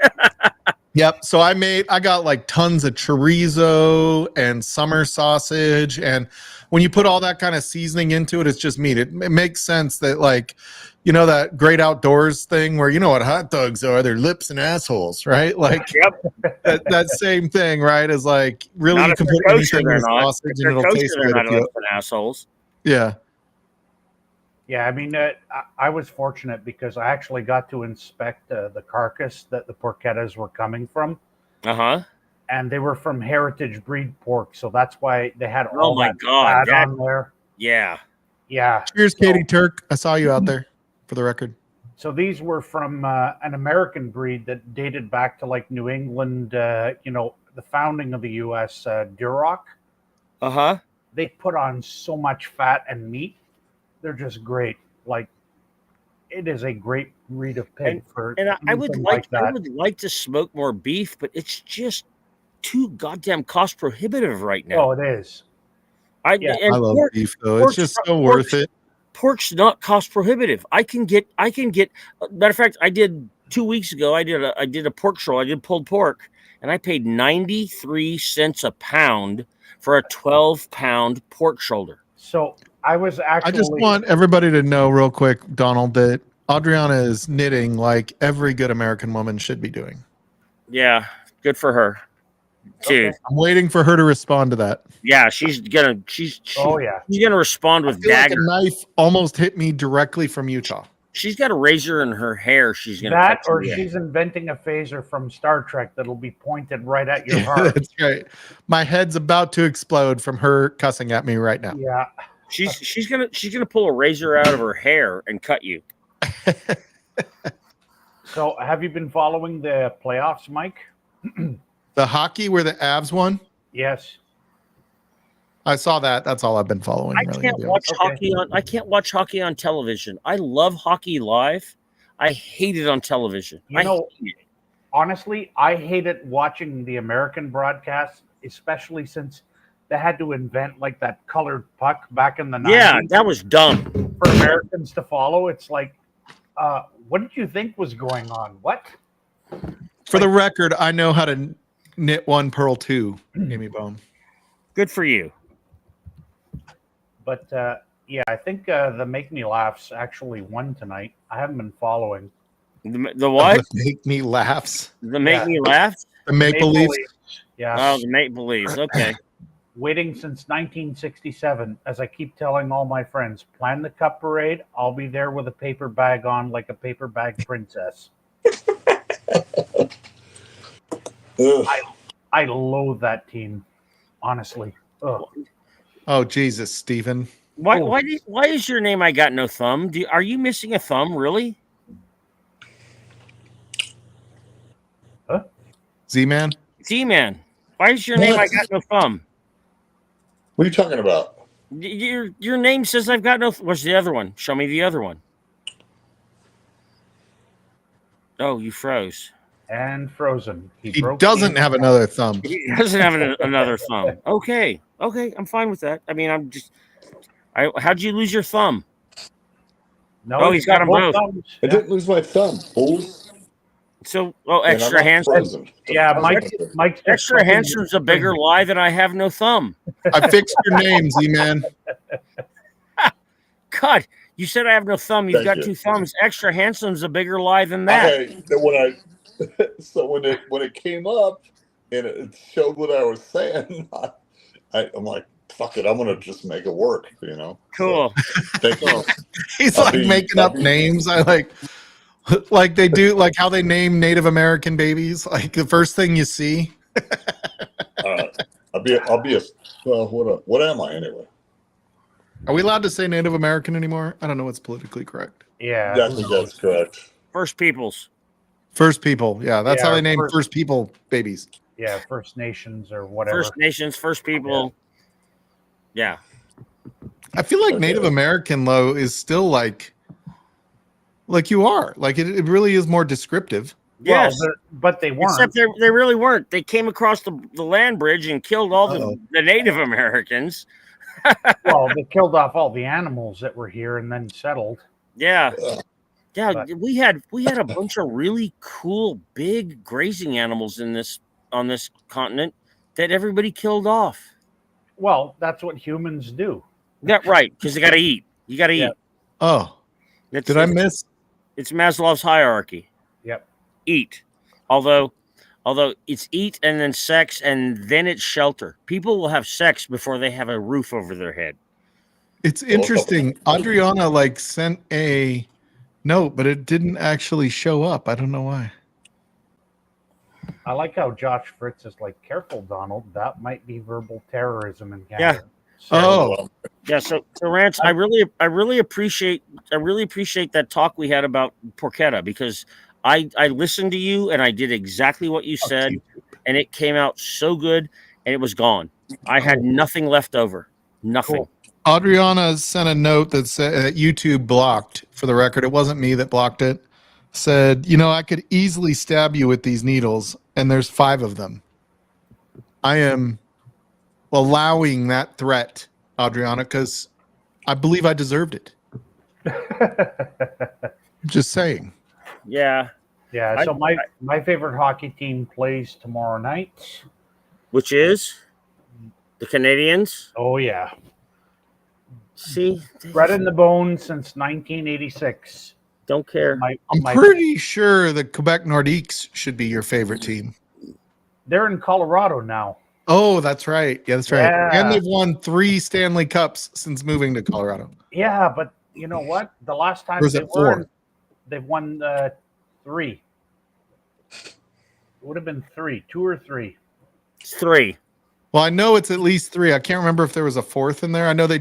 Yep. So I got like tons of chorizo and summer sausage. And when you put all that kind of seasoning into it, it's just meat. It makes sense that, like, you know, that Great Outdoors thing where, you know what hot dogs are, they're lips and assholes, right? Like that same thing, right? Is like, really, Not you if can they're put kosher, anything in they're the not. sausage If and they're it'll kosher, taste they're good. not If you, lips and assholes. yeah. Yeah, I mean, I was fortunate because I actually got to inspect the carcass that the porchettas were coming from. Uh-huh. And they were from heritage breed pork, so that's why they had Oh all my that God, fat on there. Yeah. Yeah. Cheers, Katie Turk. I saw you out there, for the record. So these were from an American breed that dated back to like New England, you know, the founding of the U.S. Duroc. Uh-huh. They put on so much fat and meat. They're just great. Like, it is a great breed of pig And I would like that. I would like to smoke more beef, but it's just too goddamn cost prohibitive right now. Oh, it is. I love beef though. It's just so worth it. Pork's not cost prohibitive. I can get matter of fact, I did 2 weeks ago, I did a pork show. I did pulled pork, and I paid 93 cents a pound for a 12-pound pork shoulder. So I was actually. I just want everybody to know real quick, Donald, that Adriana is knitting like every good American woman should be doing. Yeah, good for her. Dude. Okay. I'm waiting for her to respond to that. Yeah, she's gonna respond with dagger. Like a knife almost hit me directly from Utah. She's got a razor in her hair. She's gonna That, cut or you. she's inventing a phaser from Star Trek that'll be pointed right at your heart. That's right. My head's about to explode from her cussing at me right now. Yeah. She's gonna pull a razor out of her hair and cut you. So, have you been following the playoffs, Mike? The hockey where the Avs won? Yes. I saw that. That's all I've been following. I can't watch hockey on television. I love hockey live. I hate it on television. Honestly, I hated watching the American broadcast, especially since they had to invent like that colored puck back in the 90s. Yeah, that was dumb for Americans to follow. It's like, what did you think was going on? What? For the record, I know how to knit one, purl two, Amy Bone. Good for you. But yeah, I think the Make Me Laughs actually won tonight. I haven't been following. The what? The Make Me Laughs. The Make Me Laugh? The Maple Leafs. Yeah. Oh, the Maple Leafs. Okay. Waiting since 1967. As I keep telling all my friends, plan the cup parade. I'll be there with a paper bag on like a paper bag princess. I loathe that team, honestly. Ugh. Oh Jesus, Stephen. Why is your name I Got No Thumb? Are you missing a thumb, really? Huh? Z-Man? Z-Man. Why is your name I Got No Thumb? What are you talking about? Your name says I've got no. What's the other one? Show me the other one. Oh, you froze. And frozen. He doesn't have another thumb. He doesn't have another thumb. Okay, I'm fine with that. I mean, how'd you lose your thumb? No, he's got them both. I didn't lose my thumb, fools. So, extra handsome. Yeah, Mike's extra handsome's a bigger lie than I have no thumb. I fixed your name, Z-Man. God, you said I have no thumb. You've got two thumbs. Extra handsome's a bigger lie than that. Okay, when it came up and it showed what I was saying, I'm like, fuck it, I'm gonna just make it work, you know. Cool. So, thank you. He's making up names. I like they do, like how they name Native American babies. Like the first thing you see. I'll be a what am I anyway? Are we allowed to say Native American anymore? I don't know what's politically correct. Yeah, I think that's correct. First Peoples. First People. Yeah, that's how they name First, First People babies. yeah, First Nations or whatever. First Nations, First People. Yeah. I feel like Native American though is still like you are. Like it really is more descriptive. Yes, well, but they weren't. Except they really weren't. They came across the land bridge and killed all the Native Americans. Well, they killed off all the animals that were here and then settled. Yeah. Yeah, but we had a bunch of really cool big grazing animals on this continent that everybody killed off. Well, that's what humans do. Yeah, right, because they got to eat. You got to eat. Oh, did I miss? It's Maslow's hierarchy. Yep. Eat. Although it's eat and then sex and then it's shelter. People will have sex before they have a roof over their head. It's interesting. Adriana sent a note, but it didn't actually show up. I don't know why. I like how Josh Fritz is like, careful, Donald. That might be verbal terrorism in Canada. Yeah. Yeah. So Rance, I really appreciate that talk we had about porchetta, because I listened to you and I did exactly what you said, and it came out so good, and it was gone. I had nothing left over. Nothing. Cool. Adriana sent a note that said YouTube blocked. For the record, it wasn't me that blocked it. Said, I could easily stab you with these needles, and there's 5 of them. I am allowing that threat, Adriana, because I believe I deserved it. Just saying. Yeah. Yeah. So my favorite hockey team plays tomorrow night. Which is the Canadians. Oh yeah. See, bred in the bone since 1986. Don't care. I'm pretty sure the Quebec Nordiques should be your favorite team. They're in Colorado now. Oh, that's right. Yeah, that's right. Yeah. And they've won 3 Stanley Cups since moving to Colorado. Yeah, but you know what? The last time they've won 3. It would have been 3, 2 or 3. It's 3. Well, I know it's at least 3. I can't remember if there was a 4th in there. I know I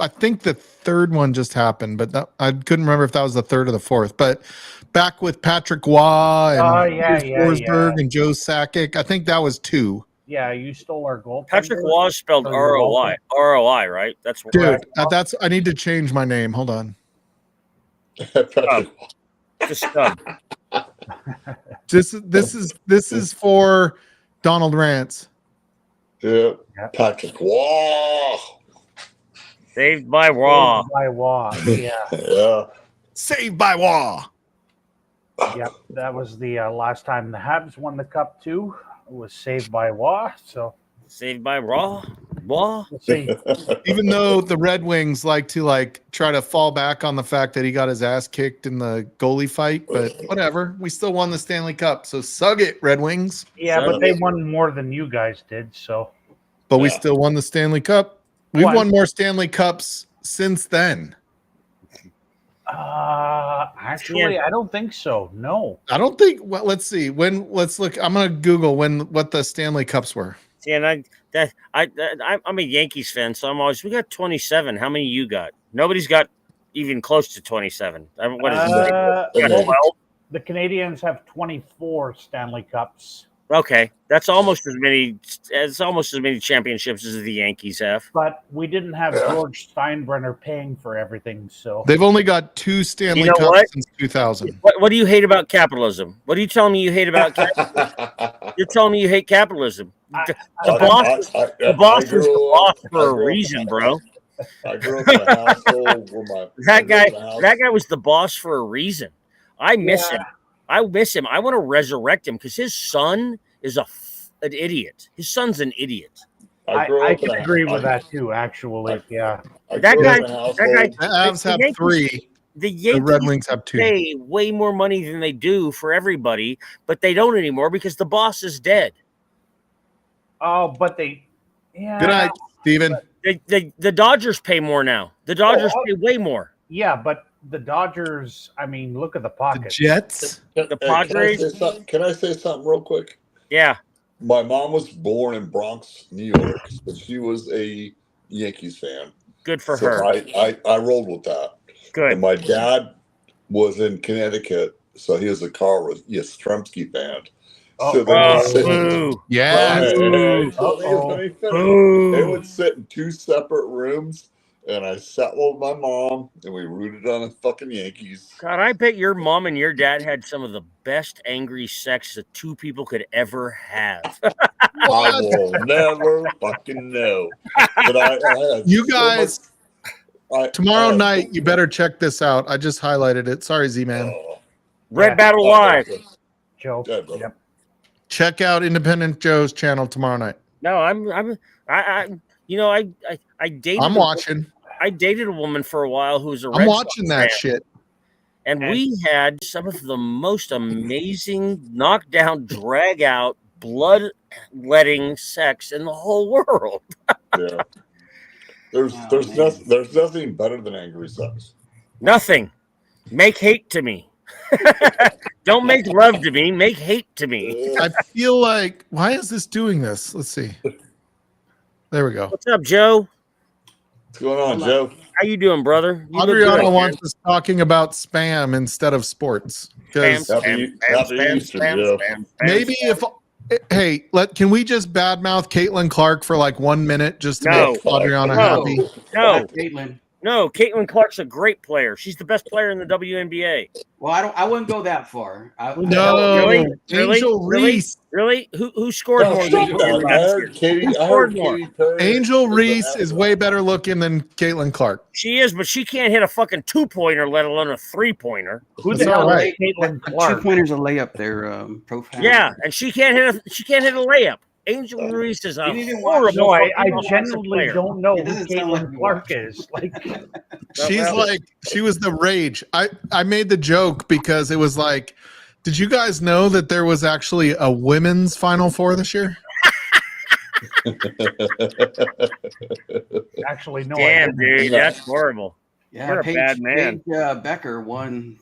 think the 3rd one just happened, but I couldn't remember if that was the 3rd or the 4th. But back with Patrick Waugh and Forsberg and Joe Sakic, I think that was 2. Yeah, you stole our goal. Patrick Waugh spelled ROI. ROI, right? That's dude. I need to change my name. Hold on. This is for Donald Rance. Yeah, Patrick Waugh. Saved by Waugh. Saved by Waugh. Yeah. Yeah. Saved by Waugh. Yep, that was the last time the Habs won the cup too. It was saved by Waugh. So saved by Waugh. Even though the Red Wings like to try to fall back on the fact that he got his ass kicked in the goalie fight, but whatever, we still won the Stanley Cup, so sug it, Red Wings. Yeah, but they won more than you guys did, so. But we still won the Stanley Cup. We've won more Stanley Cups since then. Actually, I don't think so. No, I don't think. Well, let's see. Let's look. I'm gonna Google what the Stanley Cups were. See, and I'm a Yankees fan, so we got 27. How many you got? Nobody's got even close to 27. What is it? The Canadians have 24 Stanley Cups. Okay, that's almost as many. It's almost as many championships as the Yankees have. But we didn't have George Steinbrenner paying for everything, so they've only got 2 Stanley Cups since 2000. What do you hate about capitalism? What are you telling me you hate about capitalism? You're telling me you hate capitalism. The boss was the boss for a reason, bro. I grew up in a household where that guy was the boss for a reason. I miss him. I miss him. I want to resurrect him because his son is an idiot. His son's an idiot. I can agree with that too. Actually, yeah. The Avs have 3. The Red Wings have 2. Pay way more money than they do for everybody, but they don't anymore because the boss is dead. Oh, but they. Yeah. Good night, Steven. The Dodgers pay more now. The Dodgers pay way more. Yeah, but the Dodgers, I mean, look at the pocket. The Jets. The Padres. Can I say something real quick? Yeah. My mom was born in Bronx, New York, but she was a Yankees fan. Good for her. I rolled with that. Good. And my dad was in Connecticut, So he has a car with Yastrzemski band. Oh, So they would sit. Boo. Yeah. Let me finish. They would sit in two separate rooms, and I sat with my mom, and we rooted on the fucking Yankees. God, I bet your mom and your dad had some of the best angry sex that two people could ever have. I will never fucking know. But I had You so guys, much- tomorrow I night, you better check this out. I just highlighted it. Sorry, Z-Man. Red Battle Live. Joe. Yep. Check out Independent Joe's channel tomorrow night. No, I dated. I'm watching. I dated a woman for a while who was a I'm Red watching Sox that fan. shit. And we had some of the most amazing knockdown, drag out, blood-letting sex in the whole world. Yeah. There's nothing better than angry sex. Nothing. Make hate to me. Don't make love to me. Make hate to me. I feel like, why is this doing this? Let's see. There we go. What's up, Joe? What's going on, Joe? How you doing, brother? You look Adriana good. wants us talking about spam instead of sports. 'Cause Happy Easter, Joe. maybe if hey, can we just badmouth Caitlin Clark for like 1 minute just to No. make Adriana No. happy? No, Caitlin. no. Caitlin Clark's a great player. She's the best player in the WNBA. Well, I wouldn't go that far. No, Really? Angel Really? Reese. Really? Who scored more? Shut than up. Caitlin I this heard year? Katie. Who I scored heard more? Katy Perry. Angel Reese is way better looking than Caitlin Clark. She is, but she can't hit a fucking 2-pointer, let alone a 3-pointer. Who That's the all hell right. is Caitlin Two Clark? pointers a layup there, Profound. Yeah, and she can't hit a layup. Angel Reese is a You didn't even watch- horrible. No, I fucking offensive genuinely player. don't know It who doesn't sound like Caitlin you Clark watched. is. Like, She's like, she was the rage. I made the joke because it was like, did you guys know that there was actually a women's Final Four this year? actually, no. I Damn, didn't. dude, that's horrible. Yeah, You're a bad man. Paige, Becker won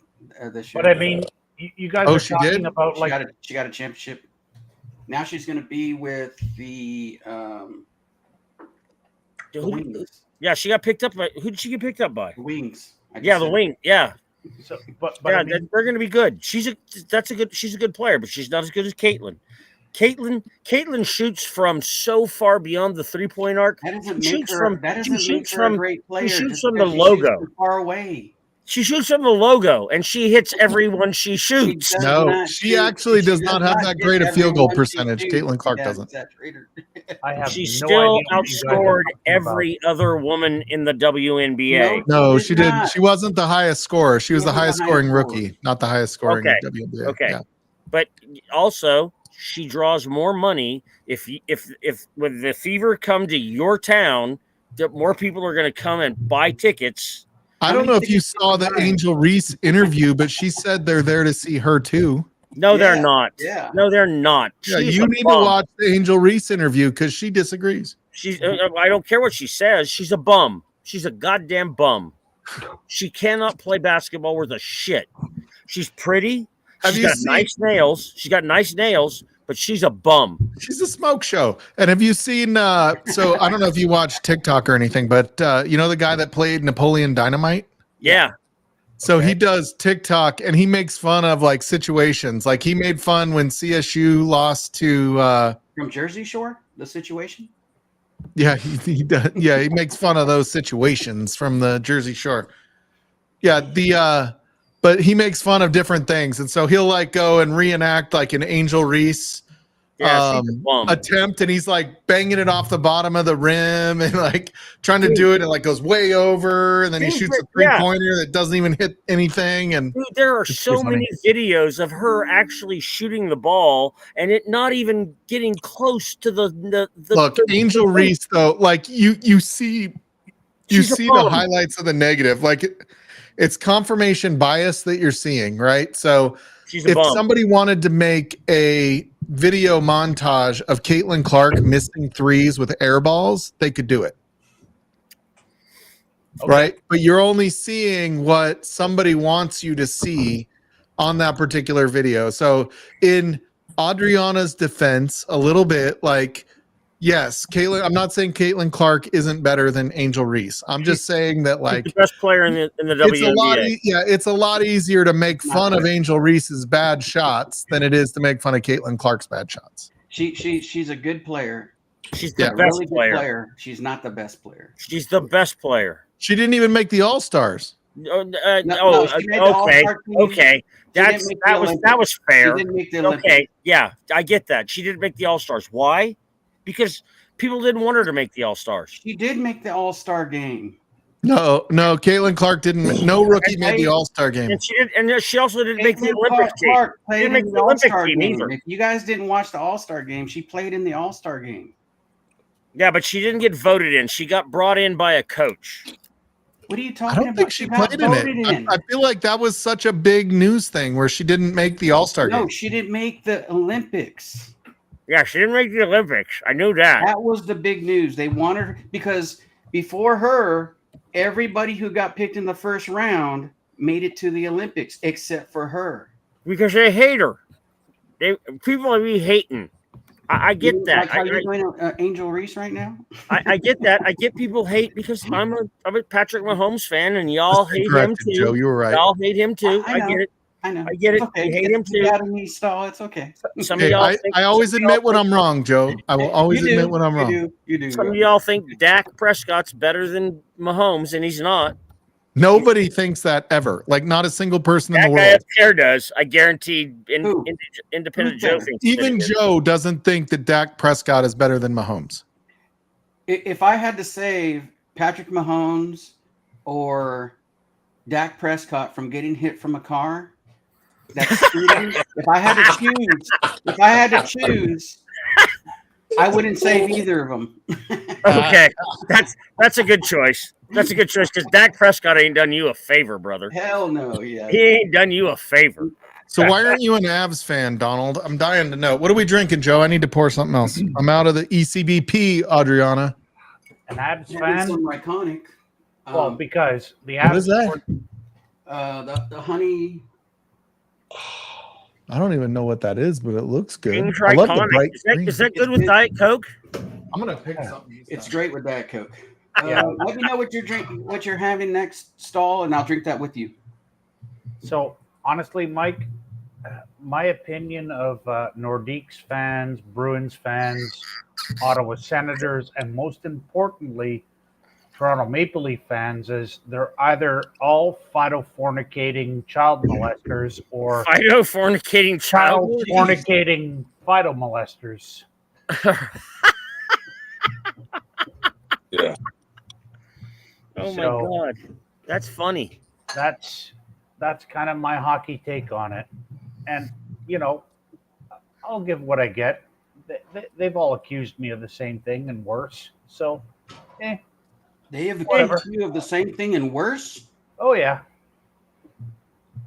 this year. But I mean, you guys Oh, are she talking did? about like she got a championship. Now she's going to be with the Wings. Yeah, she got picked up by. Who did she get picked up by? The Wings. Yeah, the Wing. Yeah, so, but yeah, I mean, they're going to be good. She's a good player, but she's not as good as Caitlin. Caitlin shoots from so far beyond the 3-point arc. That doesn't She make shoots her. from- That she doesn't make shoots her from- a great player. she shoots just from the because she shoots logo. from far away. She shoots from the logo, and she hits everyone she shoots. does No, not she shoot- actually she does not have that hit great a field goal everyone she percentage. shoots. Caitlin Clark Yeah, doesn't. that's traitor. I have She no still idea what you guys are outscored talking about. every other woman in the WNBA. No, She she did did. not. She wasn't the highest scorer. She was the wasn't the highest highest scoring scorer. rookie, not the highest scoring Okay. WNBA. Okay. Yeah. But also, she draws more money. If when the Fever come to your town, that more people are going to come and buy tickets. I don't know if you saw the Angel Reese interview, but she said they're there to see her too. No, they're Yeah, not. yeah. No, they're not. Yeah, She's you a need to bum. watch the Angel Reese interview because she disagrees. She's. I don't care what she says. She's a bum. She's a goddamn bum. She cannot play basketball worth a shit. She's pretty. Have She's you got seen- nice nails. She's got nice nails, but she's a bum. She's a smoke show. And have you seen? So I don't know if you watch TikTok or anything, but you know the guy that played Napoleon Dynamite. Yeah. So he does TikTok and he makes fun of like situations. Like he made fun when CSU lost to From Jersey Shore, the situation. yeah, he does. Yeah, he makes fun of those situations from the Jersey Shore. Yeah, but he makes fun of different things. And so he'll like go and reenact like an Angel Reese Yeah, she's a bum. attempt, and he's like banging it off the bottom of the rim and like trying to do it, and like goes way over, and then he Dude, shoots a yeah. 3-pointer that doesn't even hit anything. And Dude, there are so funny. many videos of her actually shooting the ball and it not even getting close to the look, Angel Reese though, like you see She's a the bum. highlights of the negative. Like it's confirmation bias that you're seeing, right? So She's a if bum. somebody wanted to make a video montage of Caitlin Clark missing threes with air balls, they could do it. Right? But you're only seeing what somebody wants you to see on that particular video. So in Adriana's defense, a little bit, like Yes, Caitlin. I'm not saying Caitlin Clark isn't better than Angel Reese. I'm just saying that, like, the best player in the it's a lot. WNBA. It's a lot easier to make fun of Angel Reese's bad shots than it is to make fun of Caitlin Clark's bad shots. She's a good player. She's the a best really good player. player. She's not the best player. She's the best player. She didn't even make the All-Stars. She made the All-Star team. Okay. That was fair. She didn't make the Olympics. Okay, yeah, I get that. She didn't make the All-Stars. Why? Because people didn't want her to make the All-Stars. She did make the All-Star game. No, Caitlin Clark didn't. No rookie made the All-Star game. And she did, and she also didn't make the Olympic team. Clark She played didn't make in the Olympic All-Star team game. either. If you guys didn't watch the All-Star game, she played in the All-Star game. Yeah, but she didn't get voted in. She got brought in by a coach. What are you talking I don't about? think she played in it. I feel like that was such a big news thing where she didn't make the All-Star game. No, she didn't make the Olympics. Yeah, she didn't make the Olympics. I knew that. That was the big news. They wanted her because before her, everybody who got picked in the first round made it to the Olympics except for her. Because they hate her. People be hating. I get that. Like how you're doing Angel Reese right now? I get that. I get people hate because I'm a Patrick Mahomes fan and y'all hate him too. Joe, you were right. Y'all hate him too. I get it. I know. I get it. Okay. You hate him too. Out of me stall. It's okay. Some of y'all think, I always admit when I'm wrong, Joe. I will always admit when I'm wrong. You do. Some of y'all think Dak Prescott's better than Mahomes, and he's not. Nobody thinks that ever. Like, not a single person in That the guy world. up there does. I guarantee. Independent Joe thinks. Even Joe doesn't think that Dak Prescott is better than Mahomes. If I had to save Patrick Mahomes or Dak Prescott from getting hit from a car, that's speeding, if I had to choose, I wouldn't save either of them. Okay, that's a good choice. That's a good choice because Dak Prescott ain't done you a favor, brother. Hell no, yeah. He ain't done you a favor. So why aren't you an Avs fan, Donald? I'm dying to know. What are we drinking, Joe? I need to pour something else. I'm out of the ECBP, Adriana. An Avs Yeah, fan? some iconic. Well, because the What Avs is that? The honey. I don't even know what that is, but it looks good. King's I love the Iconic. bright green. Is that good with Diet Coke? I'm gonna pick something. It's great with Diet Coke. Yeah. Let me know what you're having next stall, and I'll drink that with you. So honestly, Mike, my opinion of Nordiques fans, Bruins fans, Ottawa Senators, and most importantly, Toronto Maple Leaf fans is they're either all phytofornicating child molesters or Phytofornicating child fornicating phytomolesters. Yeah. Oh my So- god, that's funny. That's kind of my hockey take on it. And you know, I'll give what I get. They've all accused me of the same thing and worse. So, They have Whatever. accused you of the same thing and worse. oh yeah.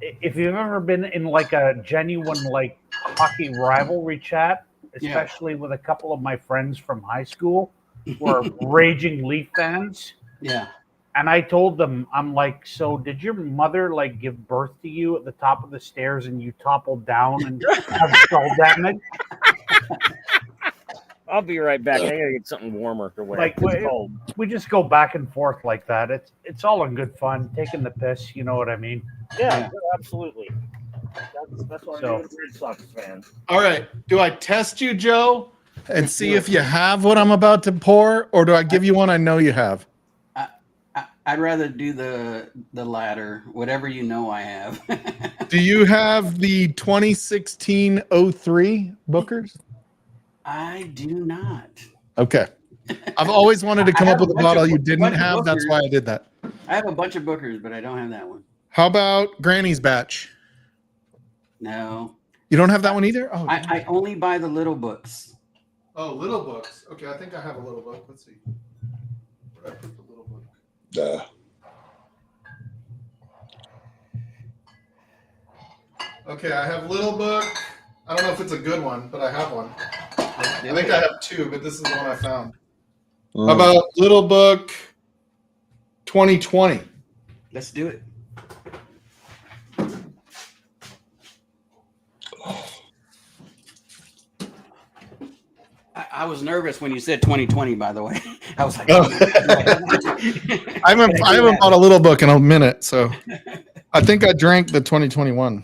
If you've ever been in like a genuine like hockey rivalry chat, especially with a couple of my friends from high school who are raging Leaf fans, Yeah. and I told them, I'm like, so did your mother like give birth to you at the top of the stairs and you toppled down and have skull damage? I'll be right back. I gotta get something warmer to wear. Like It's cold. we just go back and forth like that. It's all in good fun, taking the piss. You know what I mean? Yeah, absolutely. That's what So- I'm doing. Red Sox fan. All right. Do I test you, Joe, and see if you have what I'm about to pour, or do I give you one I know you have? I'd rather do the latter. Whatever you know I have. Do you have the 2016-03 Bookers? I do not. Okay. I've always wanted to come I up have with a a bunch bottle of- you didn't bunch of have. That's Bookers. why I did that. I have a bunch of Bookers, but I don't have that one. How about Granny's Batch? No. You don't have that one either? Oh, I only buy the little books. oh, little books. Okay, I think I have a little book. Let's see. Where did I put the little book? Okay, I have little book. I don't know if it's a good one, but I have one. I think I have two, but this is the one I found. How about Little Book 2020? Let's do it. I was nervous when you said 2020. By the way, I was like, I haven't bought a little book in a minute, so I think I drank the 2021.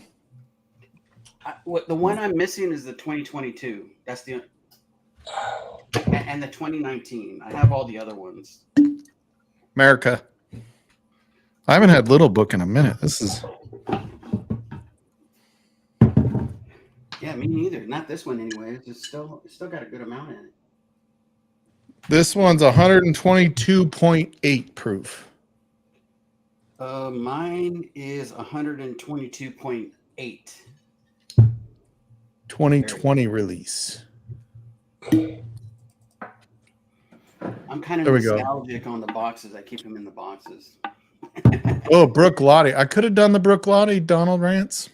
The one I'm missing is the 2022. That's the and the 2019. I have all the other ones. America. I haven't had little book in a minute. This is. Yeah, me neither. Not this one anyway. It's still got a good amount in it. This one's 122.8 proof. Mine is 122.8. 2020 release. I'm kind of There we go. nostalgic on the boxes. I keep them in the boxes. Oh, Brook Lottie. I could have done the Brook Lottie Donald Rants.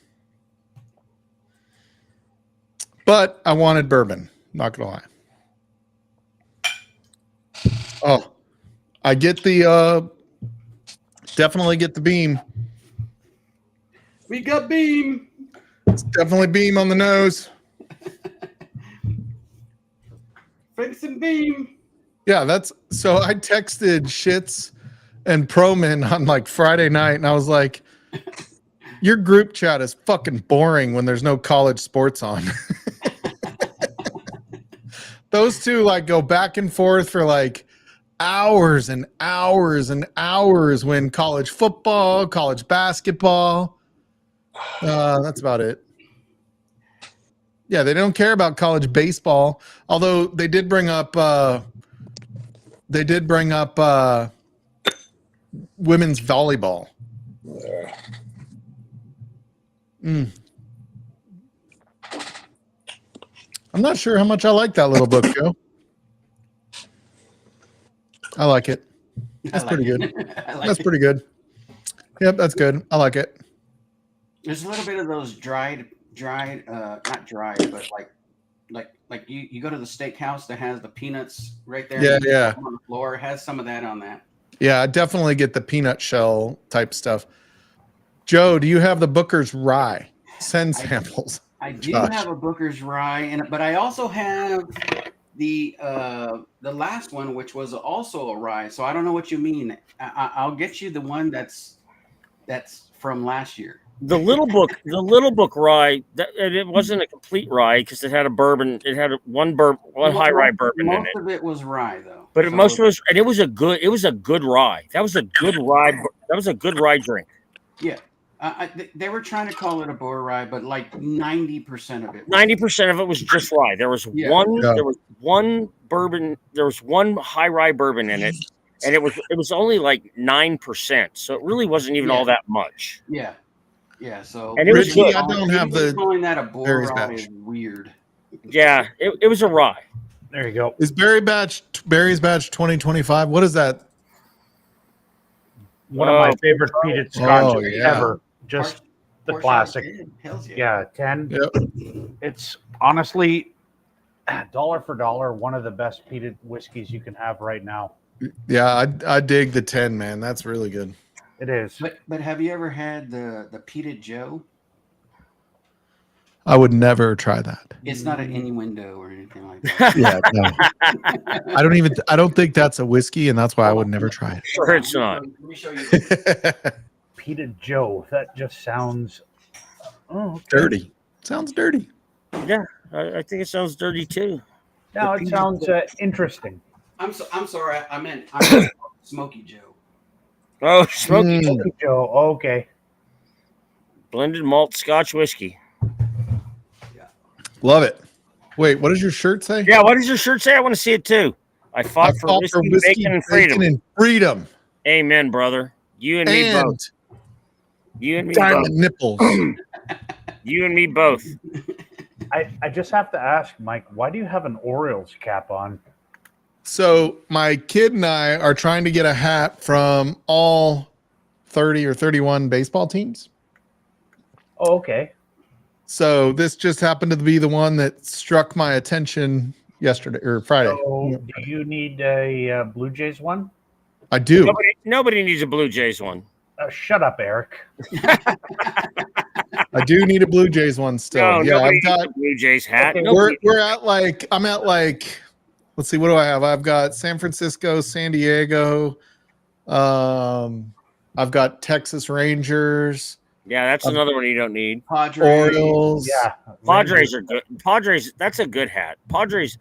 But I wanted bourbon. Not going to lie. Oh, I get the, definitely get the beam. We got beam. It's definitely beam on the nose. Fix and beam. Yeah, that's, so I texted Shits and Proman on like Friday night, and I was like, your group chat is fucking boring when there's no college sports on. Those two like go back and forth for like hours and hours and hours when college football, college basketball. That's about it. Yeah, they don't care about college baseball, although they did bring up women's volleyball. I'm not sure how much I like that little book, Joe. I like it. That's pretty good. That's pretty good. Yep, that's good. I like it. There's a little bit of those dried, not dried, but like you go to the steakhouse that has the peanuts right there. Yeah. On the floor, it has some of that on that. Yeah, I definitely get the peanut shell type stuff. Joe, do you have the Booker's Rye? Send samples. I do have a Booker's Rye, but I also have the last one, which was also a rye. So I don't know what you mean. I'll get you the one that's from last year. The little book rye, it wasn't a complete rye because it had a bourbon. It had one high rye bourbon in it. Most of it was rye, though. But most of it was, and it was a good rye. That was a good rye. That was a good rye drink. Yeah. They were trying to call it a boar rye, but like 90% of it. 90% of it was just rye. There was one bourbon. There was one high rye bourbon in it, and it was only like 9%. So it really wasn't even all that much. Yeah. Yeah. So and it was good. I don't have the calling that a boar rye is weird. Yeah, it was a rye. There you go. Is Barry's Batch 2025? What is that? One of my favorite peated scotches ever. Just the classic. Yeah, 10. Yep. It's honestly dollar for dollar one of the best peated whiskeys you can have right now. Yeah, I dig the 10, man. That's really good. It is. But have you ever had the peated Joe? I would never try that. It's not an innuendo or anything like that. Yeah, no. I don't think that's a whiskey, and that's why I would never try it. Sure, it's not. Let me show you. Peated Joe. That just sounds dirty. Sounds dirty. Yeah, I think it sounds dirty too. No, it sounds interesting. I'm sorry. I meant Smoky Joe. Oh, Smoky Joe. Okay. Blended malt Scotch whiskey. Love it. Wait, what does your shirt say? Yeah, what does your shirt say? I want to see it too. I fought for whiskey, bacon, and freedom. Amen, brother. You and me both. You and me diamond both. Nipples. You and me both. I just have to ask, Mike, why do you have an Orioles cap on? So my kid and I are trying to get a hat from all 30 or 31 baseball teams. Oh, okay. So this just happened to be the one that struck my attention yesterday or Friday. So do you need a Blue Jays one? I do. Nobody needs a Blue Jays one. Shut up, Eric. I do need a Blue Jays one still. No, yeah, I've got a Blue Jays hat. we're at like I'm at like let's see, what do I have? I've got San Francisco, San Diego. I've got Texas Rangers. Yeah, that's another one you don't need. Padres. Orioles. Yeah, Padres are good. Padres, that's a good hat. Padres.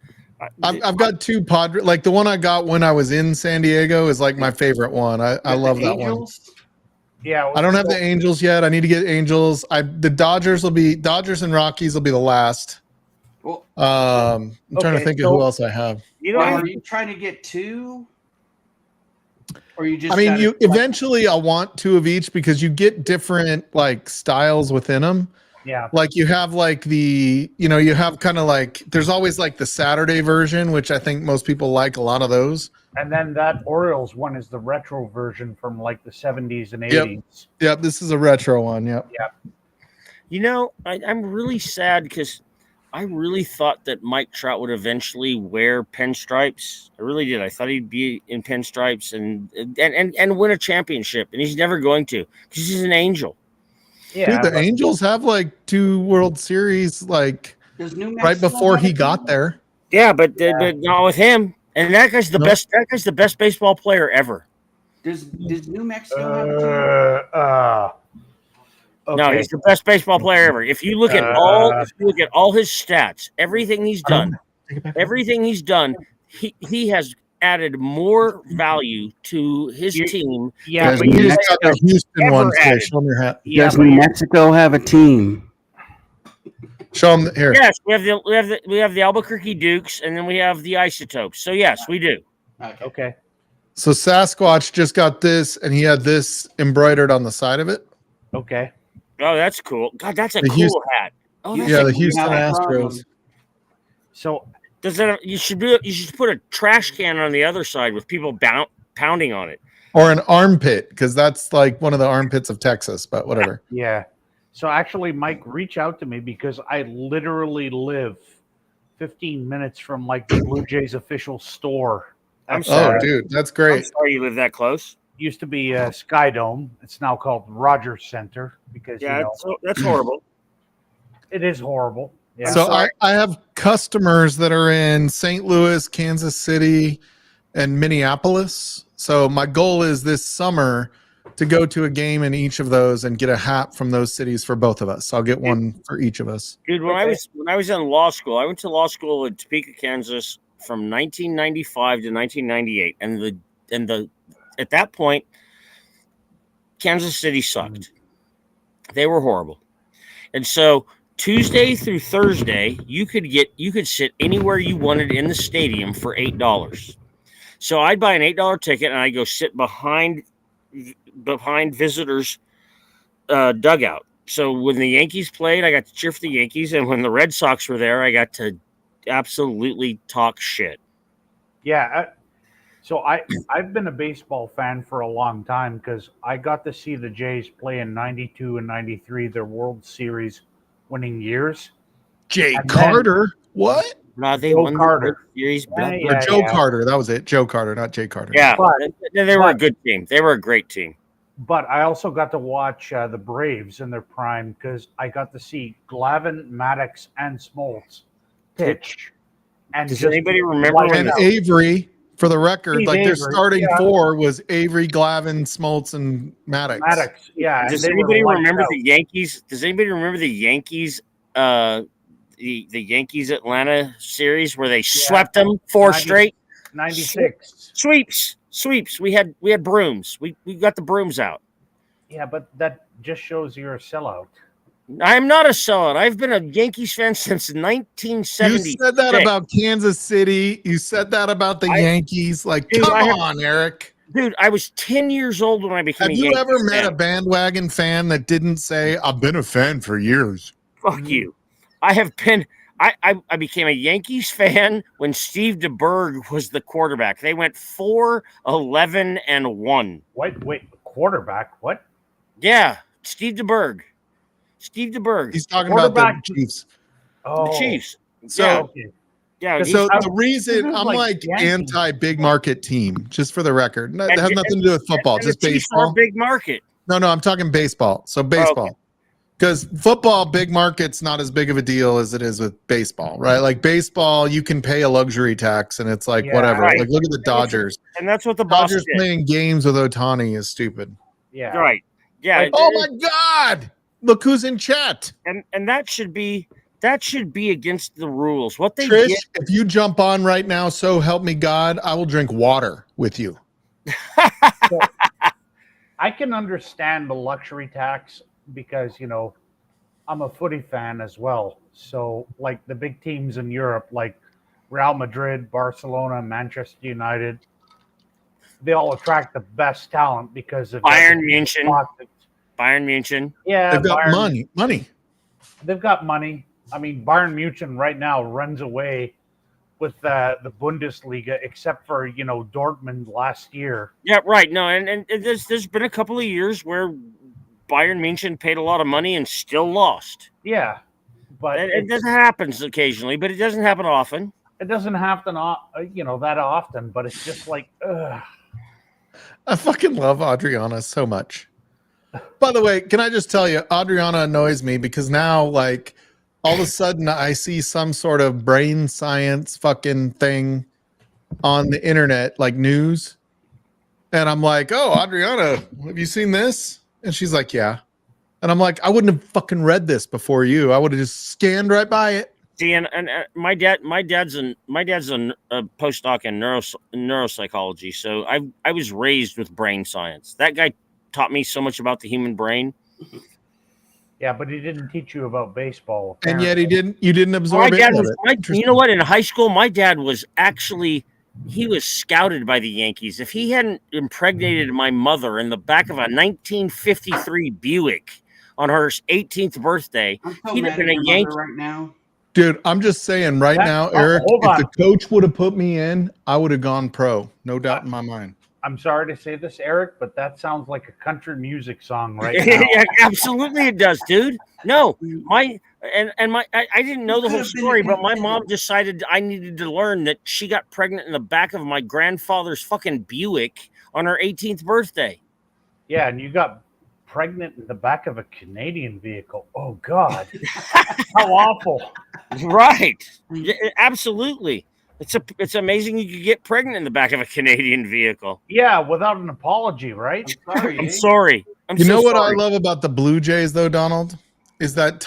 I've got two Padres. Like the one I got when I was in San Diego is like my favorite one. I love that one. Yeah, I don't have the Angels yet. I need to get Angels. The Dodgers and Rockies will be the last. Well, I'm trying to think of who else I have. Are you trying to get two? Or you just? I mean, you eventually I'll want two of each because you get different like styles within them. Yeah. Like you have like you have kind of like there's always like the Saturday version, which I think most people like a lot of those. And then that Orioles one is the retro version from like the 70s and 80s. Yep, this is a retro one. Yep. I'm really sad because I really thought that Mike Trout would eventually wear pinstripes. I really did. I thought he'd be in pinstripes and win a championship, and he's never going to because he's an Angel. Yeah, dude, the Angels have like 2 World Series like right before he got there. Yeah, but not with him. And that guy's the best. That guy's the best baseball player ever. Does New Mexico have a team? Okay. No, he's the best baseball player ever. If you look at all his stats, everything he's done, he has added more value to his team. Yeah, but you just got the Houston one. Show them your hat. Does New Mexico have a team? Show them here. Yes, we have the Albuquerque Dukes, and then we have the Isotopes. So yes, we do. Okay. So Sasquatch just got this, and he had this embroidered on the side of it. Okay. Oh, that's cool. God, that's a cool hat. Oh, yeah, the Houston Astros. So you should put a trash can on the other side with people pounding on it, or an armpit, because that's like one of the armpits of Texas. But whatever. Yeah. So actually, Mike, reach out to me because I literally live 15 minutes from like the Blue Jays official store. I'm sorry. Oh, dude, that's great. I'm sorry you live that close. Used to be Sky Dome. It's now called Rogers Center because that's horrible. It is horrible. Yeah. So I have customers that are in St. Louis, Kansas City, and Minneapolis. So my goal is this summer to go to a game in each of those and get a hat from those cities for both of us. I'll get one for each of us. Dude, when I was in law school, I went to law school in Topeka, Kansas from 1995 to 1998, and at that point, Kansas City sucked. They were horrible. And so Tuesday through Thursday, you could sit anywhere you wanted in the stadium for $8. So I'd buy an $8 ticket and I'd go sit behind visitors' dugout. So when the Yankees played, I got to cheer for the Yankees, and when the Red Sox were there, I got to absolutely talk shit. Yeah. So I've been a baseball fan for a long time because I got to see the Jays play in 92 and 93, their World Series winning years. Jay Carter? What? No, they Joe won Carter. the Series. Joe Carter. That was it. Joe Carter, not Jay Carter. Yeah, they were a good team. They were a great team. But I also got to watch the Braves in their prime because I got to see Glavine, Maddox, and Smoltz pitch. And does anybody remember? And Avery, for the record, like their starting four was Avery, Glavine, Smoltz, and Maddox. Yeah. Does anybody remember the Yankees? Does anybody remember the Yankees? The Yankees Atlanta series where they swept them 4 straight. 96 sweeps. We had brooms. We got the brooms out. Yeah, but that just shows you're a sellout. I'm not a sellout. I've been a Yankees fan since 1970. You said that about Kansas City. You said that about the Yankees. Like, dude, come on, Eric. Dude, I was 10 years old when I became a Yankees fan. Have you ever met a bandwagon fan that didn't say, I've been a fan for years? Fuck you. I have been. I became a Yankees fan when Steve DeBerg was the quarterback. They went 4-11-1. Wait, quarterback? What? Yeah, Steve DeBerg. He's talking about the Chiefs. Oh, the Chiefs. So, the reason I'm like anti-big market team, just for the record, it has nothing to do with football, just baseball. Big market. No, I'm talking baseball. So baseball. Because football, big market's not as big of a deal as it is with baseball, right? Like baseball, you can pay a luxury tax, and it's like whatever. Right. Like look at the Dodgers. And that's what the boss Dodgers did. playing games with Ohtani is stupid. Yeah. Right. Yeah. Like, oh my God! Look who's in chat. And that should be against the rules. What they Trish, did. if you jump on right now, so help me God, I will drink water with you. So, I can understand the luxury tax because, I'm a footy fan as well. So, like the big teams in Europe, like Real Madrid, Barcelona, Manchester United, they all attract the best talent because of Bayern Munich. Yeah, they've got Bayern, money. They've got money. I mean, Bayern Munich right now runs away with the Bundesliga, except for Dortmund last year. Yeah, right. No, and there's been a couple of years where Bayern Munich paid a lot of money and still lost. Yeah, but it happens occasionally, but it doesn't happen often. It doesn't happen, that often. But it's just like, ugh. I fucking love Adriana so much. By the way, can I just tell you, Adriana annoys me because now, like, all of a sudden I see some sort of brain science fucking thing on the internet, like news. And I'm like, oh, Adriana, have you seen this? And she's like, yeah. And I'm like, I wouldn't have fucking read this before you. I would have just scanned right by it. See, and my dad's a postdoc in neuropsychology. So I was raised with brain science. That guy taught me so much about the human brain. Yeah, but he didn't teach you about baseball. Apparently. And yet you didn't absorb it. You know what? In high school, my dad was he was scouted by the Yankees. If he hadn't impregnated my mother in the back of a 1953 Buick on her 18th birthday, he'd have been a Yankee right now. Dude, I'm just saying now, Eric, if the coach would have put me in, I would have gone pro. No doubt in my mind. I'm sorry to say this, Eric, but that sounds like a country music song right now. Yeah, absolutely it does, dude. No, I didn't know the whole story, but my mom decided I needed to learn that she got pregnant in the back of my grandfather's fucking Buick on her 18th birthday. Yeah, and you got pregnant in the back of a Canadian vehicle. Oh God, how awful! Right? Yeah, absolutely. It's amazing you could get pregnant in the back of a Canadian vehicle. Yeah, without an apology, right? I'm sorry. You know what I love about the Blue Jays, though, Donald? Is that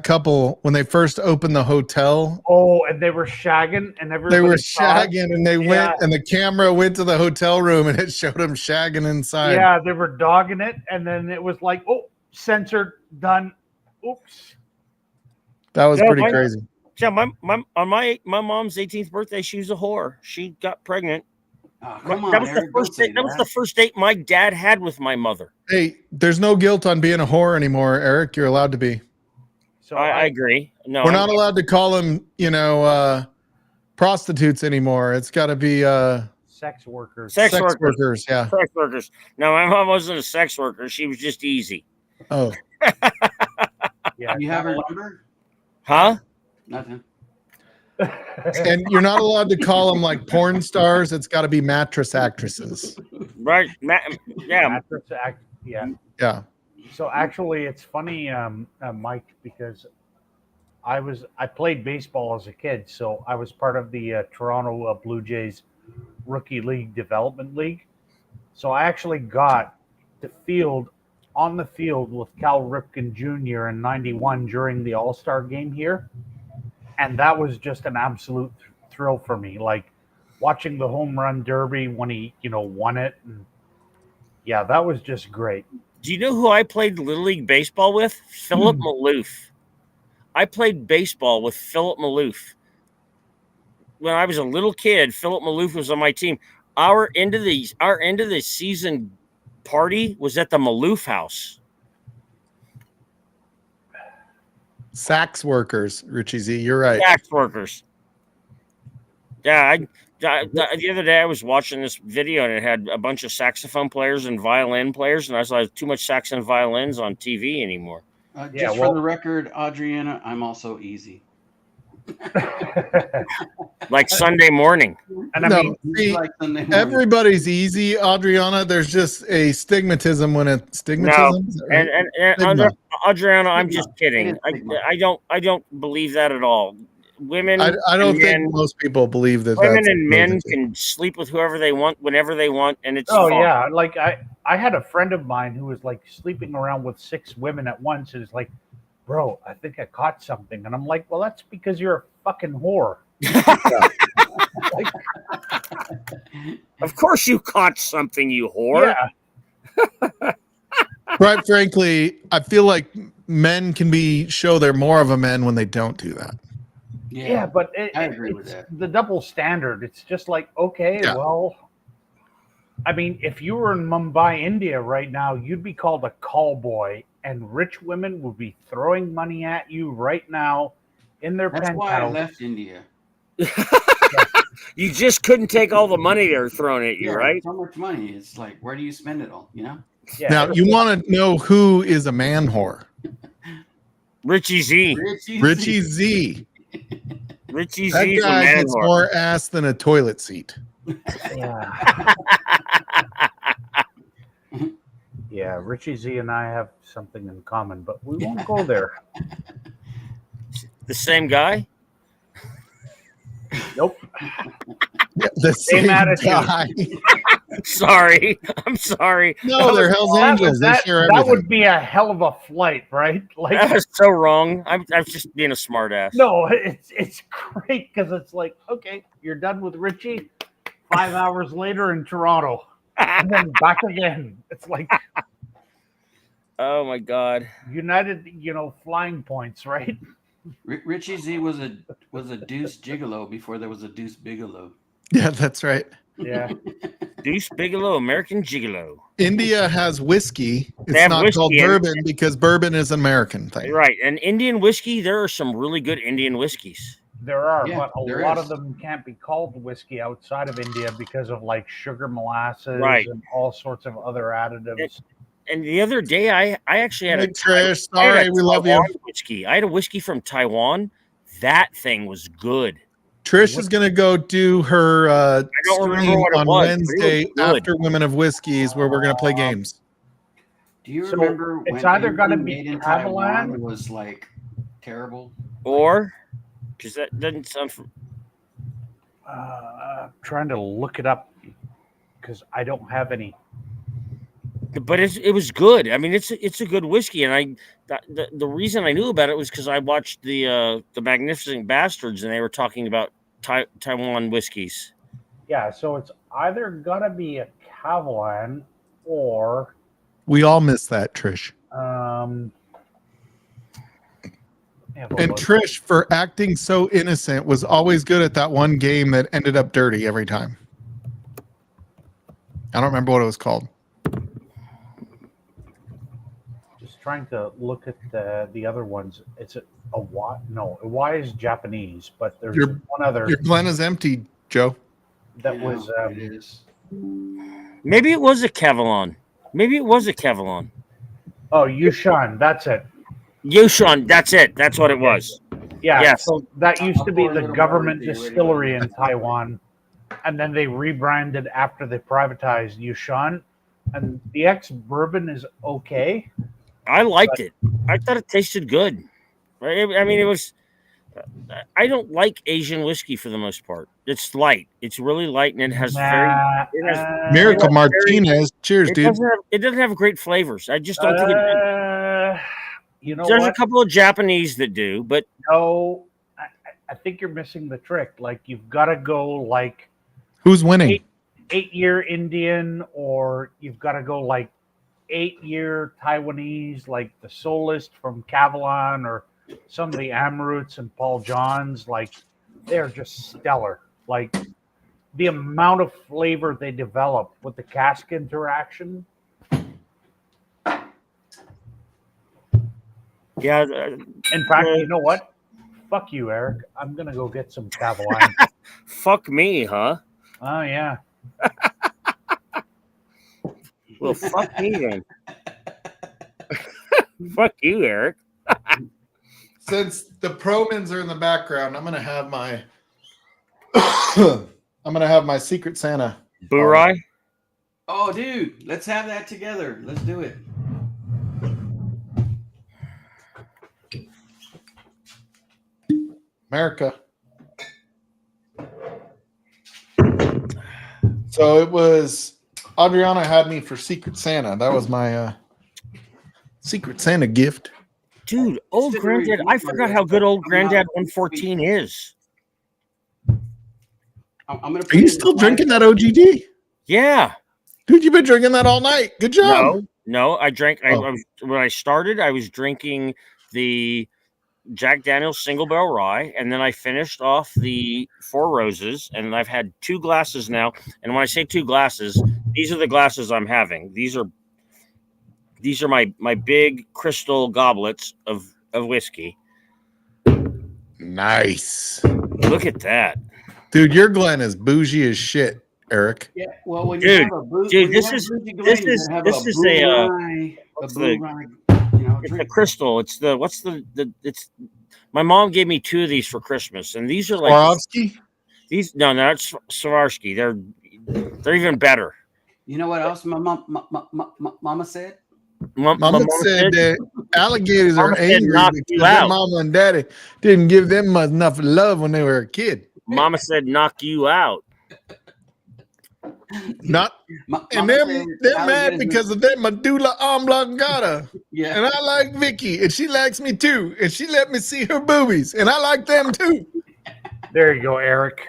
couple, when they first opened the hotel. Oh, and they were shagging, and everybody. They were shagging, and they went, and the camera went to the hotel room, and it showed them shagging inside. Yeah, they were dogging it, and then it was like, oh, censored, done. Oops. That was pretty crazy. Yeah, my mom's 18th birthday, she was a whore. She got pregnant. Oh, come on, that was Eric, the first date. That was the first date my dad had with my mother. Hey, there's no guilt on being a whore anymore, Eric. You're allowed to be. So I agree. No, we're not allowed to call them, prostitutes anymore. It's got to be sex workers. Sex workers. Yeah. Sex workers. No, my mom wasn't a sex worker. She was just easy. Oh. Yeah. You have her number? Huh? Nothing. And you're not allowed to call them like porn stars. It's got to be mattress actresses. Right. Yeah. Mattress yeah. Yeah. So actually, it's funny, Mike, because I played baseball as a kid, so I was part of the Toronto Blue Jays Rookie League Development League. So I actually got to field on the field with Cal Ripken Jr. in '91 during the All-Star game here. And that was just an absolute thrill for me. Like watching the home run derby when he, won it. And yeah, that was just great. Do you know who I played Little League Baseball with? Philip Maloof. I played baseball with Philip Maloof. When I was a little kid, Philip Maloof was on my team. Our end of the season party was at the Maloof house. Sax workers, Richie Z. You're right. Sax workers. Yeah, the other day I was watching this video and it had a bunch of saxophone players and violin players, and I was like, too much sax and violins on TV anymore. Just for the record, Adriana, I'm also easy. Like Sunday morning. And I mean, see, everybody's easy, Adriana. There's just a stigmatism when it's stigmatism. No. And Adriana, I'm just It kidding. is stigma. I don't believe that at all. Women, I don't and men, think most people believe that. women that's and men religion. can sleep with whoever they want, whenever they want, and it's Oh fine. yeah, like I had a friend of mine who was like sleeping around with 6 women at once, and it's like, bro, I think I caught something, and I'm like, well, that's because you're a fucking whore. Like, Of course, you caught something, you whore. yeah, Quite frankly, I feel like men can show they're more of a man when they don't do that. yeah, but I agree with it's that. the double standard. It's just like, okay, Yeah. well, I mean, if you were in Mumbai, India right now, you'd be called a call boy, and rich women would be throwing money at you right now in their That's why I penthouse. left India. You just couldn't take all the money they're throwing at you, Yeah, right? so much money. It's like, where do you spend it all? You know? Yeah. Now, you want to know who is a man whore? Richie Z. Richie Z. Richie That Z's a guy man gets whore. more ass than a toilet seat. Yeah. Yeah, Richie Z and I have something in common, but we won't go there. The same guy? Nope. Yeah, the Same attitude. guy. Sorry. I'm sorry. No, they're Hell's Angels. They share That everything. would be a hell of a flight, right? Like, That was so wrong. I'm just being a smart ass. no, it's great because it's like, okay, you're done with Richie. 5 hours later in Toronto, and then back again. It's like Oh my God. United, flying points, right? Richie Z was a Deuce Gigolo before there was a Deuce Bigelow. Yeah, that's right. Yeah. Deuce Bigelow, American Gigolo. India has whiskey. They It's have not whiskey called in it. bourbon because bourbon is an American thing. Right. And Indian whiskey, there are some really good Indian whiskeys. There are, Yeah, but a there lot is. of them can't be called whiskey outside of India because of like sugar molasses Right. and all sorts of other additives. And the other day, I actually had Hey, a Trish, I had a sorry, we love you. Taiwan whiskey. I had a whiskey from Taiwan. That thing was good. Trish is going to go do her don't remember stream what it on was, but it was Wednesday good. after Women of Whiskeys where we're going to play games. Do you So, remember it's when either gotta anything be made in Catalan- Taiwan was like terrible? Or, because that doesn't sound. Trying to look it up because I don't have any. But it was good. I mean, it's a good whiskey, and the reason I knew about it was because I watched the Magnificent Bastards, and they were talking about Taiwan whiskeys. Yeah, so it's either gotta be a Catalan or We all miss that, Trish. And Trish, for acting so innocent, was always good at that one game that ended up dirty every time. I don't remember what it was called. just trying to look at the other ones. It's a Y. No, a Y is Japanese, but there's Your one other Glen is empty, Joe. that Yeah, was. it is. Maybe it was a Kevlon. Oh, Yushan, that's it. Yushan, that's it. That's what it was. Yeah, Yes. so that used to be Pour a the little government more into your distillery radio. in Taiwan, and then they rebranded after they privatized Yushan, and the ex-bourbon is okay. I liked it. I thought it tasted good. I mean, it was. I don't like Asian whiskey for the most part. It's light. It's really light, and it has Miracle Martinez. Cheers, dude. It doesn't have great flavors. I just don't think it. You know There's what? a couple of Japanese that do, but No, I think you're missing the trick. Like you've got to go like Who's winning? 8-year Indian, or you've got to go like 8-year Taiwanese, like the Solist from Kavalan, or some of the Amroots and Paul Johns. Like they're just stellar. Like the amount of flavor they develop with the cask interaction. yeah. In fact, you know what? Fuck you, Eric. I'm gonna go get some Kavalan. Fuck me, huh? Oh yeah. Well, fuck me then. Fuck you, Eric. Since the Promans are in the background, I'm gonna have my Secret Santa. Burai? Oh, dude, let's have that together. Let's do it. America. So it was Adriana had me for Secret Santa. That was my Secret Santa gift. Dude, old Granddad, I forgot how good old Granddad 114 is. I'm gonna Are you still drinking that OGD? Yeah. Dude, you've been drinking that all night. Good job. No, I drank. Oh. When I started, I was drinking the Jack Daniel's Single Barrel Rye, and then I finished off the Four Roses, and I've had 2 glasses now. And when I say 2 glasses, these are the glasses I'm having. These are my big crystal goblets of whiskey. Nice. Look at that. Dude, your Glen is bougie as shit, Eric. Yeah, well, when you have a this is a crystal. It's my mom gave me 2 of these for Christmas, and these are like Swarovski? These no, that's Swarovski. They're even better. You know what else my mama said? Mama said that alligators are angry knock because you their out. mama and daddy didn't give them enough love when they were a kid. Mama said knock you out. Not and they're mad because of their medulla oblongata. Yeah. And I like Vicky, and she likes me too. And she let me see her boobies, and I like them too. There you go, Eric.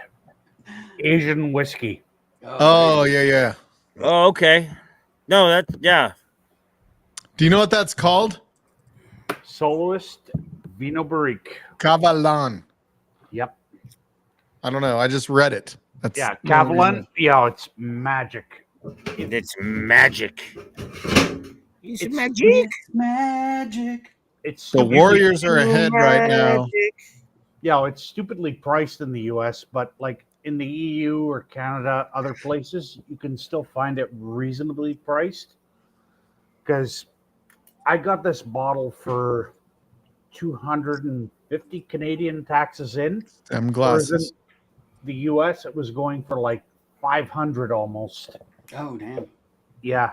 Asian whiskey. Oh, yeah. Oh, okay. No, yeah. Do you know what that's called? Soloist Vino Barrique. Cavalan. Yep. I don't know. I just read it. That's Cavalan. Yeah, it's magic. It's magic. It's magic. It's magic. It's the Warriors are ahead right now. Yeah, it's stupidly priced in the US, but like in the EU or Canada, other places, you can still find it reasonably priced. Because I got this bottle for 250 Canadian taxes in. Them glasses. In the US, it was going for like 500 almost. Oh, damn. Yeah.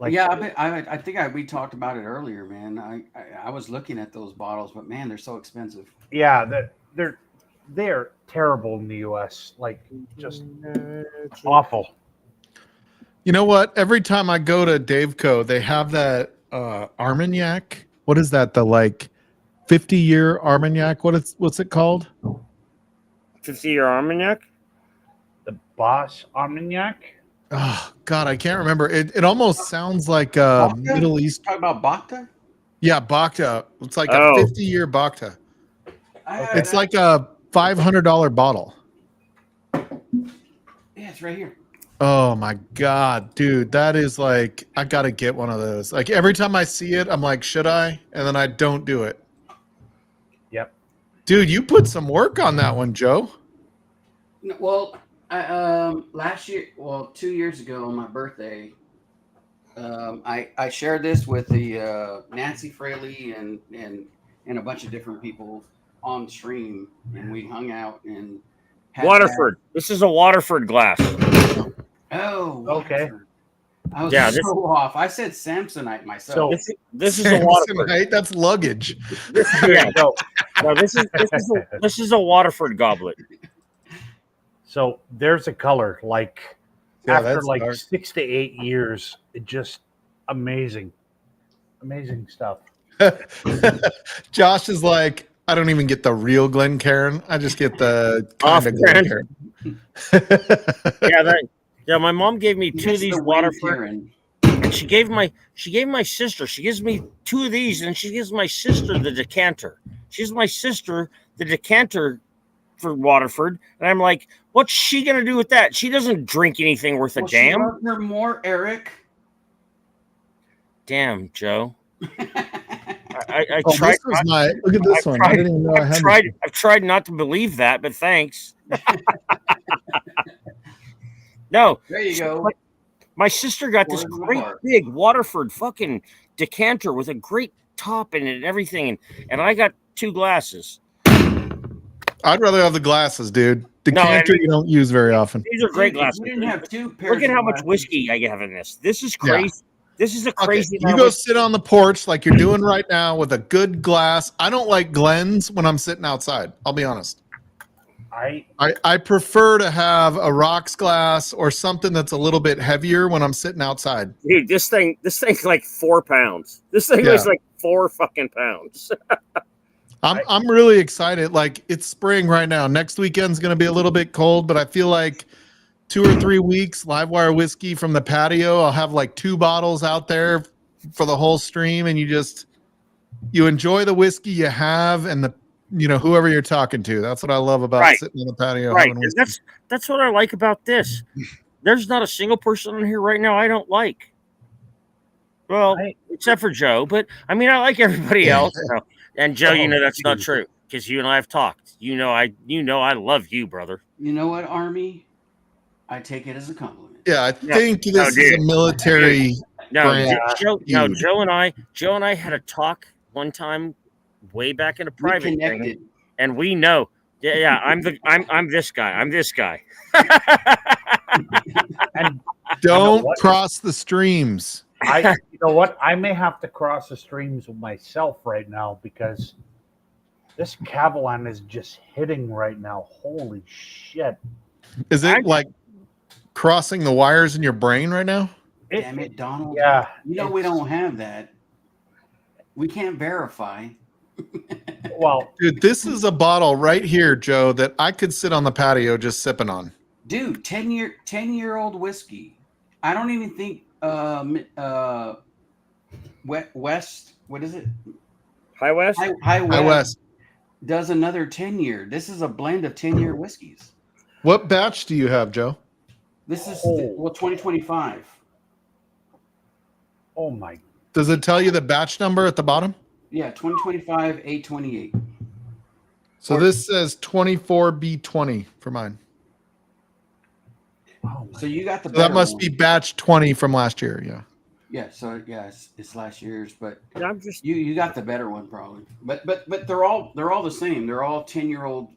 Like, yeah, I think we talked about it earlier, man. I was looking at those bottles, but man, they're so expensive. Yeah, they're terrible in the US. Like, just awful. You know what? Every time I go to Daveco, they have that Armagnac. What is that? The like 50-year Armagnac? What's it called? 50-year Armagnac? The Boss Armagnac? Oh God, I can't remember. It almost sounds like a Middle East. Talk about Bacta? Yeah, Bacta. It's like a 50-year Bacta. It's like a $500 bottle. Yeah, it's right here. Oh my God, dude, that is like, I gotta get one of those. Like every time I see it, I'm like, should I? And then I don't do it. Yep. Dude, you put some work on that one, Joe. Well, last year, 2 years ago on my birthday, I shared this with the Nancy Fraley and a bunch of different people on stream, and we hung out and Waterford. This is a Waterford glass. Oh, okay. I was so off. I said Samsonite myself. So this is a Waterford. That's luggage. This is a Waterford goblet. So there's a color like after like dark. 6 to 8 years, it just amazing stuff. Josh is like, I don't even get the real Glencairn. I just get the kind of Glencairn. Yeah, my mom gave me 2 of these Waterford, and she gave my sister. She gives me 2 of these, and she gives my sister the decanter. She gives my sister the decanter for Waterford, and I'm like, what's she gonna do with that? She doesn't drink anything worth a damn. She loves her more, Eric. Damn, Joe. I Oh, tried. Look at this one. I didn't even know I had this. I've tried not to believe that, but thanks. No. There you go. My sister got this great big Waterford fucking decanter with a great top in it and everything, and I got 2 glasses. I'd rather have the glasses, dude. Decanter you don't use very often. These are great glasses. You didn't have 2 pairs. Look at how much whiskey I have in this. This is crazy. This is a crazy. You go sit on the porch like you're doing right now with a good glass. I don't like Glens when I'm sitting outside. I'll be honest. I prefer to have a rocks glass or something that's a little bit heavier when I'm sitting outside. Dude, this thing's like 4 pounds. This thing weighs like 4 fucking pounds. I'm really excited. Like, it's spring right now. Next weekend's going to be a little bit cold, but I feel like 2 or 3 weeks live wire whiskey from the patio. I'll have like 2 bottles out there for the whole stream, and you enjoy the whiskey you have and the whoever you're talking to. That's what I love about sitting on the patio. Right. That's what I like about this. There's not a single person in here right now I don't like. Well, except for Joe, but I mean, I like everybody else. And Joe, that's not true because you and I have talked. I love you, brother. You know what, Army? I take it as a compliment. Yeah, I think this is a military brand. Joe and I had a talk one time way back in a private thing, and we know. Yeah, I'm this guy. I'm this guy. And don't cross the streams. You know what? I may have to cross the streams with myself right now because this Cavalan is just hitting right now. Holy shit! Is it like crossing the wires in your brain right now? Damn it, Donald. Yeah. We don't have that. We can't verify. Well, dude, this is a bottle right here, Joe, that I could sit on the patio just sipping on. Dude, 10-year-old whiskey. I don't even think West, what is it? High West? High West does another 10-year. This is a blend of 10-year whiskeys. What batch do you have, Joe? This is 2025. Oh my. Does it tell you the batch number at the bottom? Yeah, 2025 828. So this says 24B20 for mine. So you got the that must be batch 20 from last year, yeah. Yeah, so it's last year's, but you got the better one probably. But they're all the same. They're all 10-year-old.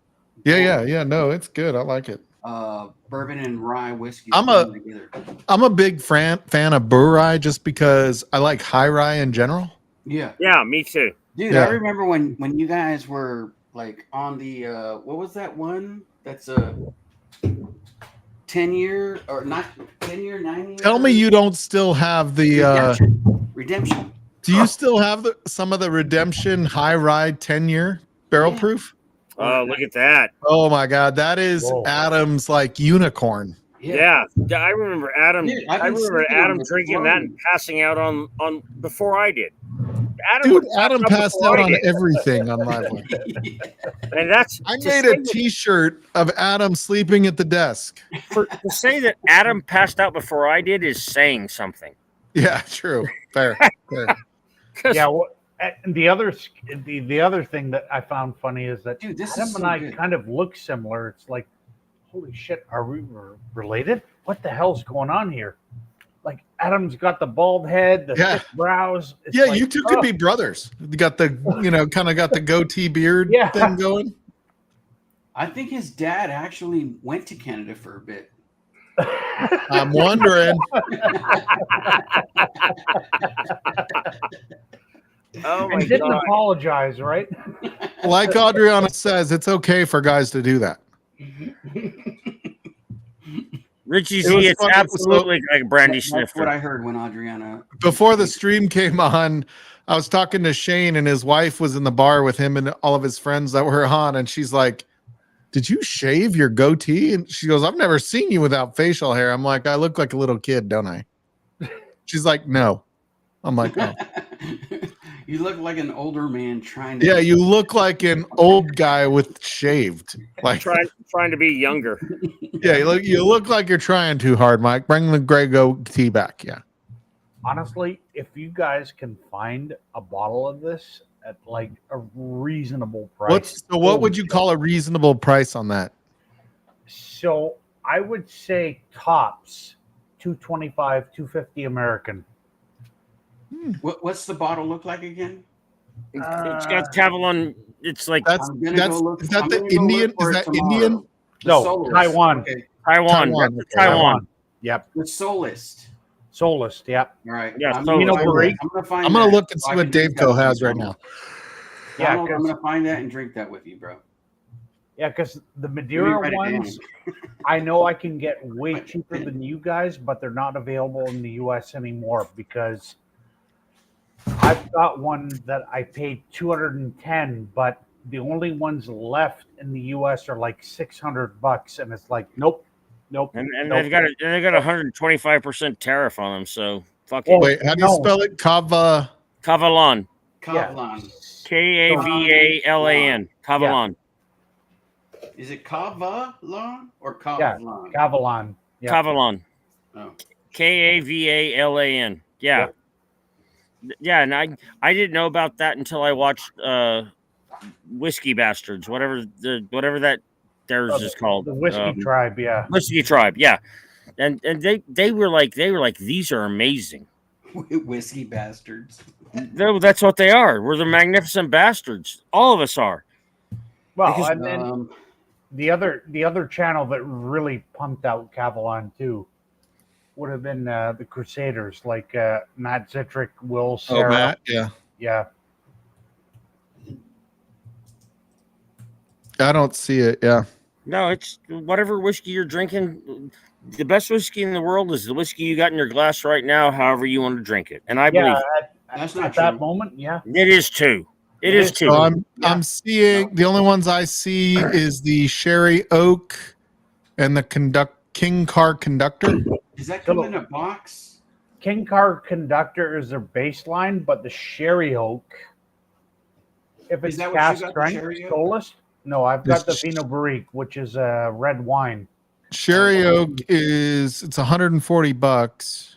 Yeah. No, it's good. I like it. Bourbon and rye whiskey. I'm a big fan of Burr Rye just because I like high rye in general. Yeah. Yeah, me too. Dude, I remember when you guys were like on the what was that one? That's a 10-year or not 10-year, 9-year. Tell me you don't still have the Redemption. Do you still have some of the Redemption high rye 10-year barrel proof? Oh, look at that. Oh my God. That is Adam's like unicorn. Yeah. I remember Adam. Dude, I remember Adam drinking that and passing out on before I did. Adam passed out on everything on Lively. And I made a T-shirt of Adam sleeping at the desk. To say that Adam passed out before I did is saying something. Yeah, true. Fair. Yeah. And the other thing that I found funny is that Adam and I kind of look similar. It's like, holy shit, are we related? What the hell's going on here? Like Adam's got the bald head, the thick brows. It's like, you two could be brothers. You got the, kind of got the goatee beard thing going. I think his dad actually went to Canada for a bit. I'm wondering. Oh my and didn't God. apologize, right? Like Adriana says, it's okay for guys to do that. Richie Z, it's absolutely like a brandy sniffer. That's what I heard when Adriana. Before the stream came on, I was talking to Shane, and his wife was in the bar with him and all of his friends that were on, and she's like, "Did you shave your goatee?" And she goes, "I've never seen you without facial hair." I'm like, "I look like a little kid, don't I?" She's like, "No." I'm like, "Oh." You look like an older man trying to. Yeah, you look like an old guy with shaved. Like trying to be younger. Yeah, you look like you're trying too hard, Mike. Bring the gray goatee back. Yeah. Honestly, if you guys can find a bottle of this at like a reasonable price. What would you call a reasonable price on that? So I would say tops $225, $250 American. What's the bottle look like again? It's got Cavalan. It's like is that the Indian? Is that Indian? No, Taiwan. Okay. Taiwan. Yep. The Solist. Solist, yeah. All right. Yeah, I'm Solist. gonna find I'm gonna that look and so see I what can drink Daveco that has with you, right Donald. now. Yeah, Donald, I'm gonna find that and drink that with you, bro. Yeah, because the Let me Madeira write it down. ones, I know I can get way cheaper than you guys, but they're not available in the U.S. anymore because I've got one that I paid 210, but the only ones left in the U.S. are like $600, and it's like, nope. And nope. they've got a 125% tariff on them. So fuck it. Well, Wait, how do you no. spell it? Kava. Kavalan. Kavlan. Kavalan. Kavalan. Is it Kavalan or Yeah, Kavlan? Kavalan. Yeah. Kavalan. Oh. Kavalan. Yeah. Yeah, and I didn't know about that until I watched Whiskey Bastards, whatever that theirs is called. The Whiskey Tribe, yeah. Whiskey Tribe, yeah. And they were like these are amazing. Whiskey Bastards. That's what they are. We're the magnificent bastards. All of us are. Well, Because- and then the other channel that really pumped out Kavalan too would have been the Crusaders, like Matt Zitrick, Will Sarah. Oh, Matt, yeah. Yeah. I don't see it. Yeah. No, it's whatever whiskey you're drinking. The best whiskey in the world is the whiskey you got in your glass right now, however you want to drink it. And I believe That's not at that moment, yeah. it is too. It is too. So I'm seeing the only ones I see is the Sherry Oak and the King Car Conductor. Does that come in a box? King Car Conductor is their baseline, but the Sherry Oak, if it's Is that what you cast got, the strength, Sherry Oak? Solist. No, I've got the This- Vino Barrique, which is a red wine. Sherry Oak it's $140.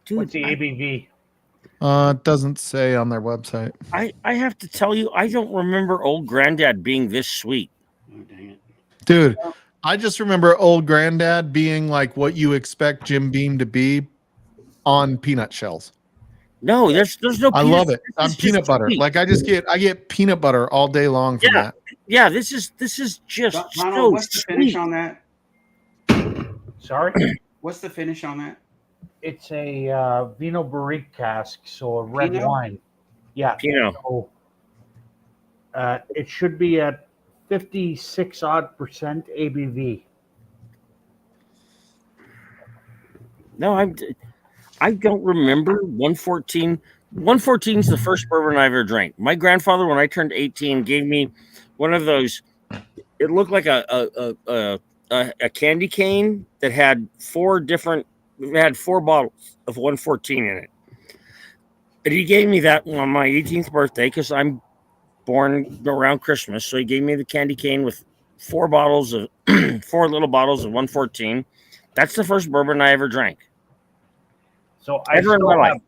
What's the ABV? It doesn't say on their website. I have to tell you, I don't remember Old Granddad being this sweet. Oh, dang it. Dude, I just remember Old Granddad being like what you expect Jim Beam to be on peanut shells. No, there's no. I love it. This I'm is peanut just butter. sweet. Like I get peanut butter all day long from that. Yeah, this is just Donald, so what's the finish sweet. on that? Sorry? What's the finish on that? It's a Vino Barrique cask, so a red Pinot? wine. Yeah. Pinot. So, it should be at 56% ABV. No, I don't remember 114. 114 is the first bourbon I ever drank. My grandfather, when I turned 18, gave me one of those. It looked like a candy cane that had four bottles of 114 in it. And he gave me that on my 18th birthday because I'm born around Christmas. So he gave me the candy cane with four little bottles of 114. That's the first bourbon I ever drank. So Ever in my life.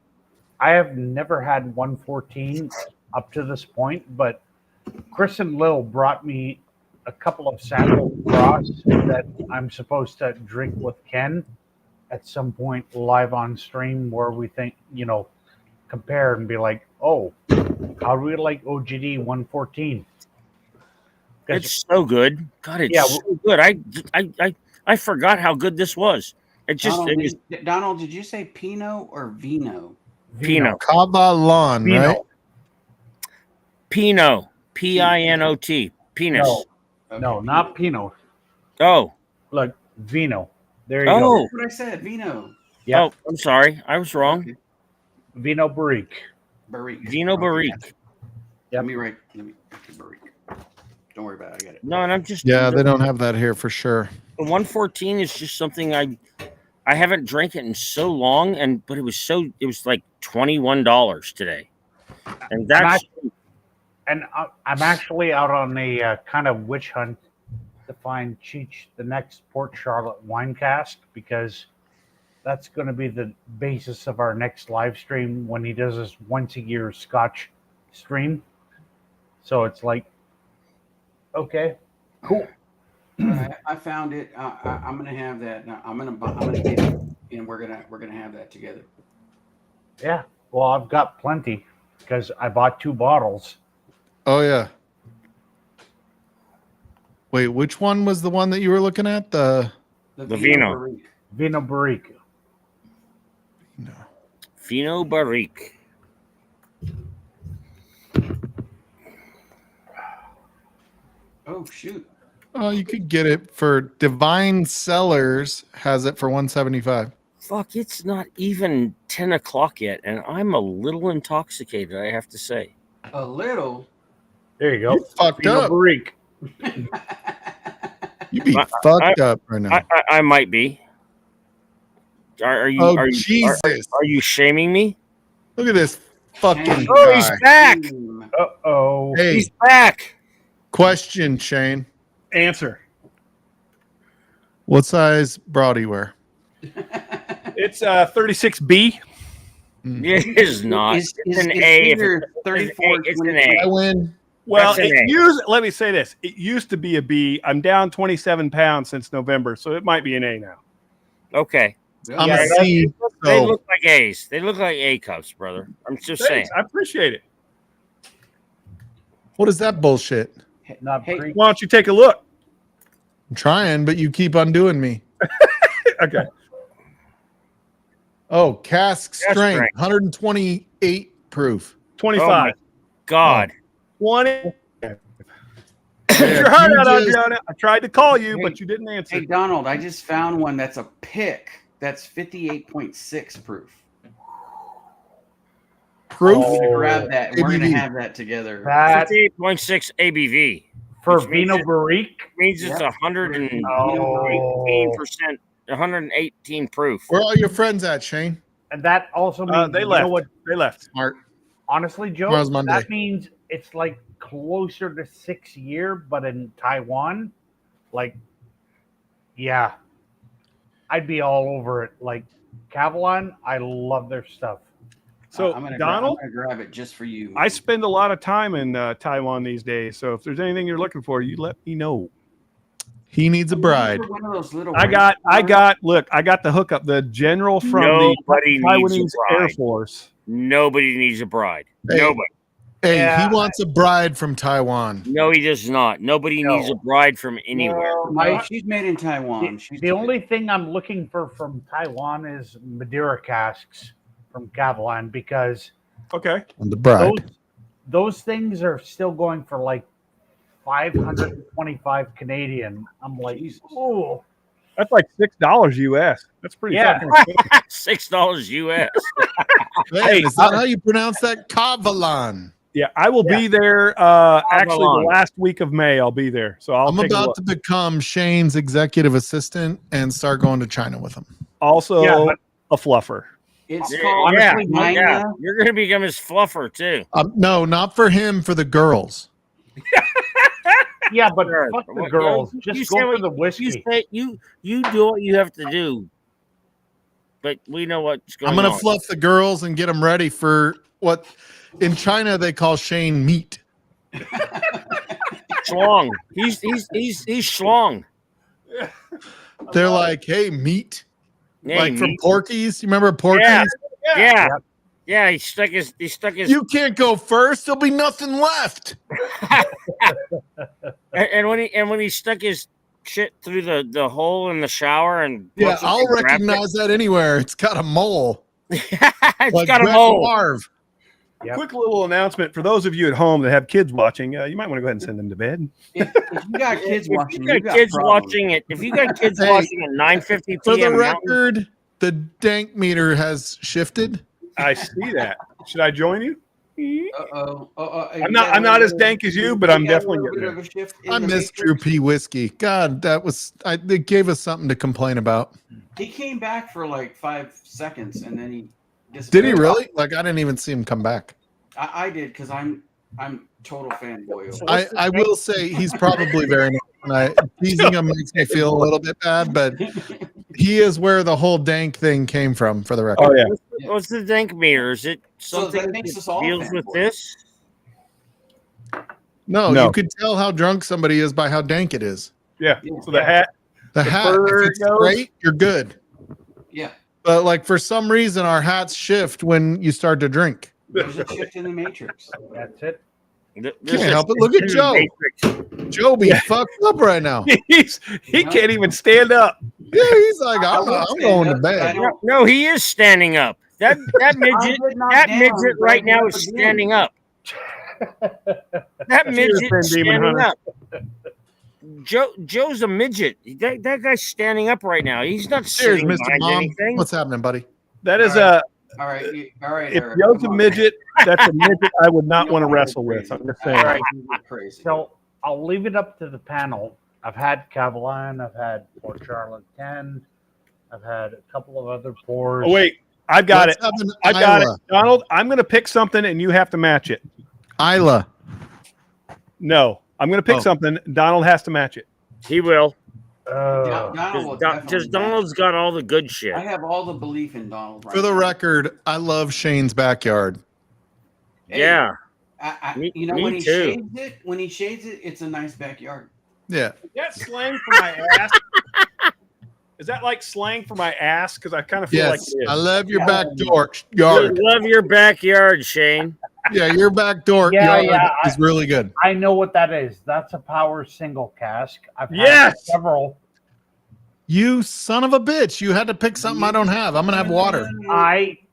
I have never had 114 up to this point, but Chris and Lil brought me a couple of sample broths that I'm supposed to drink with Ken at some point live on stream where we think, compare and be like, oh, how do we like OGD 114? It's so good. God, it's so good. I forgot how good this was. It just Donald, did you say Pinot or Vino? Pinot. Kavalan, right? Pinot. Pinot. Penis. No, not Pinot. Oh. Look, Vino. There you go. That's what I said, Vino. Yeah. Oh, I'm sorry. I was wrong. Vino Barrique. Vino Barrique. Let me Barrique. Don't worry about it. I got it. No, and I'm just Yeah, they don't have that here for sure. 114 is just something I haven't drank it in so long, but it was like $21 today, and that's I'm actually out on a kind of witch hunt to find Cheech the next Port Charlotte wine cask because that's going to be the basis of our next live stream when he does his once a year Scotch stream. So it's like, okay, cool. I found it. I'm gonna have that. I'm gonna get it, and we're gonna have that together. Yeah. Well, I've got plenty because I bought 2 bottles. Oh yeah. Wait, which one was the one that you were looking at? The Vino. Vino Barrique. No. Fino Barrique. Oh shoot! Oh, you could get it for Divine Sellers has it for 175. Fuck, it's not even 10 o'clock yet, and I'm a little intoxicated, I have to say. A little. There you go. You fucked Fino up. Barrique. You be fucked up right now. I might be. Are you? Oh, are you, Jesus. Are you shaming me? Look at this fucking Oh, guy. he's back. Uh-oh. Hey, He's back. question, Shane. Answer. What size bra do you wear? It's 36B. It is not. Is It's an A. either 34 It's an I A. win. Well, That's an A. let me say this. It used to be a B. I'm down 27 pounds since November, so it might be an A now. Okay. I'm Yeah, a C. They So look like A's. They look like A cups, brother. I'm just saying. Thanks. I appreciate it. what is that bullshit? Not Hey, Greek. Why don't you take a look? I'm trying, but you keep undoing me. Okay. Oh, cask Cask strength, strength. 128 proof. 25. God. 20. Yeah, Your heart you out, just- Adriana. I tried to call you, Hey. but you didn't answer. Hey Donald, I just found one that's a pick. That's 58.6 proof. Proof? I'm gonna grab that. And we're gonna ABV. have that together. That 58.6 ABV. for which means Vino it- Barrique. Means it's Yep. 118%, 118 proof. Where are all your friends at, Shane? And that also means They you left. know what? They left. Smart. Honestly, Joe, Tomorrow's Monday. that means it's like closer to 6 year, but in Taiwan, like, yeah, I'd be all over it. Like Cavalon, I love their stuff. So, I'm gonna Donald, I'm gonna grab it just for you. I spend a lot of time in Taiwan these days. So if there's anything you're looking for, you let me know. He needs a bride. One of those little I got the hookup, the general from Nobody the needs a Taiwanese Air bride. Force. Nobody needs a bride. Hey. Nobody. Hey, Yeah. he wants a bride from Taiwan. No, he does not. Nobody needs a bride from anywhere. No, she's made in Taiwan. She's The only thing I'm looking for from Taiwan is Madeira casks from Cavalon because Okay. And the bride. those things are still going for like 525 Canadian. I'm like, oh, That's like $6 US. That's pretty Yeah. fucking expensive. $6 US. Hey, is that how you pronounce that? Cavalon. Yeah, I will be there actually the long? last week of May. I'll be there. So I'll I'm take a about look. to become Shane's executive assistant and start going to China with him. Also Yeah, but- a fluffer. It's Yeah, called yeah, honestly, yeah. You're going to become his fluffer too. No, not for him, for the girls. yeah, but Sure. fuck the Well, girls. you Just say go what for the whiskey. You say you do what you have to do, but we know what's going I'm going to on. fluff the girls and get them ready for what in China they call Shane meat. Schlong. He's schlong. They're like, hey, meat. Hey, like from meat. Porky's. You remember Porky's? Yeah. Yeah, he stuck his You can't go first. There'll be nothing left. and when he stuck his shit through the hole in the shower and Yeah, I'll recognize that anywhere. It's got a mole. It's got a Brett mole. Favre. Yep. Quick little announcement for those of you at home that have kids watching. You might want to go ahead and send them to bed. If you got kids watching, If you got kids watching it, if you got kids Hey, watching at 9:50 For p.m. the Mountain- record, the dank meter has shifted. I see that. Should I join you? I'm I'm not as dank as you, but I'm definitely getting there. I miss Drew P. Whiskey. God, it gave us something to complain about. He came back for like 5 seconds and then he Did disappeared. he really? Like, I didn't even see him come back. I did because I'm total fanboy. So I, I will say he's probably very nice. Teasing him makes me feel a little bit bad, but he is where the whole dank thing came from, for the record. Oh yeah. What's the dank meter? Is it So something that makes that us all deals with fanboys. this? No, No. you could tell how drunk somebody is by how dank it is. Yeah. So the hat. The hat, fur if it's goes. straight, you're good. Yeah, But like for some reason, our hats shift when you start to drink. there's a shift in the matrix. That's it. Can't help it. Look at Joe. Joe be fucked up right now. He can't even stand up. Yeah, he's like, I'm going to bed. No, he is standing up. That midget, that midget right now is standing up. That midget is standing up. Joe's a midget. That guy's standing up right now. He's not Cheers, sitting Mr. behind Mom. anything. What's happening, buddy? That is All right, if Eric, Joe's come a on. midget, that's a midget I would not You want to don't wanna wrestle go with. crazy. I'm just All saying. right. Crazy. So I'll leave it up to the panel. I've had Cavaline, I've had Port Charlotte 10, I've had a couple of other pours. Oh wait, I've got Let's it. have an I've got it, Isla. Donald. I'm going to pick something, and you have to match it. Isla. No, I'm going to pick Oh. something. Donald has to match it. He will. Donald will Because definitely Donald's got all the good shit. I have all the belief in Donald. Right For the now. record, I love Shane's backyard. Hey, Yeah. You know, me when he too. shades it, it's a nice backyard. Yeah. Is that slang for my ass? Is that like slang for my ass? Because I kind of feel like Yes. it is. I love your back door We yard. love your backyard, Shane. Yeah, your back door Yeah, yard yeah, is really good. I know what that is. That's a power single cask. I've had Yes! several. You son of a bitch. You had to pick something I don't have. I'm going to have water.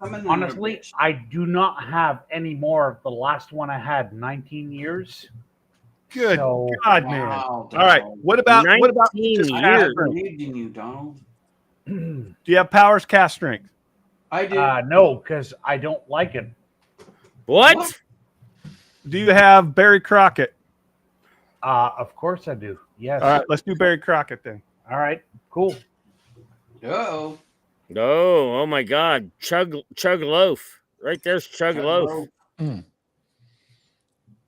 Honestly, I do not have any more of the last one I had, 19 years. Good So, God, man. Wow, All right. What about 19 just I cast strength? believed in you, Donald. Do you have powers cast strength? I do. no, because I don't like it. What? Do you have Barry Crockett? Of course I do. Yes. All right, let's do Barry Crockett then. All right. Cool. Uh-oh. Oh my God. Chug loaf. Right there's chug loaf. Mm.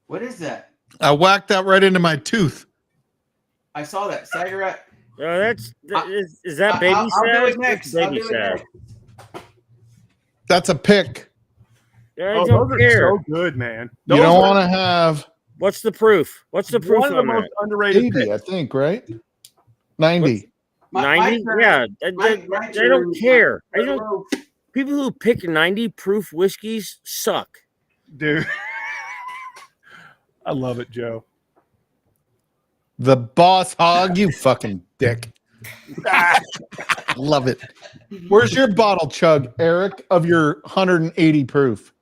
What is that? I whacked that right into my tooth. I saw that. Sagarat. Is that baby I'll do sad? it next. That's I'll baby do it sad. next. That's a pick. I Oh, don't those care. are so good, man. You Those don't are want to have What's the proof? What's the proof one of the on most that? underrated 80, picks. I think, right? 90. 90? Yeah. my I turn. don't care. My turn. People who pick 90 proof whiskeys suck. Dude. I love it, Joe. The boss hog, you fucking dick. Love it. Where's your bottle chug, Eric, of your 180 proof?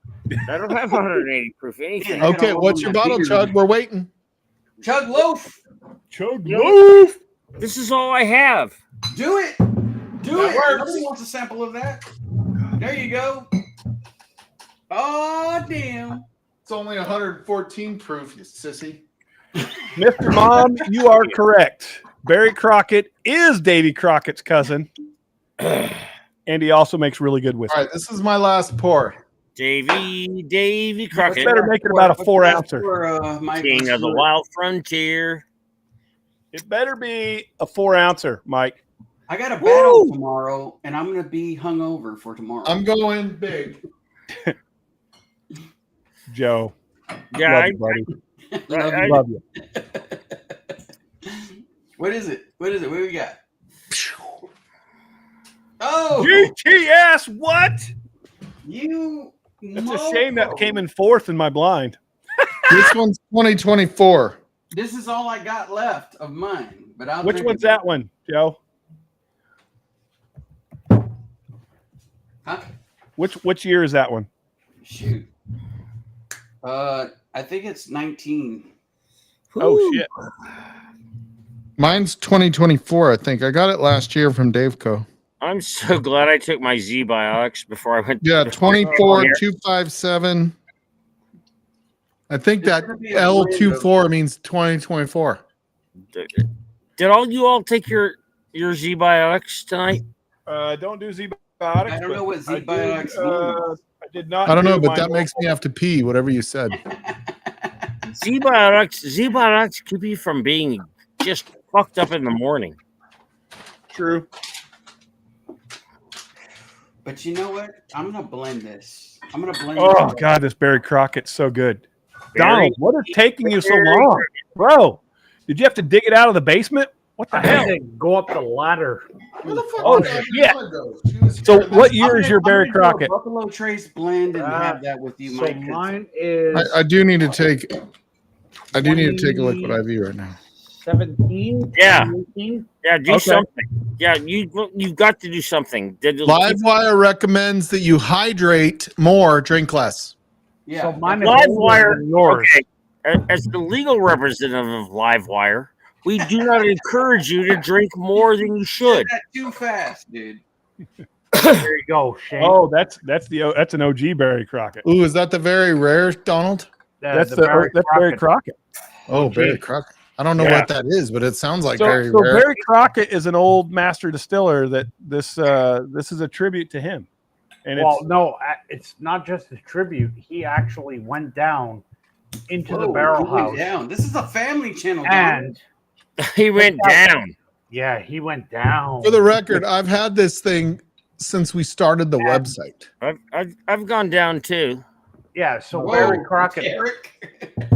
I don't have 180 proof anything. Okay, what's your bottle chug? We're waiting. Chug loaf. Chug loaf. This is all I have. Do it. Do That it. works. Nobody wants a sample of that. There you go. Oh, damn. It's only 114 proof, you sissy. Mr. Mom, you are correct. Barry Crockett is Davy Crockett's cousin. And he also makes really good whiskey. All right, this is my last pour. Davy Crockett. Better make it about a 4-ouncer. King of the Wild Frontier. It better be a 4-ouncer, Mike. I got a battle tomorrow, and I'm going to be hungover for tomorrow. I'm going big. Joe. Yeah, Love you, buddy. Love you. What is it? What is it? What do we got? Oh, GTS, what? You. It's a shame that came in fourth in my blind. This one's 2024. This is all I got left of mine. But I'll Which drink one's it. that one, Joe? Huh? Which year is that one? Shoot. I think it's 19. Oh shit. Mine's 2024, I think. I got it last year from Daveco. I'm so glad I took my Z Biotics before I went. Yeah, before I 24, came 257. I think It's that gonna be a blend L24 means 2024. here. Did you all take your Z Biotics tonight? Don't do Z Biotics. I don't know what Z I did, Biotics I did not. I don't know, do but that my- makes me have to pee, whatever you said. Z Biotics keep you from being just fucked up in the morning. True. But you know what? I'm gonna blend this. I'm gonna blend. Oh this. God, this Barry Crockett's so good. Barry- Donald, what is taking you so long, bro? Did you have to dig it out of the basement? What the I hell? had to go up the ladder. Where the fuck Oh, did I shit. find those? She was So here. what year is your I'm Barry gonna do a Crockett? Buffalo Trace blend and have that with you, So Mike. 'cause mine is I do need to take a liquid IV right now. 2017. Yeah. 2018. Yeah, do something. Yeah, you've got to do something. Livewire recommends that you hydrate more, drink less. Yeah. So mine is Livewire. older than yours. Okay. As the legal representative of Livewire, we do not encourage you to drink more than you should. That too fast, dude. There you go, Shane. Oh, that's an OG Barry Crockett. Ooh, is that the very rare, Donald? That's Barry Crockett. Oh, Barry Crockett. I don't know what that is, but it sounds like very so rare. Barry Crockett is an old master distiller that this is a tribute to him. And it's not just a tribute. He actually went down into the Whoa, barrel he went house. down. This is a family channel, And he went down. Yeah, he went down. For the record, I've had this thing since we started the website. I've gone down too. Yeah, so Whoa, Barry Crockett, Eric.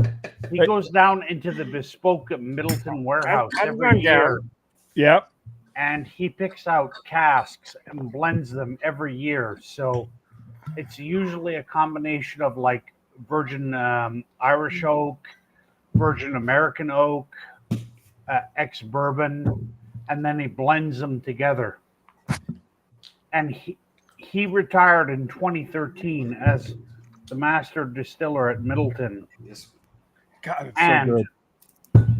he goes down into the bespoke Middleton warehouse I've every gone year. down. Yep. And he picks out casks and blends them every year. So it's usually a combination of like virgin Irish oak, virgin American oak, ex-bourbon, and then he blends them together. And he retired in 2013 as the master distiller at Middleton. God, it's And so good.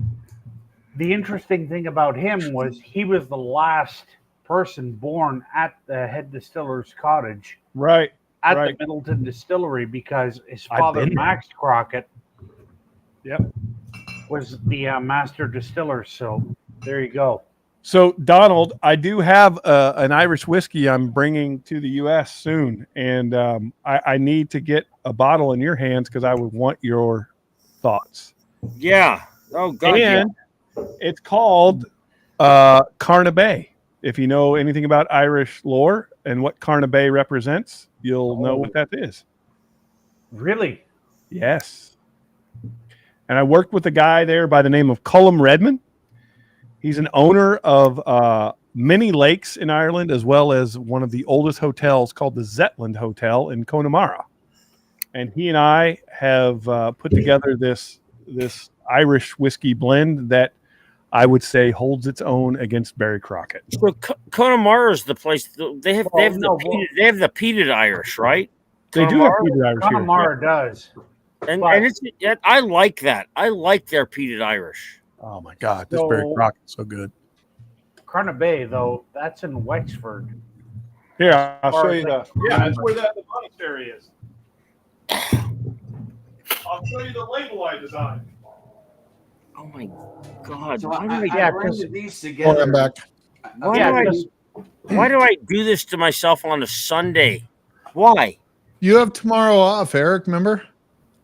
the interesting thing about him was he was the last person born at the head distiller's cottage. Right. At the Middleton distillery, because his I've father, been there. Max Crockett, Yep, was the master distiller. So there you go. So, Donald, I do have an Irish whiskey I'm bringing to the U.S. soon, and I need to get a bottle in your hands because I would want your thoughts. Yeah. Oh, God. And it's called Carnaby. If you know anything about Irish lore and what Carnaby represents, you'll know what that is. Really? Yes. And I worked with a guy there by the name of Cullum Redmond. He's an owner of many lakes in Ireland, as well as one of the oldest hotels called the Zetland Hotel in Connemara. And he and I have put together this Irish whiskey blend that I would say holds its own against Barry Crockett. So Connemara is the place. They have the peated Irish, right? They do have peated Irish here. Connemara does. And I like that. I like their peated Irish. Oh my God, this Barry Crockett's so good. Carnaby, though, that's in Wexford. Here, I'll show you that's where the monastery is. I'll show you the label I designed. Oh my God! So Why I blended these together. I'm back. Why do I do this to myself on a Sunday? Why? You have tomorrow off, Eric. Remember?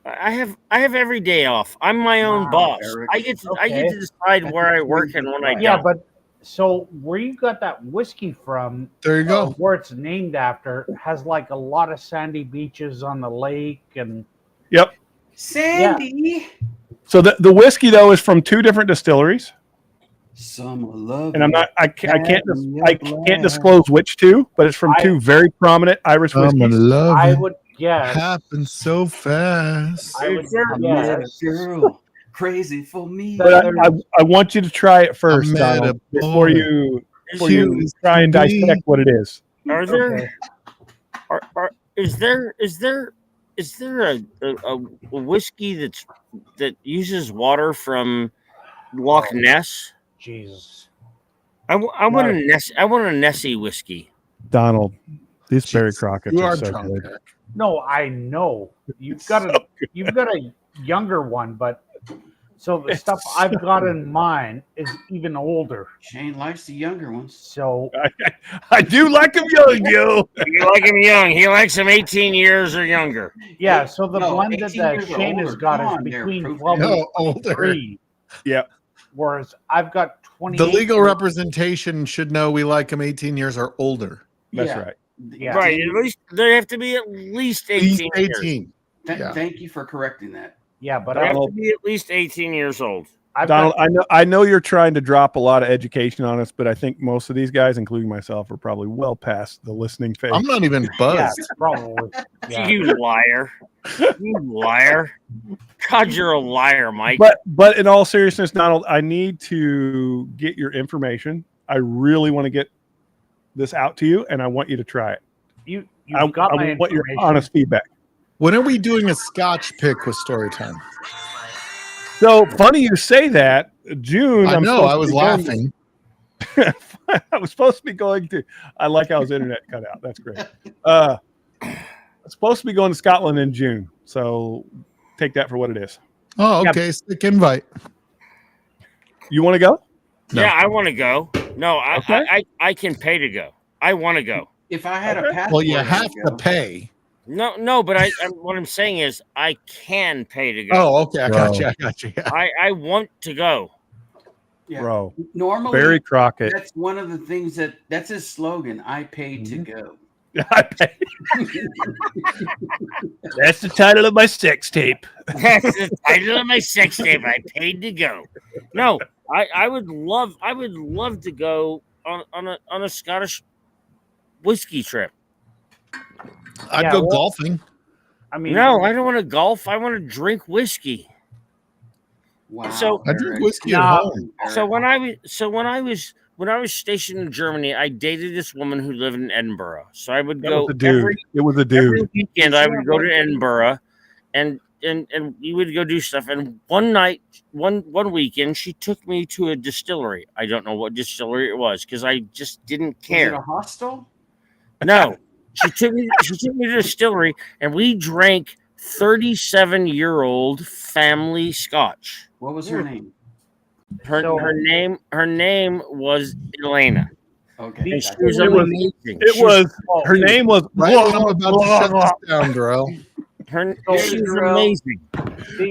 I have every day off. I'm my own boss. Eric. I get to decide where I work and when I don't. Yeah, but so where you got that whiskey from? There you go. Where it's named after has like a lot of sandy beaches on the lake and. Yep. Sandy. So the whiskey though is from two different distilleries. Summer love. And I can't disclose which two, but it's from two very prominent Irish whiskeys. I would guess. Happens so fast. I would met a guess. girl crazy for me. But I want you to try it first, met Donald, a before boy. you Cute try and to be. dissect what it is. Are there? Is there a whiskey that uses water from Loch Ness? Jesus. I want a Nessie whiskey. Donald, these Barry Crockett's You are are so drunk, good. Eric. No, I know you've got a younger one, but so the stuff I've got in mine is even older. Shane likes the younger ones. So I do like him young, yo. You like him young. He likes him 18 years or younger. yeah, so the No, blended 18 that years or Shane has older. got Come is on there, between proof 12 No, and older. 3, Yeah. whereas I've got 20. The legal representation should know we like them 18 years or older. That's Yeah. right. Yeah. Right. At least they have to be at least 18 years. 18. Yeah. Thank you for correcting that. Yeah, but They have I to be at least 18 years old. Donald, I know you're trying to drop a lot of education on us, but I think most of these guys, including myself, are probably well past the listening phase. I'm not even buzzed. Yeah, probably. Yeah. You liar. You liar. God, you're a liar, Mike. But in all seriousness, Donald, I need to get your information. I really want to get this out to you, and I want you to try it. You've I got my want your information. honest feedback. When are we doing a Scotch pick with Storytime? So funny you say that. June. I know. I was laughing. I was supposed to be going to. I like how his internet cut out. That's great. I'm supposed to be going to Scotland in June, so take that for what it is. Oh, okay. Sick invite. You want to go? No. Yeah, I want to go. No, Okay. I can pay to go. I want to go. If I had a passport, Well, you I'd have go. to pay. No, but what I'm saying is I can pay to go. Oh, okay. I got you. Yeah. I want to go. Yeah. Bro. Normally, Barry Crockett. that's one of the things that's his slogan. I paid to go. I pay. That's the title of my sex tape. That's the title of my sex tape. I paid to go. No, I would love to go on a Scottish whiskey trip. I'd go golfing. I mean, No, I don't want to golf. I want to drink whiskey. Wow. So I drink whiskey at home. So when I was stationed in Germany, I dated this woman who lived in Edinburgh. So I would go It was a dude. every weekend. I would go to Edinburgh, and we would go do stuff. And one night, one weekend, she took me to a distillery. I don't know what distillery it was because I just didn't care. Was it a hostel? No, she took me to the distillery, and we drank 37-year-old family scotch. What was her name? Her name was Elena. Okay. And she was amazing. Her name was. Right when I'm about to shut this down, Darrell. She was amazing.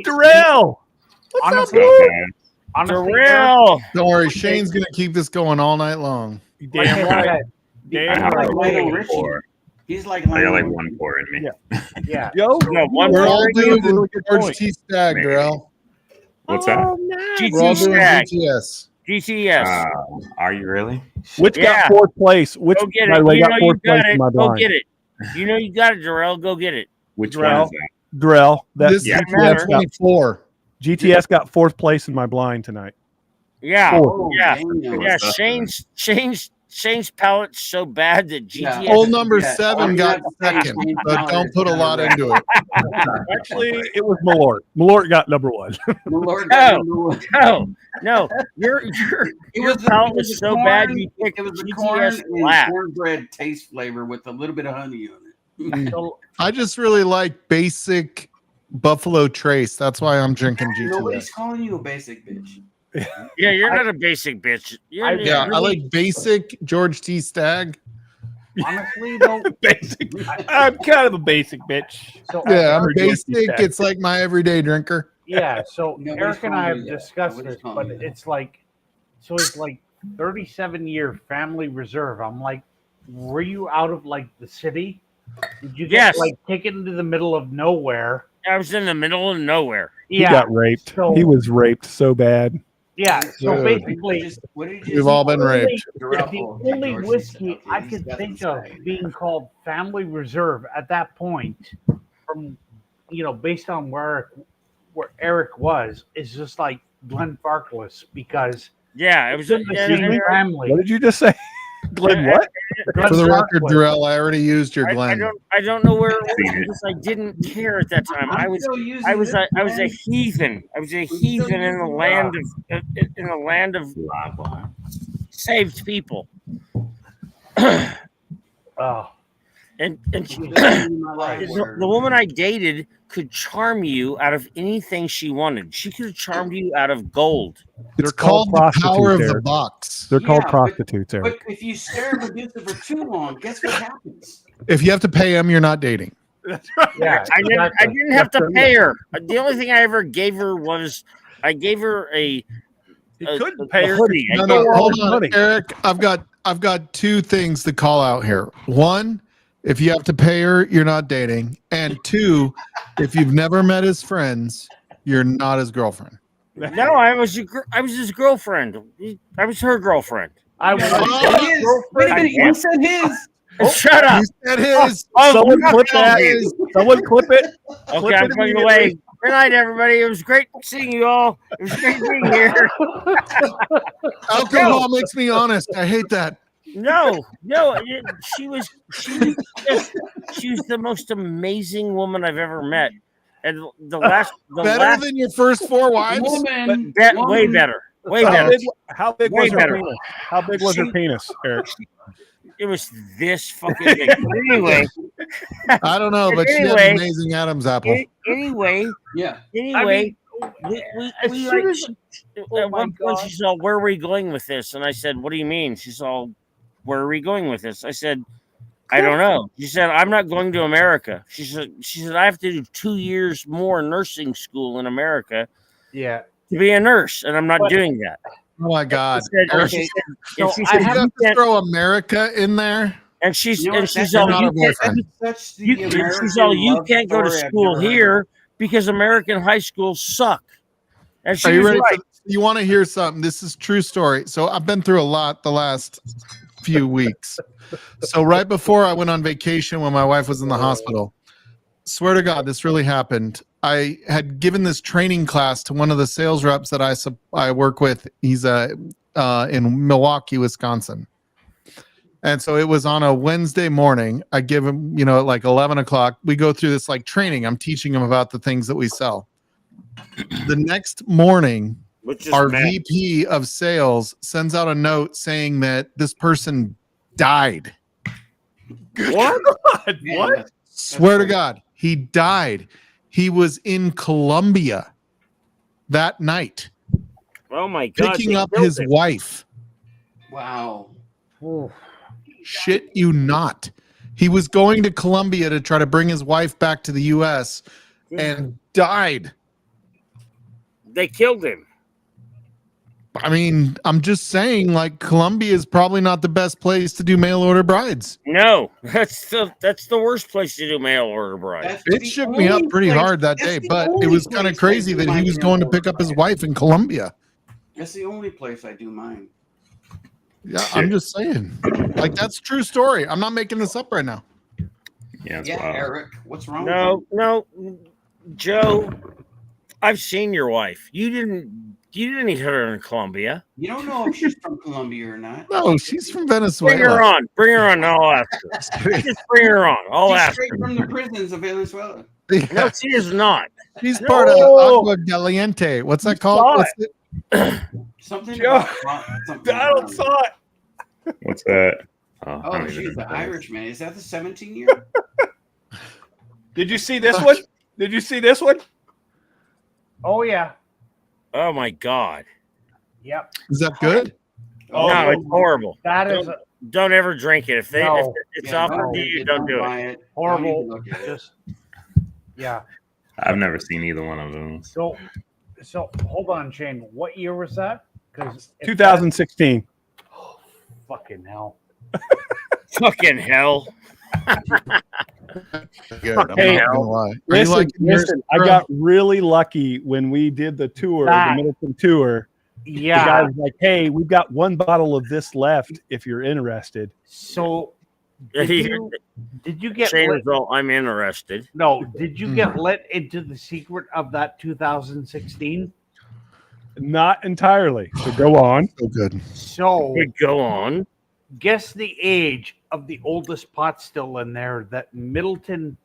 Darrell! Honestly, Darrell! Don't worry, Shane's gonna keep this going all night long. Damn right. Damn right. Lionel Richie. He's like I got like Lionel 1 pour in me. Yeah. Yo, We're all doing really the good George point. T. Stag, Darrell. What's that? We're all GT doing Stag. GTS. GTS. Are you really? Which Yeah. got fourth place? Which, Go get by it. the way, You got know you fourth place got in it. my Go blind? get it. You know you got it, Darrell. Go get it. Which Darrell. one is that? Darrell, that This Yeah. is 24. GTS got fourth place in my blind tonight. Yeah. Fourth. Yeah. damn. Yeah. Shane's pallet's so bad that GTS. Hole number Yeah. 7 got second, but don't put a lot into it. Actually, it was Malort. Malort got number 1. Lord, No. Your palate was so bad you picked It was the corn GTS and last. cornbread taste flavor with a little bit of honey on it. I just really like basic Buffalo Trace. That's why I'm drinking Nobody's GTS. calling you a basic bitch. Yeah, you're not a basic bitch. Yeah, I like basic George T. Stag. honestly, though, Basic. I'm kind of a basic bitch. so Yeah, I'm George T. basic. Stag. It's like my everyday drinker. yeah. So Nobody's Eric and I calling have you that. discussed Nobody's this, calling but you that. it's like 37-year family reserve. I'm like, were you out of like the city? Did you get Yes. like taken to the middle of nowhere? I was in the middle of nowhere. He got raped. So, He was raped so bad. yeah. So Dude. basically, What did you We've all been only- raped. the only whiskey I could think of being called family reserve at that point, from based on where Eric was, is just like Glenfarclas, because Yeah, it was in the same family. What did you just say? Glenn, what? For the record, Glenfarclas. Darrell, I already used your Glen. I don't know where it was because I didn't care at that time. I was a heathen. I was a heathen in the land of saved people. Oh, And the woman I dated could charm you out of anything she wanted. She could have charmed you out of gold. It's called the power of the box. They're called Yeah, prostitutes, Eric. But if you stare at Medusa for too long, guess what happens? If you have to pay them, you're not dating. yeah. I didn't have to pay her. The only thing I ever gave her was I gave her a couldn't pay her. hoodie. I No, gave no, her hold on, money. Eric. I've got 2 things to call out here. 1, if you have to pay her, you're not dating. And 2, if you've never met his friends, you're not his girlfriend. No, I was his girlfriend. I was her girlfriend. I was. Wait a minute, you said his. Shut up. You said his. Someone clip that. Someone clip it. Okay, Clip I'm it putting immediately. away. Good night, everybody. It was great seeing you all. It was great being here. Alcohol makes me honest. I hate that. No, she was the most amazing woman I've ever met. And Better than your first 4 wives? Woman, way better. Way How better. big, how big Way was her better. penis? How big was her penis, Eric? It was this fucking big. But anyway, I don't know, but she had an amazing Adam's apple. Anyway, yeah. Anyway, as we soon like. as- At one point, she's all, "Where are we going with this?" And I said, "What do you mean?" She's all, "Where are we going with this?" I said, "I don't know." She said, "I'm not going to America." She said, "I have to do 2 years more nursing school in America Yeah. to be a nurse, and I'm not doing that." Oh my God! She So said, you have to throw America in there, and she's You know what, she's that's all, not "You her boyfriend. That's the can't, American she's all, you love can't go to story I've school never heard here because American high schools suck." And she Are you was ready? right. You want to hear something? This is true story. So I've been through a lot the last few weeks. So right before I went on vacation when my wife was in the hospital, swear to God, this really happened. I had given this training class to one of the sales reps that I work with. He's in Milwaukee, Wisconsin. And so it was on a Wednesday morning. I give him, at like 11 o'clock, we go through this like training. I'm teaching him about the things that we sell. The next morning, our VP of sales sends out a note saying that this person died. What? What? Swear to God, he died. He was in Colombia that night, Oh my God! picking they up killed his him. wife. Wow. Shit you not. He was going to Colombia to try to bring his wife back to the U.S. and died. They killed him. I mean, I'm just saying, like, Colombia is probably not the best place to do mail order brides. No, that's the worst place to do mail order bride. It shook me up pretty hard that day, but it was kind of crazy that he was going to pick up his wife in Colombia. That's the only place I do mine. Yeah, I'm just saying. Like, that's a true story. I'm not making this up right now. Yeah, Eric, what's wrong No, with no, Joe, I've seen your wife. You didn't hit her in Colombia. you? You don't know if she's from Colombia or not. No, she's from Venezuela. Bring her on. Bring her on. I'll ask her. Just bring her on. I'll She's ask straight her. from the prisons of Venezuela. No, she is not. She's part of Agua Caliente. What's that called? What's it? Something Joe, about something. Donald saw it. What's that? I Oh, don't even she's know the what that is. Irishman. Is that the 17-year? Did you see this one? Did you see this one? Oh yeah. Oh my God. Yep. Is that good? Oh, no, it's horrible. That is Don't ever drink it. If No. it's Yeah, offered no, to you, you don't do it. buy it. horrible. Don't even look at it. Just yeah. I've never seen either one of those. So hold on, Shane. What year was that? Because 2016. fucking hell. Fucking hell. Good. I'm Hey, not gonna lie. Are you Listen, liking yours, listen. I bro? got really lucky when we did the tour, That- the Middleton tour. The guy Yeah. was like, "Hey, we've got one bottle of this left if you're interested." So did you get Shane lit? is all, I'm interested. No, did you get let into the secret of that 2016? Not entirely. So go on. So good. So Go on. guess the age of the oldest pot still in there that Middleton,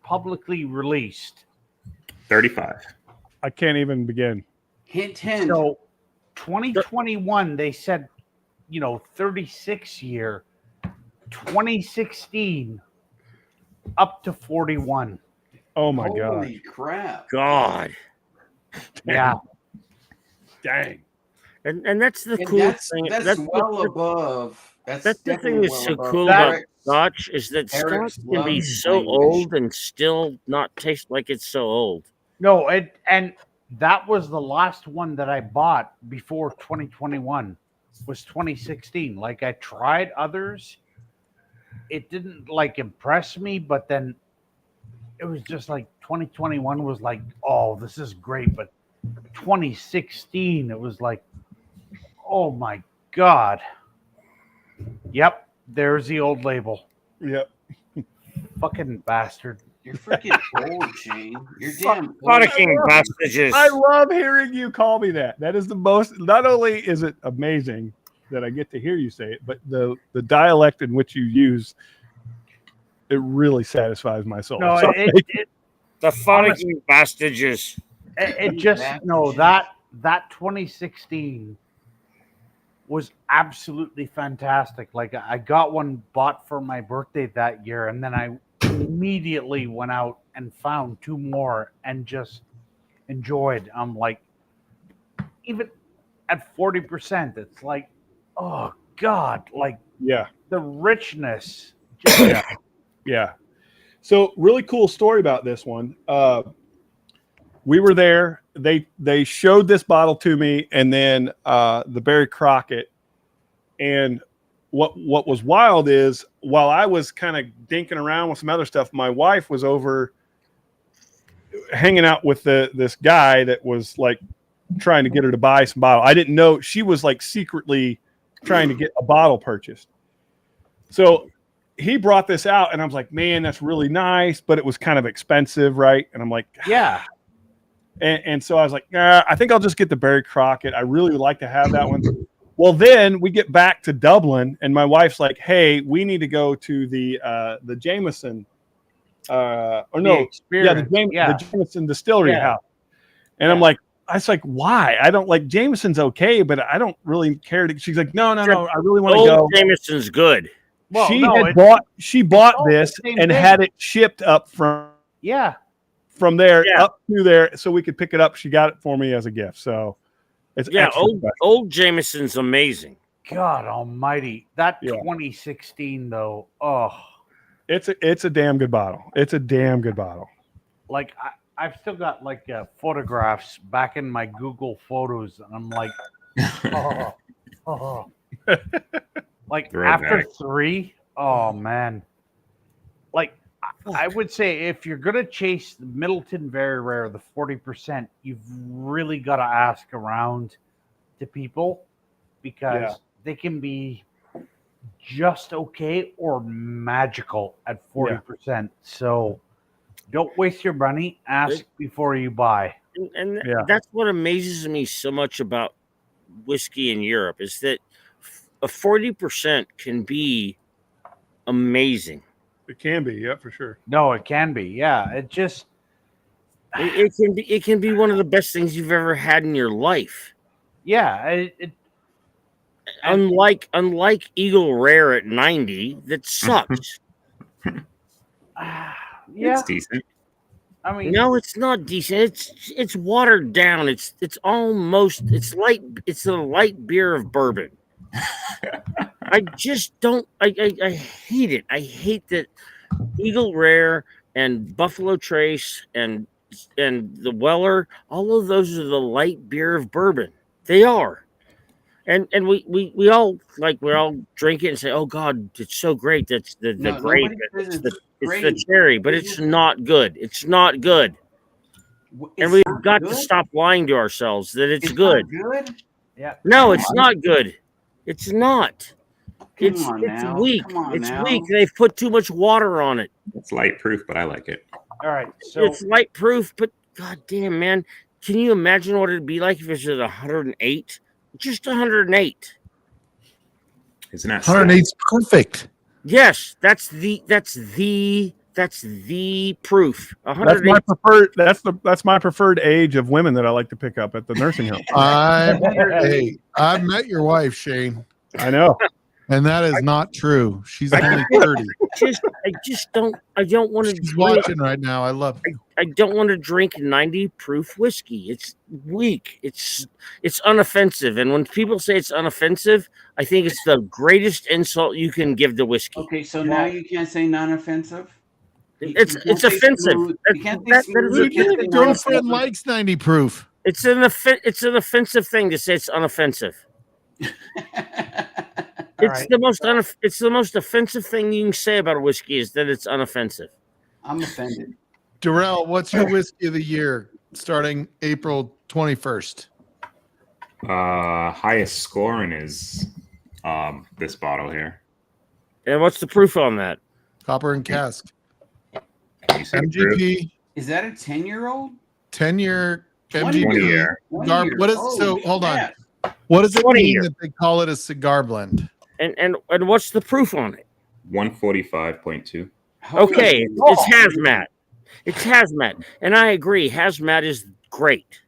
publicly released. 35. I can't even begin. Hint, hint. So 2021, they said, 36 year. 2016, up to 41. Oh my god. Holy crap. God. Yeah. Dang. And that's the And cool that's thing. well above. That's the thing definitely that's well so above cool about Eric's- Scotch is that Eric's Scotch can be love so language. old and still not taste like it's so old. No, and that was the last one that I bought before 2021 was 2016. Like I tried others. It didn't impress me, but then it was just like 2021 was like, oh, this is great. But 2016, it was like, oh my God. Yep, there's the old label. Yep. Fucking bastard. You're freaking old, Shane. You're damn old. Fucking bastages. I love hearing you call me that. That is the most. Not only is it amazing that I get to hear you say it, but the dialect in which you use it really satisfies my soul. No, So the fucking bastages. It just no that 2016 was absolutely fantastic. Like I got one bought for my birthday that year, and then I immediately went out and found two more and just enjoyed. I'm like, even at 40%, it's like, oh God, like yeah, the richness. Yeah. So really cool story about this one. We were there. They showed this bottle to me, and then the Barry Crockett. And what was wild is while I was kind of dinking around with some other stuff, my wife was over hanging out with this guy that was like trying to get her to buy some bottle. I didn't know she was like secretly trying to get a bottle purchased. So he brought this out, and I was like, man, that's really nice, but it was kind of expensive, right? And I'm like, yeah. And so I was like, I think I'll just get the Barry Crockett. I really would like to have that one. Well, then we get back to Dublin, and my wife's like, hey, we need to go to the Jameson, the Jameson distillery house. And I'm like, I was like, why? I don't like Jameson's okay, but I don't really care. She's like, no, I really want to go. Jameson's good. Well, she bought this and had it shipped up from there up to there so we could pick it up. She got it for me as a gift. So it's old Jameson's amazing. God almighty. That 2016 though, it's a damn good bottle. It's a damn good bottle. Like I've still got like photographs back in my Google Photos, and I'm like, like after 3, oh man. Like I would say if you're gonna chase the Middleton Very Rare, the 40%, you've really got to ask around to people because they can be just okay or magical at 40%. So don't waste your money. Ask before you buy. And that's what amazes me so much about whiskey in Europe is that a 40% can be amazing. It can be, yeah, for sure. No, it can be, yeah. It just it can be one of the best things you've ever had in your life. Yeah, unlike Eagle Rare at 90, that sucks. It's decent. I mean, no, it's not decent. It's watered down. It's almost it's a light beer of bourbon. I just don't. I hate it. I hate that Eagle Rare and Buffalo Trace and the Weller. All of those are the light beer of bourbon. They are, and we all we're all drink it and say, "Oh God, it's so great." That's the grape. It's the cherry, but it's not good. It's not good. And we've got to stop lying to ourselves that it's good. Good? Yeah. No, it's not good. It's not. It's weak. It's weak. They've put too much water on it. It's light proof, but I like it. All right. So it's light proof, but God damn, man. Can you imagine what it'd be like if it was at 108? Just 108. Isn't that 108's perfect? Yes, that's the proof. 108. That's my preferred age of women that I like to pick up at the nursing home. I've met your wife, Shane. I know. And that is not true. She's only 30. I don't want to. She's watching right now. I love you. I don't want to drink 90 proof whiskey. It's weak. It's unoffensive. And when people say it's unoffensive, I think it's the greatest insult you can give to whiskey. Okay, so now you can't say non-offensive. It's offensive. Your girlfriend likes 90 proof. It's an offensive thing to say it's unoffensive. It's the most offensive thing you can say about a whiskey is that it's unoffensive. I'm offended. Darrell, what's your whiskey of the year starting April 21st. Highest scoring is this bottle here. And what's the proof on that? Copper and cask. Can you see the proof? MGP, Is that a 10-year-old? 10-year 20 MGP. year. What is so? Hold on. What does it 20 mean year. that they call it a cigar blend? And what's the proof on it? 145.2. Okay, it's hazmat. It's hazmat, and I agree. Hazmat is great.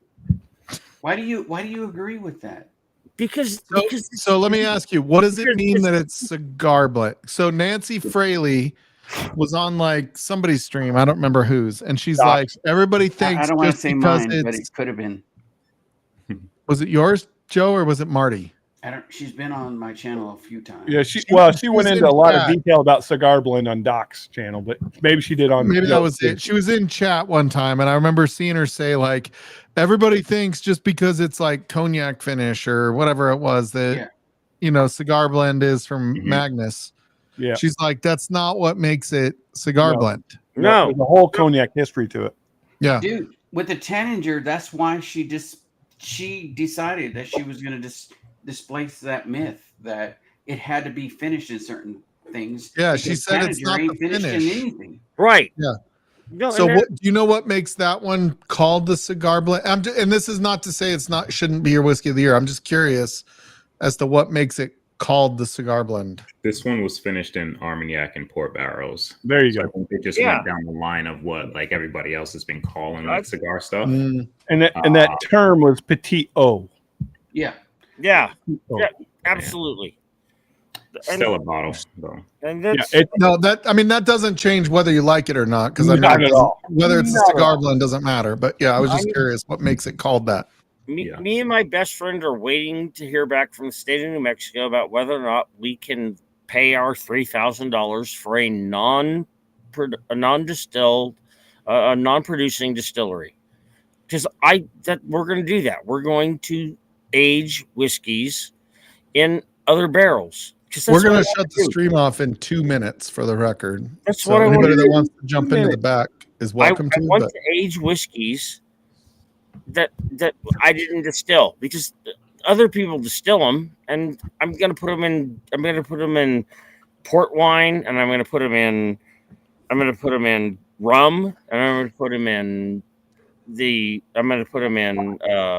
Why do you agree with that? Because So let me ask you, what does it because mean it's- that it's cigar blend? So Nancy Fraley was on like somebody's stream, I don't remember whose, and she's like, everybody thinks I don't want to just say because mine, but it's it could have been. was it yours, Joe, or was it Marty? I don't. She's been on my channel a few times. Yeah, she was went in into a lot of chat. detail about Cigar Blend on Doc's channel, but maybe she did on. Maybe that was it. She was in chat one time, and I remember seeing her say, like, everybody thinks just because it's like cognac finish or whatever it was that, you know, cigar blend is from Magnus. Yeah. She's like, that's not what makes it cigar blend. No. There's a whole cognac history to it. Yeah. Dude, with the Tanninger, that's why she decided that she was going to displace that myth that it had to be finished in certain things. Yeah, she because said it's Tanninger not ain't the finished finish. in anything. Right. Yeah. No, So and what do you know what makes that one called the cigar blend? And this is not to say it's not shouldn't be your whiskey of the year. I'm just curious as to what makes it called the cigar blend. This one was finished in Armagnac and port barrels. There you So go. I think they just went down the line of what like everybody else has been calling like cigar stuff. Mm. And that term was Petit O. Yeah. Yeah. Yeah. Absolutely. Still a bottle though. And that's No, that I mean that doesn't change whether you like it or not, because I mean Not at all. whether it's a Not at cigar all. blend doesn't matter. But yeah, I was just curious what makes it called that. me and my best friend are waiting to hear back from the state of New Mexico about whether or not we can pay our $3,000 for a non-producing distillery. Because we're going to do that. We're going to age whiskeys in other barrels. We're going to shut the stream off in 2 minutes for the record. That's so what I wanna anybody that do. wants to jump 2 into the minutes. back is I welcome to. want But to age whiskeys that I didn't distill, because other people distill them, and I'm going to put them in port wine, and I'm going to put them in rum, and I'm going to put them in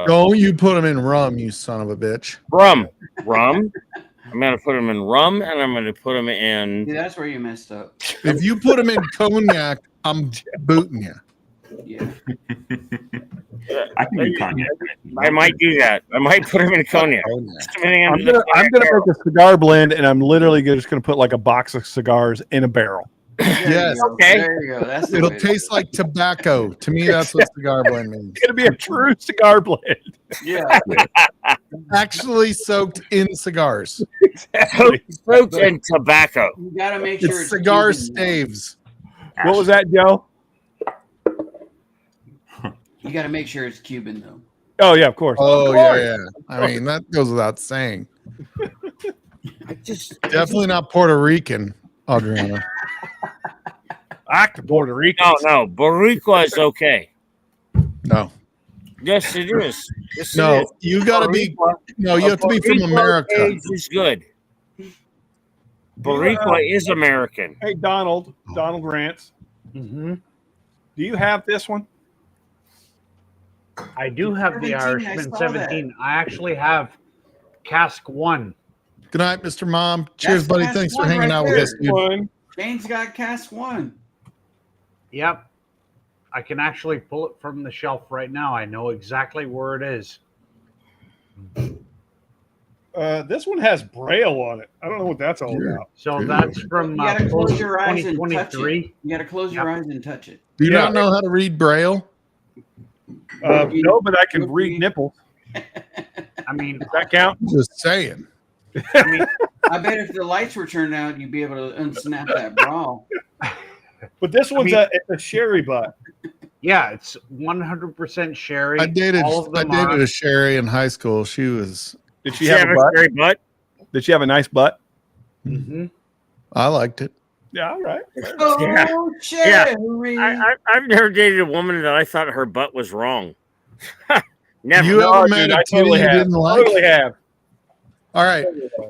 don't you put them in rum, you son of a bitch. rum. I'm going to put them in rum, and I'm going to put them in. See, that's where you messed up. If you put them in cognac, I'm booting you. Yeah. I can do cognac. I might do that. I might put them in cognac. I'm gonna make a cigar blend, and I'm literally just gonna put like a box of cigars in a barrel. Yes. Okay. There you go. That's the It'll way to taste like tobacco. To me, that's what cigar blend means. It's gonna be a true cigar blend. Yeah. Actually soaked in cigars. Soaked in tobacco. You got to make sure It's it's cigar Cuban, though. staves. What was that, Joe? You got to make sure it's Cuban though. Oh yeah, of course. Oh yeah. I mean, that goes without saying. Definitely not Puerto Rican, Adriana. Act Puerto Rico. No, Boricua is okay. No. Yes, it is. Yes, it No, is. you got to be. No, you have to be from Boricua America. age is good. Boricua is American. Hey, Donald Rance. Mm-hmm. Do you have this one? I do have the 17, I Irishman saw 17. I actually have cask 1. Good night, Mr. Mom. Cheers, That's buddy. cask Thanks for one hanging right out with there. us, dude. James got cask 1. Yep. I can actually pull it from the shelf right now. I know exactly where it is. This one has Braille on it. I don't know what that's all about. So that's from You got to close post your eyes and touch it. 2023. You got to close your eyes and touch it. Do you Yeah. not know how to read Braille? No, but I can read nipples. I mean, Does that count? Just saying. I bet if the lights were turned out, you'd be able to unsnap that bra. But this one's it's a sherry butt. yeah, it's 100% sherry. I dated All of them are. a Sherry in high school. She was. Did she have a butt? Sherry butt? Did she have a nice butt? Mm-hmm. I liked it. Yeah, all right. Oh, Yeah. Sherry. I've never dated a woman that I thought her butt was wrong. Never. You No, ever dude, met I a titty totally you have. didn't like? Totally have. All right.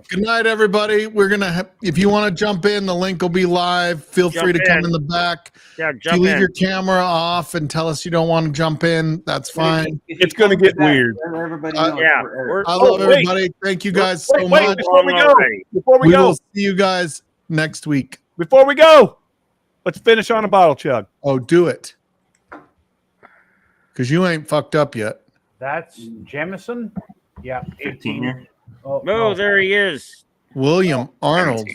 Good night, everybody. We're gonna. If you want to jump in, the link will be live. Feel free to come in the back. Yeah, If you jump leave in. your camera off and tell us you don't want to jump in, that's fine. It's going to get weird. Let everybody Uh, know. Yeah, I love everybody. Thank you guys so much. Before we go, already. before we We go, will see you guys next week. before we go, let's finish on a bottle chug. Oh, do it. Because you ain't fucked up yet. That's Jameson. Yeah, 15. Oh, there he is. William Arnold.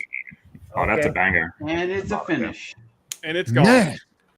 Oh, that's a banger. And it's a finish. And it's gone. Man.